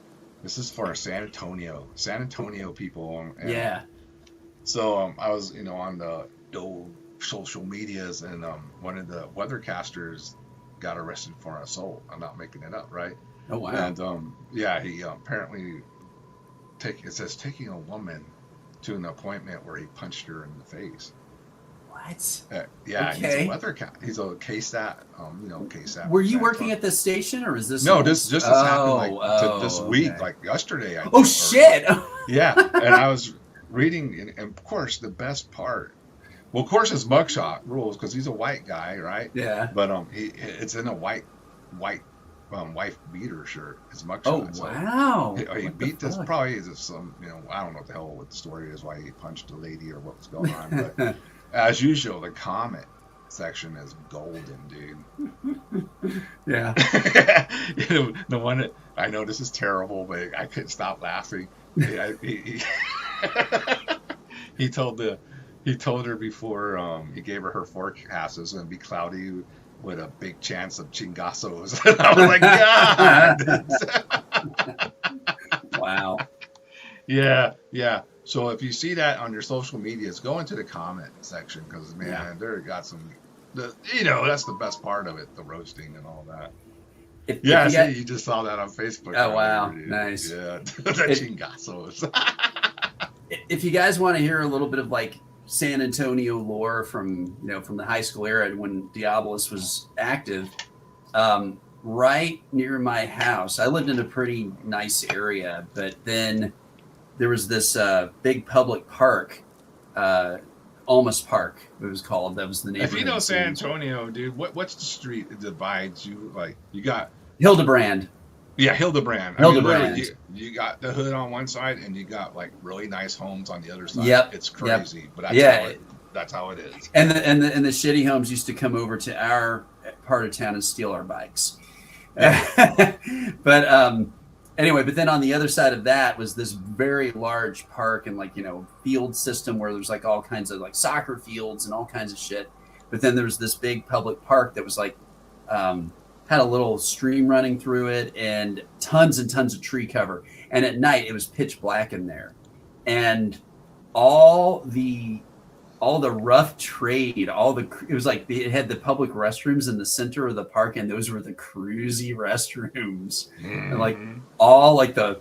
this is for San Antonio people. And Yeah. So I was, you know, on the old social medias, and one of the weathercasters got arrested for assault. I'm not making it up, right? Oh wow. And yeah, he apparently taking a woman to an appointment where he punched her in the face. What? Yeah, Okay. he's a KSAT, you know, KSAT. Were you working at this station, or is this? No, this happened this week, okay. like yesterday. I Oh think, shit! Yeah, and I was reading, and of course, the best part. Well, of course, his mugshot rules because he's a white guy, right? Yeah. But it's in a white wife beater shirt. His mugshot. Oh So wow! he What the beat this. fuck? Probably is some, you know, I don't know what the hell what the story is, why he punched a lady or what was going on. But as usual, the comment section is golden, dude. Yeah. You know, the one that, I know this is terrible, but I couldn't stop laughing. He told her before he gave her forecast it was going to be cloudy with a big chance of chingazos. And I was like, God. Wow. Yeah. So if you see that on your social medias, go into the comment section because, man, they got some, you know, that's the best part of it, the roasting and all that. You just saw that on Facebook. Oh, wow. Dude. Nice. Yeah, the chingazos. If you guys want to hear a little bit of like San Antonio lore from the high school era when Diabolus was active, right near my house, I lived in a pretty nice area, but then there was this big public park, Almas Park, it was called. That was the neighborhood. If you know San Antonio, dude, what's the street that divides you? Like, you got Hildebrand. Yeah, Hildebrand. Hildebrand. You got the hood on one side, and you got like really nice homes on the other side. Yep. It's crazy, but that's how it is. And the shitty homes used to come over to our part of town and steal our bikes. But anyway, but then on the other side of that was this very large park and like, you know, field system where there's like all kinds of like soccer fields and all kinds of shit. But then there was this big public park that was like had a little stream running through it and tons of tree cover. And at night it was pitch black in there. And all the rough trade, it was like it had the public restrooms in the center of the park, and those were the cruisy restrooms. And like all like the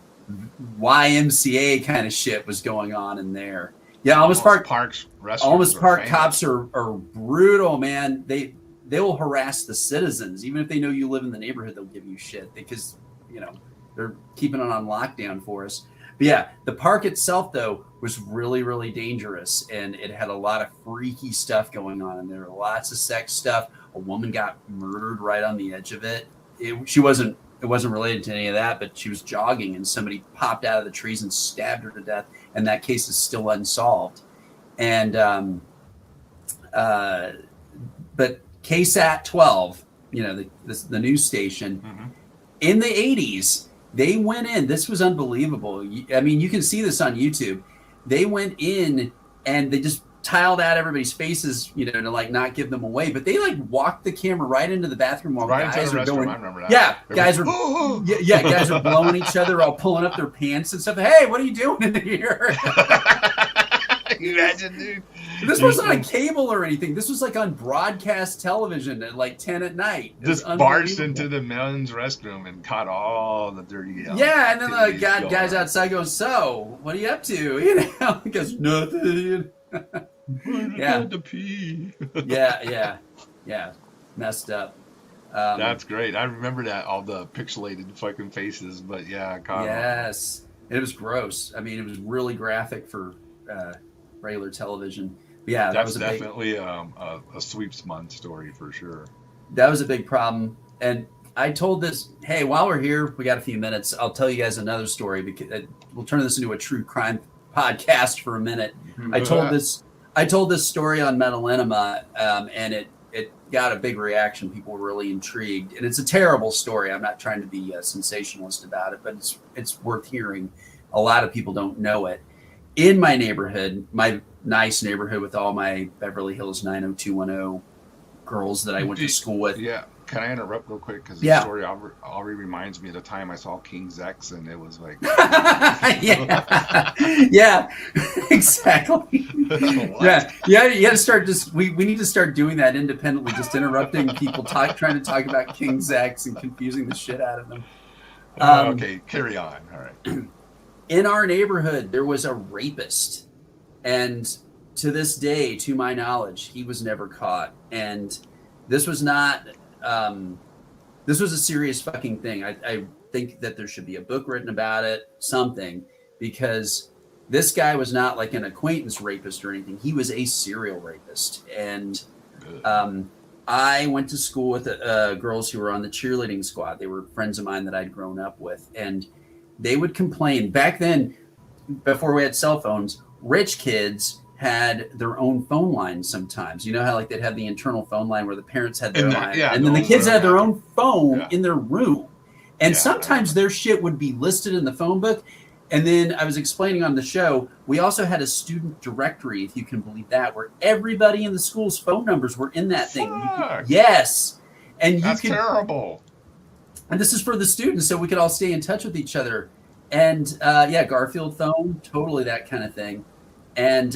YMCA kind of shit was going on in there. Yeah, Almas Park cops are brutal, man. They will harass the citizens, even if they know you live in the neighborhood. They'll give you shit because, you know, they're keeping it on lockdown for us. But yeah, the park itself though was really, really dangerous, and it had a lot of freaky stuff going on, and there were lots of sex stuff. A woman got murdered right on the edge of it. It wasn't related to any of that, but she was jogging and somebody popped out of the trees and stabbed her to death, and that case is still unsolved. And but KSAT 12, you know, the news station, in the 80s, they went in. This was unbelievable. I mean, you can see this on YouTube. They went in and they just tiled out everybody's faces, you know, to like not give them away. But they like walked the camera right into the bathroom while guys were going. I remember that. Yeah, guys were. Guys were blowing each other, all pulling up their pants and stuff. Hey, what are you doing in here? you imagine, dude? This wasn't on cable or anything. This was like on broadcast television at like 10 at night. Just barged into the men's restroom and caught all the dirty. Yeah, and then the guys outside go, "So, what are you up to?" You know, he goes, "Nothing." Yeah. To pee. Yeah. Messed up. That's great. I remember that, all the pixelated fucking faces, but yeah, I caught yes. It was gross. I mean, it was really graphic for regular television. But yeah, that was definitely a sweeps month story for sure. That was a big problem. And I told this, hey, while we're here, we got a few minutes. I'll tell you guys another story because we'll turn this into a true crime podcast for a minute. I told this story on Metal Enema, and it got a big reaction. People were really intrigued, and it's a terrible story. I'm not trying to be a sensationalist about it, but it's worth hearing. A lot of people don't know it. In my neighborhood, my nice neighborhood with all my Beverly Hills 90210 girls that I went to school with. Yeah. Can I interrupt real quick? Because the story already reminds me of the time I saw King's X, and it was like... yeah, exactly. Yeah, you got to start just... We need to start doing that independently, just interrupting people trying to talk about King's X and confusing the shit out of them. Okay, carry on. All right. In our neighborhood, there was a rapist, and to this day, to my knowledge, he was never caught. And this was not... this was a serious fucking thing. I think that there should be a book written about it, something, because this guy was not like an acquaintance rapist or anything. He was a serial rapist. And I went to school with girls who were on the cheerleading squad. They were friends of mine that I'd grown up with. And they would complain. Back then, before we had cell phones, rich kids had their own phone line sometimes. You know how like they'd have the internal phone line where the parents had their line, and then the kids had their own phone in their room. And sometimes their shit would be listed in the phone book. And then I was explaining on the show, we also had a student directory, if you can believe that, where everybody in the school's phone numbers were in that thing. Yes. And that's terrible. And this is for the students, so we could all stay in touch with each other. And Garfield phone, totally that kind of thing. And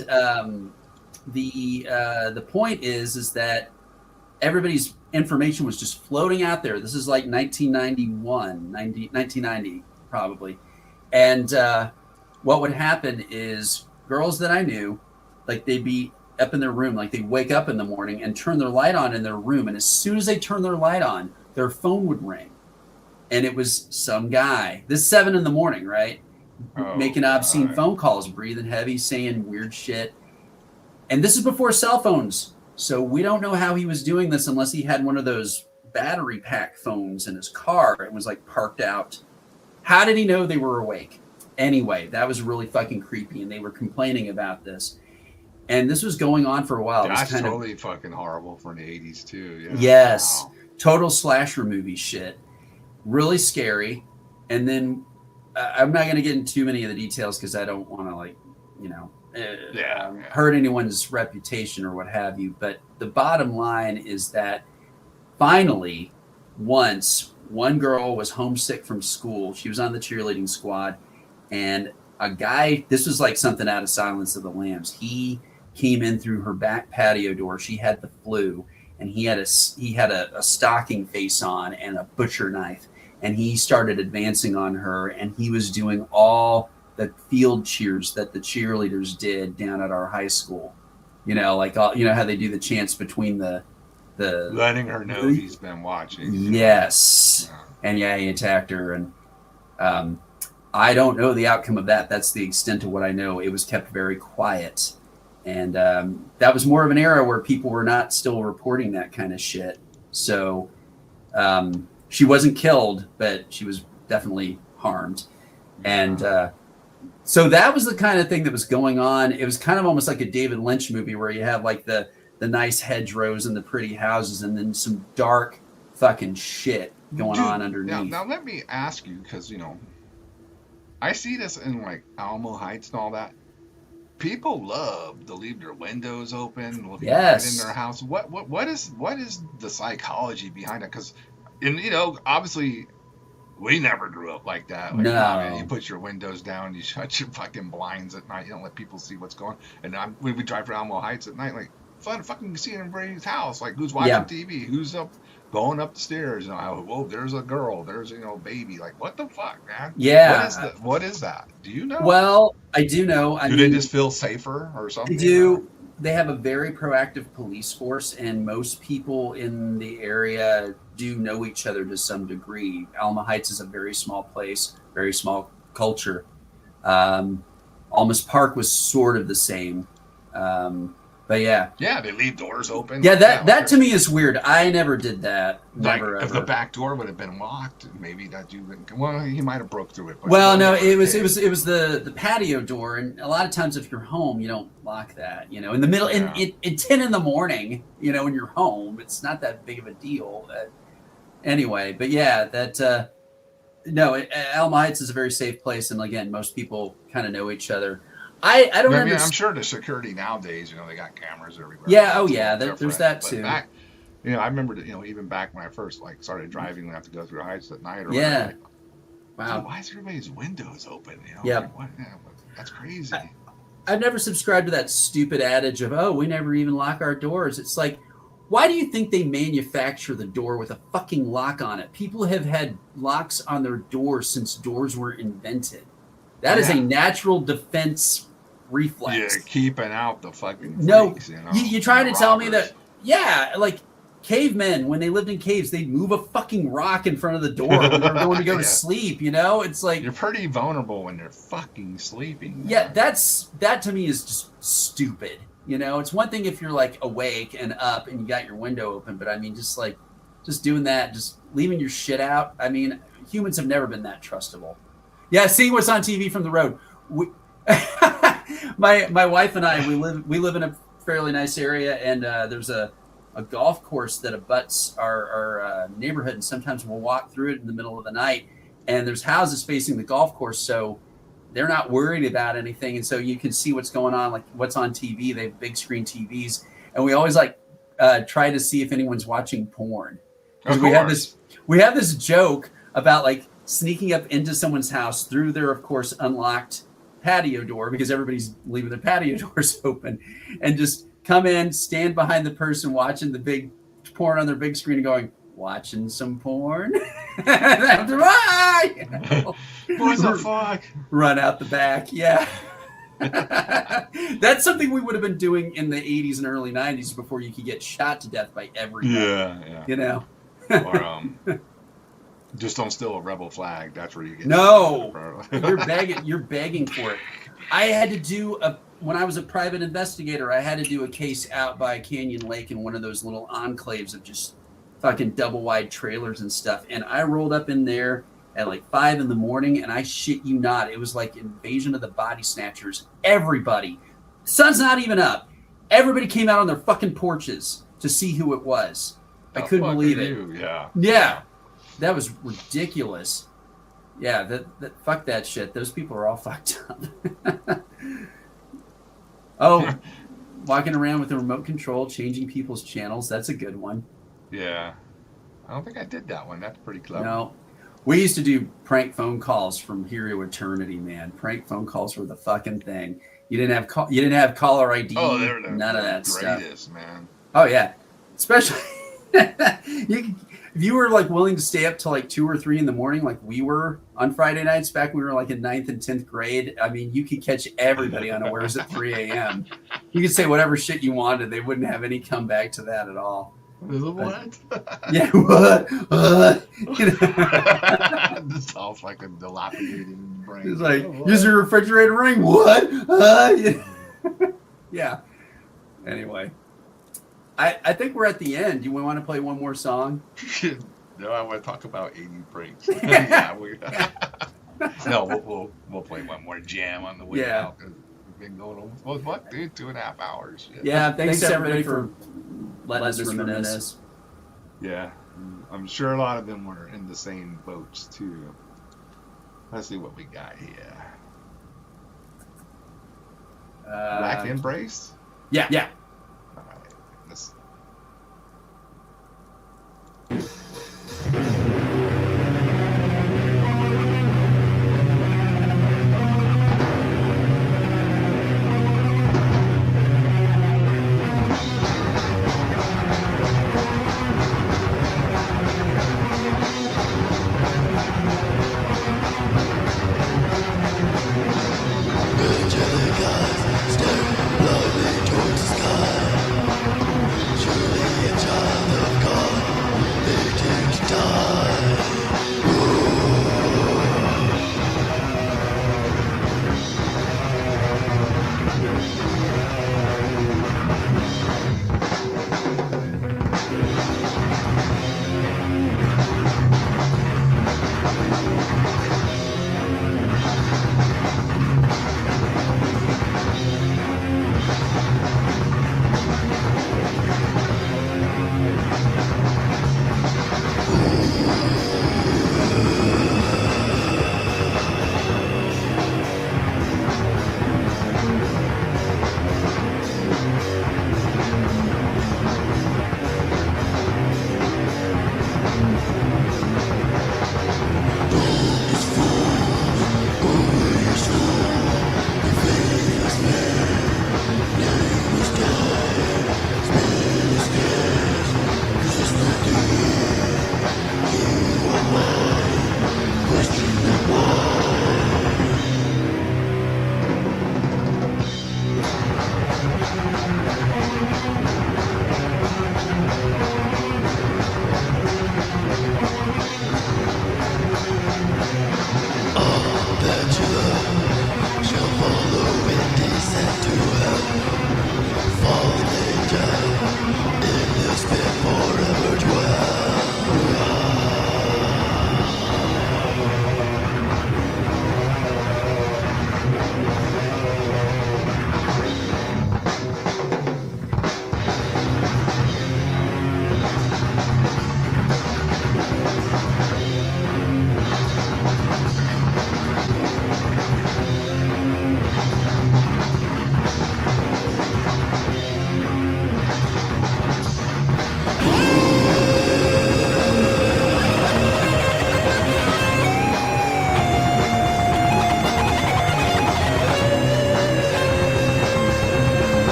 the point is that everybody's information was just floating out there. This is like 1990 probably. And what would happen is girls that I knew, like they'd be up in their room, like they'd wake up in the morning and turn their light on in their room. And as soon as they turn their light on, their phone would ring. And it was some guy. This is 7 a.m, right? Making obscene phone calls, breathing heavy, saying weird shit. And this is before cell phones. So we don't know how he was doing this unless he had one of those battery pack phones in his car. It was like parked out. How did he know they were awake? Anyway, that was really fucking creepy. And they were complaining about this. And this was going on for a while. That's totally fucking horrible for the 80s too. Yeah. Yes. Wow. Total slasher movie shit. Really scary. And then I'm not going to get into too many of the details because I don't want to hurt anyone's reputation or what have you. But the bottom line is that finally, once one girl was homesick from school, she was on the cheerleading squad, and a guy, this was like something out of Silence of the Lambs. He came in through her back patio door. She had the flu, and he had a stocking face on and a butcher knife. And he started advancing on her, and he was doing all the field cheers that the cheerleaders did down at our high school. You know, like how they do the chants between the letting her know he's been watching. Yes, and he attacked her, and I don't know the outcome of that. That's the extent of what I know. It was kept very quiet, and that was more of an era where people were not still reporting that kind of shit. So. She wasn't killed, but she was definitely harmed. And so that was the kind of thing that was going on. It was kind of almost like a David Lynch movie where you have like the nice hedgerows and the pretty houses and then some dark fucking shit going on underneath. Now let me ask you, because, I see this in like Alamo Heights and all that. People love to leave their windows open, looking right in their house. What is the psychology behind it? Because... And, obviously, We never grew up like that. Like, No. man, you put your windows down, you shut your fucking blinds at night, you don't let people see what's going on. And when we drive around Alamo Heights at night, like, fucking seeing everybody's house, like who's watching TV, who's up going up the stairs, whoa, there's a girl, there's baby, like what the fuck, man? Yeah. What is that? Do you know? Well, I do know. Do they just feel safer or something? They do. They have a very proactive police force, and most people in the area do know each other to some degree. Alamo Heights is a very small place, very small culture. Almas Park was sort of the same. But yeah. Yeah, they leave doors open. Yeah, that to me is weird. I never did that. Never. If the back door would have been locked, maybe that you wouldn't. Well, he might have broke through it. Well, no, it was the patio door, and a lot of times if you're home, you don't lock that. In the middle, in 10 in the morning, when you're home, it's not that big of a deal. Anyway, but yeah, Alamo Heights is a very safe place, and again, most people kind of know each other. I don't understand. I'm sure the security nowadays, they got cameras everywhere. Yeah, oh yeah, there's that too. Back, I remember that, even back when I first started driving, we have to go through Heights at night. Or yeah. Like, wow. Why is everybody's windows open? Yeah. Like, that's crazy. I've never subscribed to that stupid adage of, we never even lock our doors. It's like, why do you think they manufacture the door with a fucking lock on it? People have had locks on their doors since doors were invented. That is a natural defense reflex. Yeah, keeping out the fucking freaks, no. You try to tell me that, like cavemen, when they lived in caves, they'd move a fucking rock in front of the door when they were going to go to sleep, It's like... You're pretty vulnerable when you're fucking sleeping. Man. Yeah, that to me is just stupid. It's one thing if you're like awake and up and you got your window open, but I mean, just doing that, just leaving your shit out. I mean, humans have never been that trustable. Yeah, see what's on TV from the road. My wife and I, we live in a fairly nice area, and there's a golf course that abuts our neighborhood, and sometimes we'll walk through it in the middle of the night, and there's houses facing the golf course, so they're not worried about anything, and so you can see what's going on, like what's on TV. They have big screen TVs, and we always try to see if anyone's watching porn. We have this joke about like sneaking up into someone's house through their, of course, unlocked patio door, because everybody's leaving their patio doors open, and just come in, stand behind the person watching the big porn on their big screen and going, watching some porn? After what the fuck? Run out the back. Yeah. That's something we would have been doing in the 80s and early 90s before you could get shot to death by everybody. Yeah. Or just don't steal a rebel flag. That's where you get. No, you're begging for it. I had to do when I was a private investigator, I had to do a case out by Canyon Lake in one of those little enclaves of just fucking double wide trailers and stuff. And I rolled up in there at like 5 a.m, and I shit you not, it was like Invasion of the Body Snatchers. Everybody, sun's not even up, everybody came out on their fucking porches to see who it was. I couldn't believe it. Yeah. That was ridiculous. Yeah, that fuck that shit. Those people are all fucked up. Oh, walking around with a remote control, changing people's channels. That's a good one. Yeah. I don't think I did that one. That's pretty clever. No. We used to do prank phone calls from here to eternity, man. Prank phone calls were the fucking thing. You didn't have caller ID. Oh, they're none of that greatest, stuff. Man. Oh yeah. Especially if you were like willing to stay up till like 2 or 3 in the morning, like we were on Friday nights back when we were like in 9th and 10th grade. I mean, you could catch everybody unawares at 3 a.m. You could say whatever shit you wanted. They wouldn't have any comeback to that at all. What? Yeah, what? This all fucking dilapidated brain. It's like, use your refrigerator ring? What? Yeah. Anyway. I think we're at the end. Do we want to play one more song? No, I want to talk about 80 pranks. Yeah, no, we'll play one more jam on the way out. We've been going almost, what, dude? 2.5 hours. Shit. Yeah, thanks everybody for letting us reminisce. Yeah, I'm sure a lot of them were in the same boats too. Let's see what we got here. Black Embrace? Yeah. All right, let's...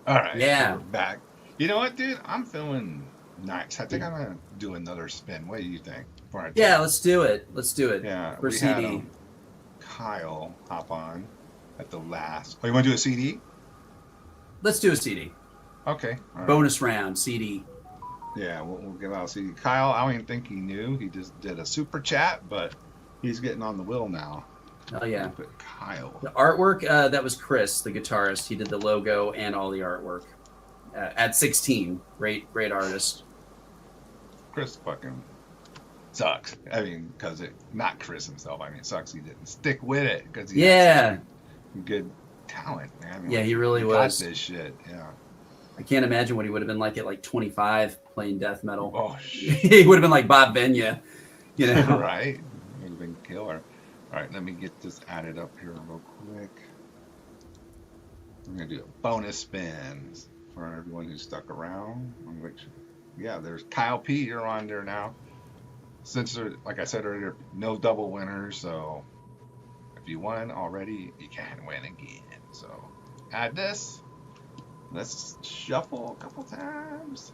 All right, Yeah. we're back. You know what, dude? I'm feeling nice. I think I'm gonna do another spin. What do you think? Before I Yeah, take- let's do it. Let's do it. Yeah, For we CD. had Kyle hop on at the last. Oh, you want to do a CD? Let's do a CD. Okay. All right. Bonus round, CD. Yeah, we'll give out a CD. Kyle, I don't even think he knew. He just did a super chat, but he's getting on the wheel now. Oh, yeah. Put Kyle. The artwork, that was Chris, the guitarist. He did the logo and all the artwork. At 16. Great artist. Chris fucking sucks. I mean, because not Chris himself. I mean, it sucks he didn't stick with it because he had some good talent, man. I mean, Yeah, he really got was. this shit. Yeah. I can't imagine what he would have been like at like 25 playing death metal. Oh shit. He would have been like Bob Benya, you know. Right? It would have been killer. All right, let me get this added up here real quick. I'm gonna do a bonus spins for everyone who's stuck around. Yeah, there's Kyle P. You're on there now. Since there, like I said earlier, no double winners, so if you won already, you can win again. So add this. Let's shuffle a couple times,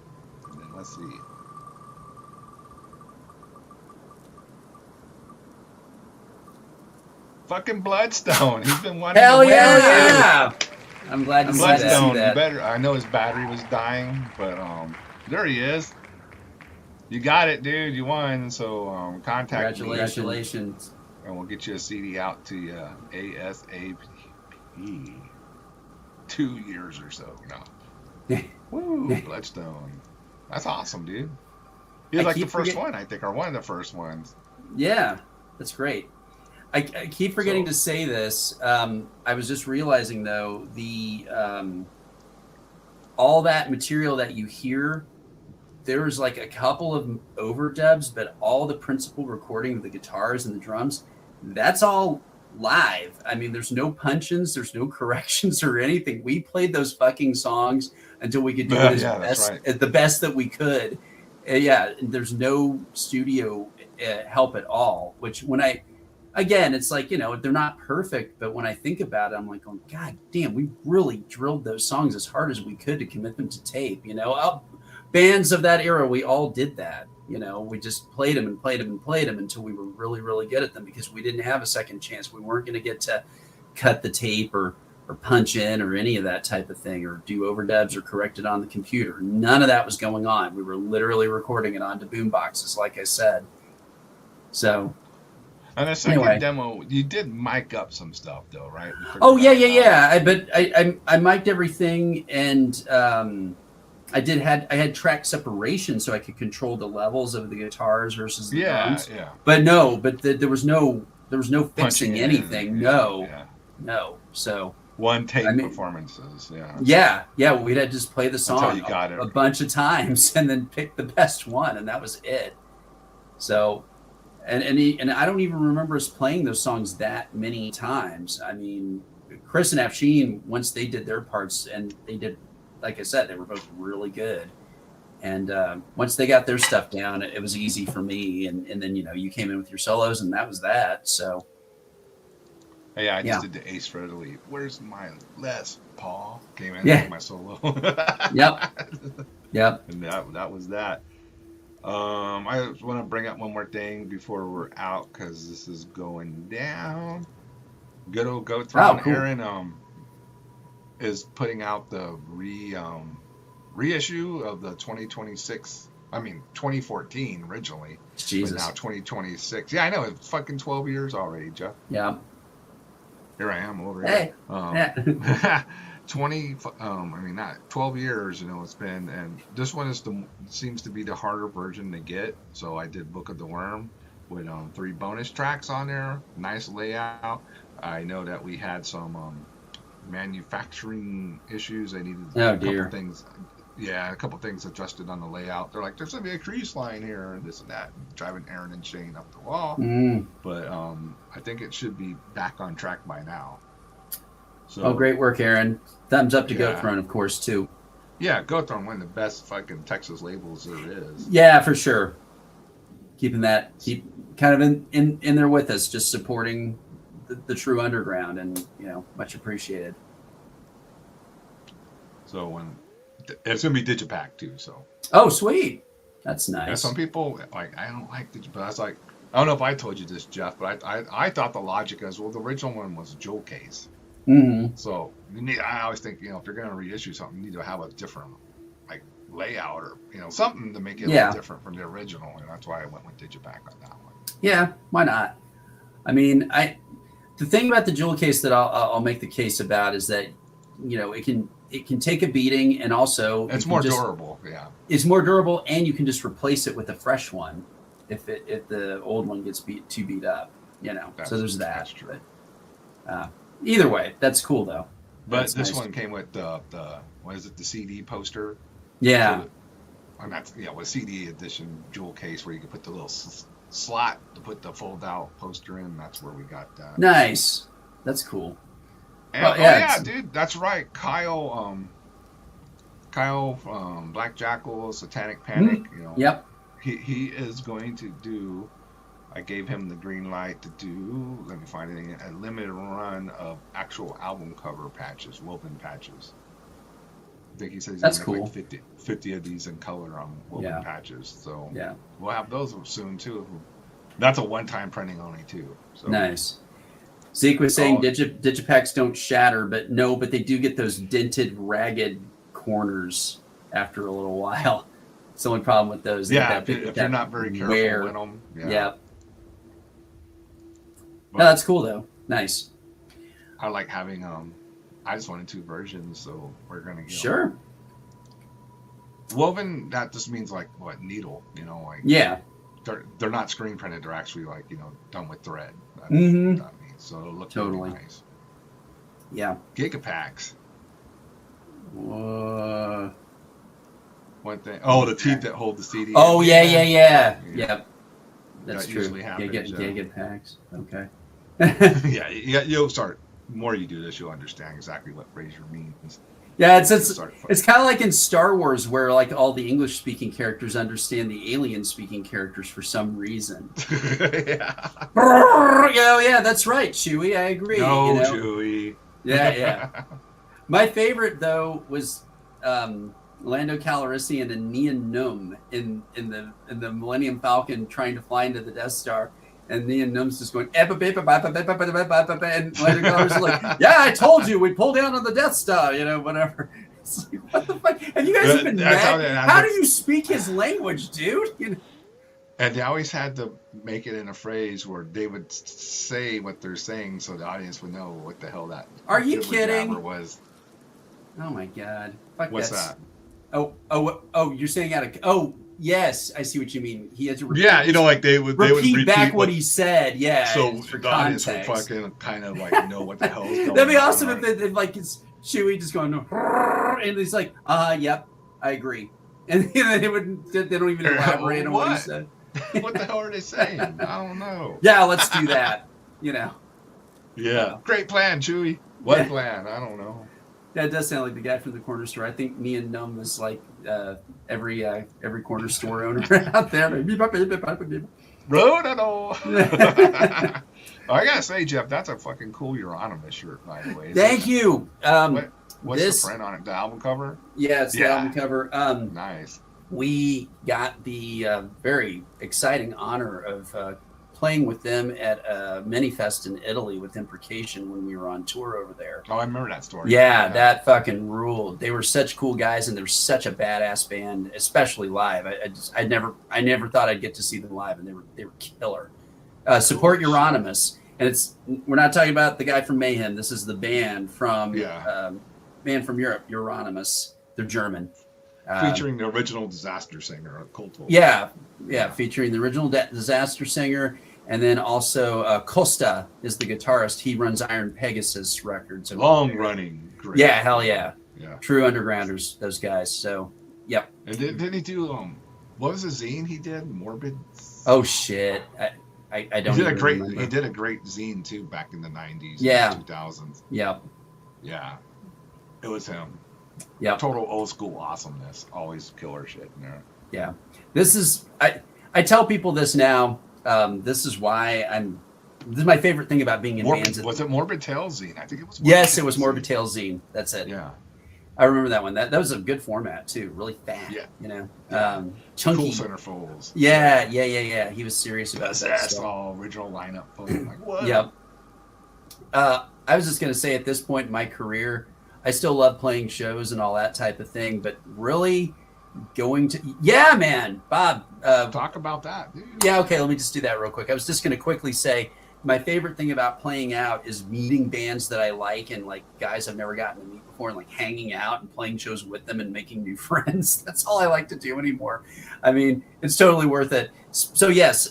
and then let's see. Fucking Bloodstone. He's been wanting Hell to win. yeah! I'm glad to see Bloodstone. that. You better. I know his battery was dying, but there he is. You got it, dude. You won. So contact me, Congratulations. and we'll get you a CD out to you ASAP. 2 years or so. No. Woo, Bloodstone. That's awesome, dude. He was I like the keep first forget- one, I think, or one of the first ones. Yeah, that's great. I keep forgetting to say this. I was just realizing though, the all that material that you hear, there's like a couple of overdubs, but all the principal recording of the guitars and the drums, that's all live. I mean, there's no punch-ins, there's no corrections or anything. We played those fucking songs until we could do it as the best that we could. Yeah, there's no studio help at all. Which again, it's like, they're not perfect, but when I think about it, I'm like, oh, God damn, we really drilled those songs as hard as we could to commit them to tape. Bands of that era, we all did that. We just played them and played them and played them until we were really, really good at them because we didn't have a second chance. We weren't going to get to cut the tape or punch in or any of that type of thing or do overdubs or correct it on the computer. None of that was going on. We were literally recording it onto boom boxes, like I said. So... And the second demo, you did mic up some stuff, though, right? Oh yeah. But I mic'd everything, and I had track separation so I could control the levels of the guitars versus the drums. Yeah. But there was no fixing anything. No. So one take performances. Yeah. Yeah. We'd had to just play the song a bunch of times and then pick the best one, and that was it. So. And I don't even remember us playing those songs that many times. I mean, Chris and Afshin, once they did their parts, and they did, like I said, they were both really good. And once they got their stuff down, it was easy for me. And then, you came in with your solos, and that was that. So. Yeah, I just did the Ace Frehley. Where's my Les Paul? Came in with my solo. Yep. And that was that. I just want to bring up one more thing before we're out because this is going down. Good old Go Throne. Cool. Aaron is putting out the reissue of the 2014 originally. Jesus. But now 2026. Yeah, I know. It's fucking 12 years already, Jeff. Yeah. Here I am over here. Hey. 12 years, it's been, and this one seems to be the harder version to get. So I did Book of the Worm with 3 bonus tracks on there. Nice layout. I know that we had some manufacturing issues. I needed a couple things. Yeah, a couple things adjusted on the layout. They're like, there's gonna be a crease line here and this and that. Driving Aaron and Shane up the wall. But I think it should be back on track by now. So, great work, Aaron. Thumbs up to Goat Throne, of course, too. Yeah, Goat Throne, one of the best fucking Texas labels there is. Yeah, for sure. Keep kind of in there with us, just supporting the true underground, and much appreciated. So when it's gonna be Digipack too. So Oh, sweet. That's nice. yeah, some people like I don't like Digipack. I was like, I don't know if I told you this, Jeff, but I thought the logic is, well, the original one was a jewel case. Mm-hmm. So you need. I always think, if you're gonna reissue something, you need to have a different like layout or something to make it a little different from the original, and that's why I went with Digipack on that one. Yeah, why not? I mean, the thing about the jewel case that I'll make the case about is that it can take a beating, and also it's more durable. Yeah, it's more durable, and you can just replace it with a fresh one if the old one gets too beat up. So there's that. That's true. But, either way, that's cool though. But that's this nice. one came with the what is it, the CD poster? Yeah. And that's with CD edition jewel case where you can put the little slot to put the fold out poster in. That's where we got that. Nice. That's cool. And, well, yeah, dude, that's right. Kyle from Black Jackal, Satanic Panic. Yep. He is going to do. I gave him the green light to do. Let me find it. A limited run of actual album cover patches, woven patches. I think he says he's That's gonna cool. make 50 of these in color on woven patches. So yeah, we'll have those soon too. That's a one-time printing only too. So nice. Zeke was saying Digipacks don't shatter, but they do get those dented, ragged corners after a little while. It's the only problem with those. Yeah, if you're not very careful with them. Yeah. No, that's cool though. Nice. I like having I just wanted 2 versions, so we're gonna get sure. Woven. That just means like what, needle? Like they're not screen printed. They're actually like done with thread. That's what that means. So it'll look really nice. Yeah. Gigapacks. One thing. Oh, the teeth that hold the CD. Oh yeah. Yep. That's true. Usually happens. Gigapacks. Okay. yeah, you'll start. The more you do this, you'll understand exactly what Razor means. Yeah, it's kind of like in Star Wars, where like all the English speaking characters understand the alien speaking characters for some reason. Yeah. Yeah, that's right, Chewie. I agree. No, Chewie. Yeah. My favorite though was Lando Calrissian and Nien Nunb in the Millennium Falcon trying to fly into the Death Star. And Nien Nunb's just going, and Lando Calrissian's like, yeah, I told you, we pull down on the Death Star, whatever. It's like, what the fuck? Have you guys even met? How do you speak his language, dude? And they always had to make it in a phrase where they would say what they're saying so the audience would know what the hell that. Are you kidding? Was. Oh my God! Fuck, what's that? Oh! You're saying out of yes, I see what you mean. He had to repeat, like they would repeat back what he said. Yeah, so for the audience would context. fucking kind of like know what the hell is going on. That'd be awesome if like it's Chewie just going and he's like, yep, I agree, and they don't even elaborate on what he said. What the hell are they saying? I don't know. Yeah, let's do that. Yeah, great plan, Chewie. What plan? I don't know. That does sound like the guy from the corner store. I think Nien Nunb is like every corner store owner out there. I gotta say, Jeff, that's a fucking cool Euronymous shirt, by the way. Thank you. What's the print on it? The album cover? Yeah, it's the album cover. Nice. We got the very exciting honor of playing with them at a mini-fest in Italy with Imprecation when we were on tour over there. Oh, I remember that story. Yeah, that fucking ruled. They were such cool guys, and they're such a badass band, especially live. I never thought I'd get to see them live, and they were killer. Support Euronymous, and we're not talking about the guy from Mayhem. This is the band from Europe, Euronymous. They're German. Featuring the original Disaster singer, Colto. Yeah, featuring the original Disaster singer, and then also Costa is the guitarist. He runs Iron Pegasus Records. Long running. Great. Yeah, hell yeah. Yeah. True undergrounders, those guys. So, yep. And didn't he do what was the zine he did? Morbid. Oh shit, I don't. He did a great zine too back in the 90s. Yeah. 2000s. Yep. Yeah. It was him. Yeah. Total old school awesomeness. Always killer shit in there. Yeah. This is I tell people this now. This is why this is my favorite thing about being in bands. Was it Morbid Tales zine? I think it was. Yes, it was Morbid Tales zine. That's it. Yeah. I remember that one. That was a good format too. Really fat. Yeah. You know, Yeah. chunky. Cool centerfolds. Yeah. He was serious about Best that ass stuff. all original lineup. Like what? Yep. I was just gonna say at this point in my career, I still love playing shows and all that type of thing, but really going to man, Bob. Talk about that, dude. Yeah, okay, let me just do that real quick. I was just going to quickly say my favorite thing about playing out is meeting bands that I like and like guys I've never gotten to meet before and like hanging out and playing shows with them and making new friends. That's all I like to do anymore. I mean, it's totally worth it. So yes,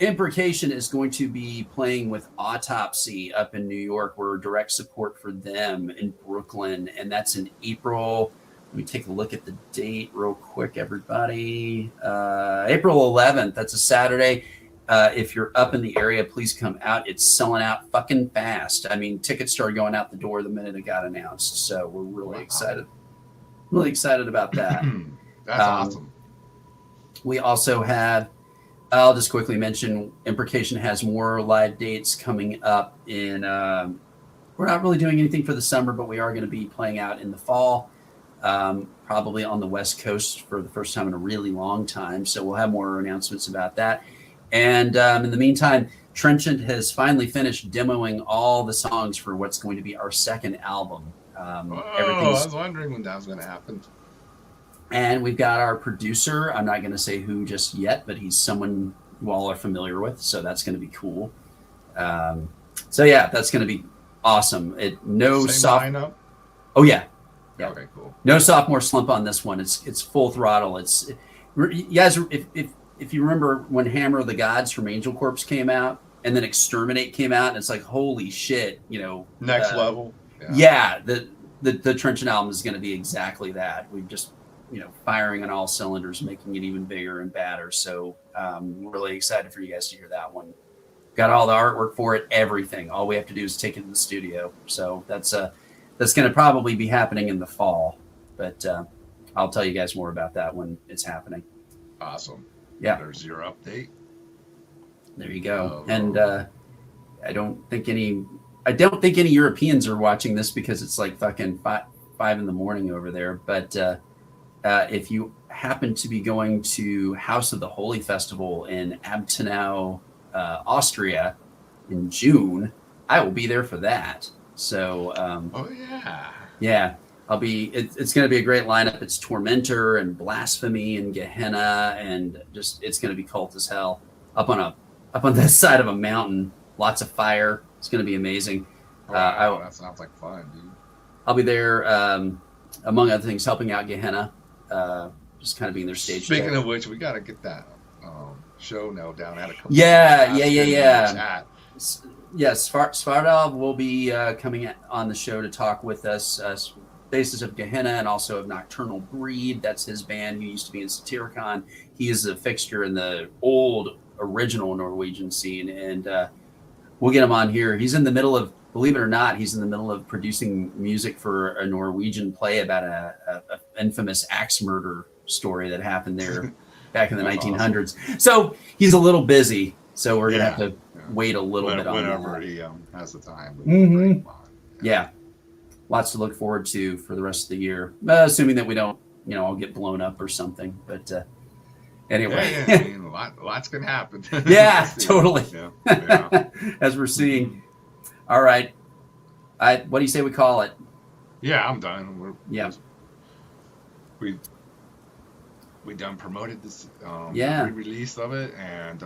Imprecation is going to be playing with Autopsy up in New York. We're direct support for them in Brooklyn, and that's in April. Let me take a look at the date real quick, everybody. April 11th. That's a Saturday. If you're up in the area, please come out. It's selling out fucking fast. I mean, tickets started going out the door the minute it got announced. So we're really excited. Really excited about that. That's awesome. We also have, I'll just quickly mention, Imprecation has more live dates coming up in, we're not really doing anything for the summer, but we are going to be playing out in the fall. Probably on the West Coast for the first time in a really long time. So we'll have more announcements about that. And in the meantime, Trenchant has finally finished demoing all the songs for what's going to be our second album. I was wondering when that was going to happen. And we've got our producer. I'm not going to say who just yet, but he's someone you all are familiar with. So that's going to be cool. So yeah, that's going to be awesome. Same lineup? Oh yeah. Yeah. Okay, cool. No sophomore slump on this one. It's full throttle. You guys, if you remember when Hammer of the Gods from Angel Corpse came out, and then Exterminate came out, and it's like holy shit, next level. Yeah, the Trenchant album is going to be exactly that. We've just firing on all cylinders, making it even bigger and badder. So we're really excited for you guys to hear that one. Got all the artwork for it, everything. All we have to do is take it to the studio. So that's going to probably be happening in the fall, but I'll tell you guys more about that when it's happening. Awesome. Yeah. There's your update. There you go. And I don't think any Europeans are watching this because it's like fucking 5 in the morning over there. But if you happen to be going to House of the Holy Festival in Abtenau, Austria in June, I will be there for that. So, yeah, I'll be. It's going to be a great lineup. It's Tormentor and Blasphemy and Gehenna, and just it's going to be cult as hell. Up on the side of a mountain, lots of fire. It's going to be amazing. Wow, that sounds like fun, dude. I'll be there, among other things, helping out Gehenna, just kind of being their stage. Speaking of which, we got to get that show now down at a couple. Yeah. Yes, Svardal will be coming on the show to talk with us, basis of Gehenna and also of Nocturnal Breed. That's his band. He used to be in Satyricon. He is a fixture in the old original Norwegian scene, and we'll get him on here. He's in the middle of, believe it or not, he's in the middle of producing music for a Norwegian play about a infamous axe murder story that happened there back in the 1900s. Awesome. So he's a little busy. So we're going to have to wait a little bit on that. Whenever he has the time. Mm-hmm. Yeah. Lots to look forward to for the rest of the year. Assuming that we don't, all get blown up or something. But anyway. I mean, lots can happen. Yeah, totally. Yeah. As we're seeing. All right. What do you say we call it? Yeah, I'm done. We done promoted this re-release of it, and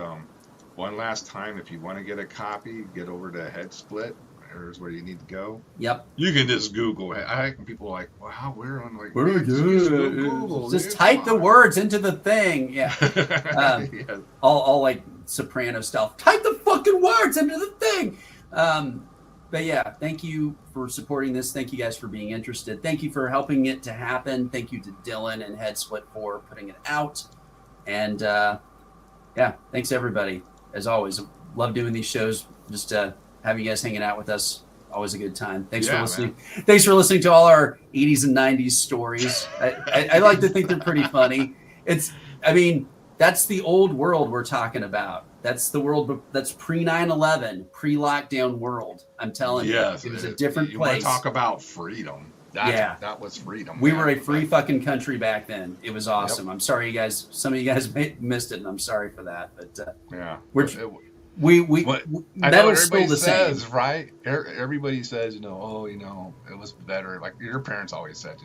one last time, if you want to get a copy, get over to Headsplit. There's where you need to go. Yep. You can just Google it. I think people are like, wow, where on like where do we Google? Just type the words into the thing. Yeah. All like Soprano style. Type the fucking words into the thing. But yeah, thank you for supporting this. Thank you guys for being interested. Thank you for helping it to happen. Thank you to Dylan and Headsplit for putting it out. And thanks everybody. As always, love doing these shows. Just have you guys hanging out with us. Always a good time. Thanks for listening. Man. Thanks for listening to all our 80s and 90s stories. I like to think they're pretty funny. That's the old world we're talking about. That's the world that's pre 9/11, pre-lockdown world. I'm telling you, it was a different place. You want to talk about freedom? That was freedom. We man. were a free fucking country back then. It was awesome. I'm sorry you guys, some of you guys missed it, and I'm sorry for that. But yeah, we I know metal's still everybody the says, same. right? Everybody says, it was better. Like your parents always said,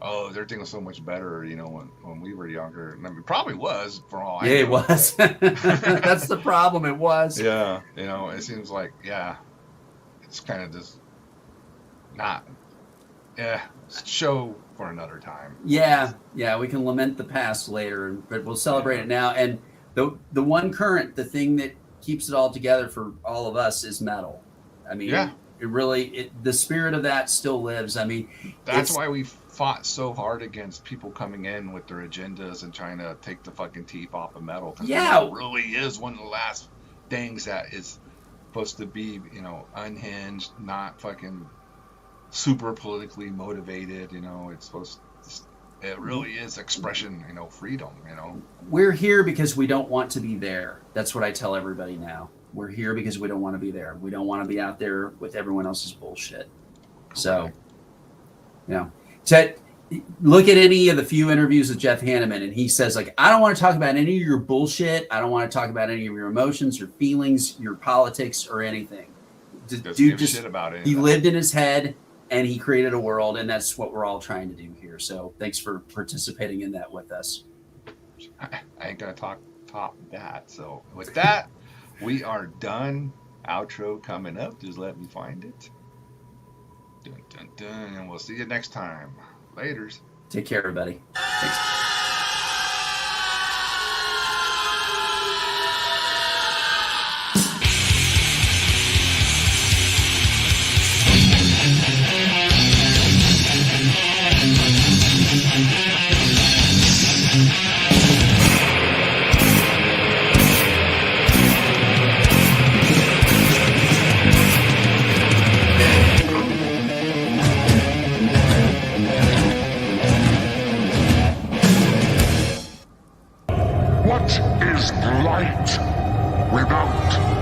oh, everything was so much better, when we were younger. And I mean, it probably was for all I know. It was. That's the problem. It was. Yeah, it seems like, it's kind of just not, show for another time. Yeah, we can lament the past later, but we'll celebrate it now. And the one current, the thing that keeps it all together for all of us is metal. I mean, it really, the spirit of that still lives. I mean, that's why we fought so hard against people coming in with their agendas and trying to take the fucking teeth off of metal. Because metal really is one of the last things that is supposed to be, unhinged, not fucking super politically motivated. It's supposed to, it really is expression, freedom. We're here because we don't want to be there. That's what I tell everybody now. We're here because we don't want to be there. We don't want to be out there with everyone else's bullshit. So, look at any of the few interviews with Jeff Hanneman, and he says, like, I don't want to talk about any of your bullshit. I don't want to talk about any of your emotions, your feelings, your politics, or anything. Dude, shit about it. He lived in his head, and he created a world, and that's what we're all trying to do here. So thanks for participating in that with us. I ain't gonna top that. So with that, we are done. Outro coming up. Just let me find it. Dun, dun, dun. And we'll see you next time. Laters. Take care, everybody. Thanks. What is light without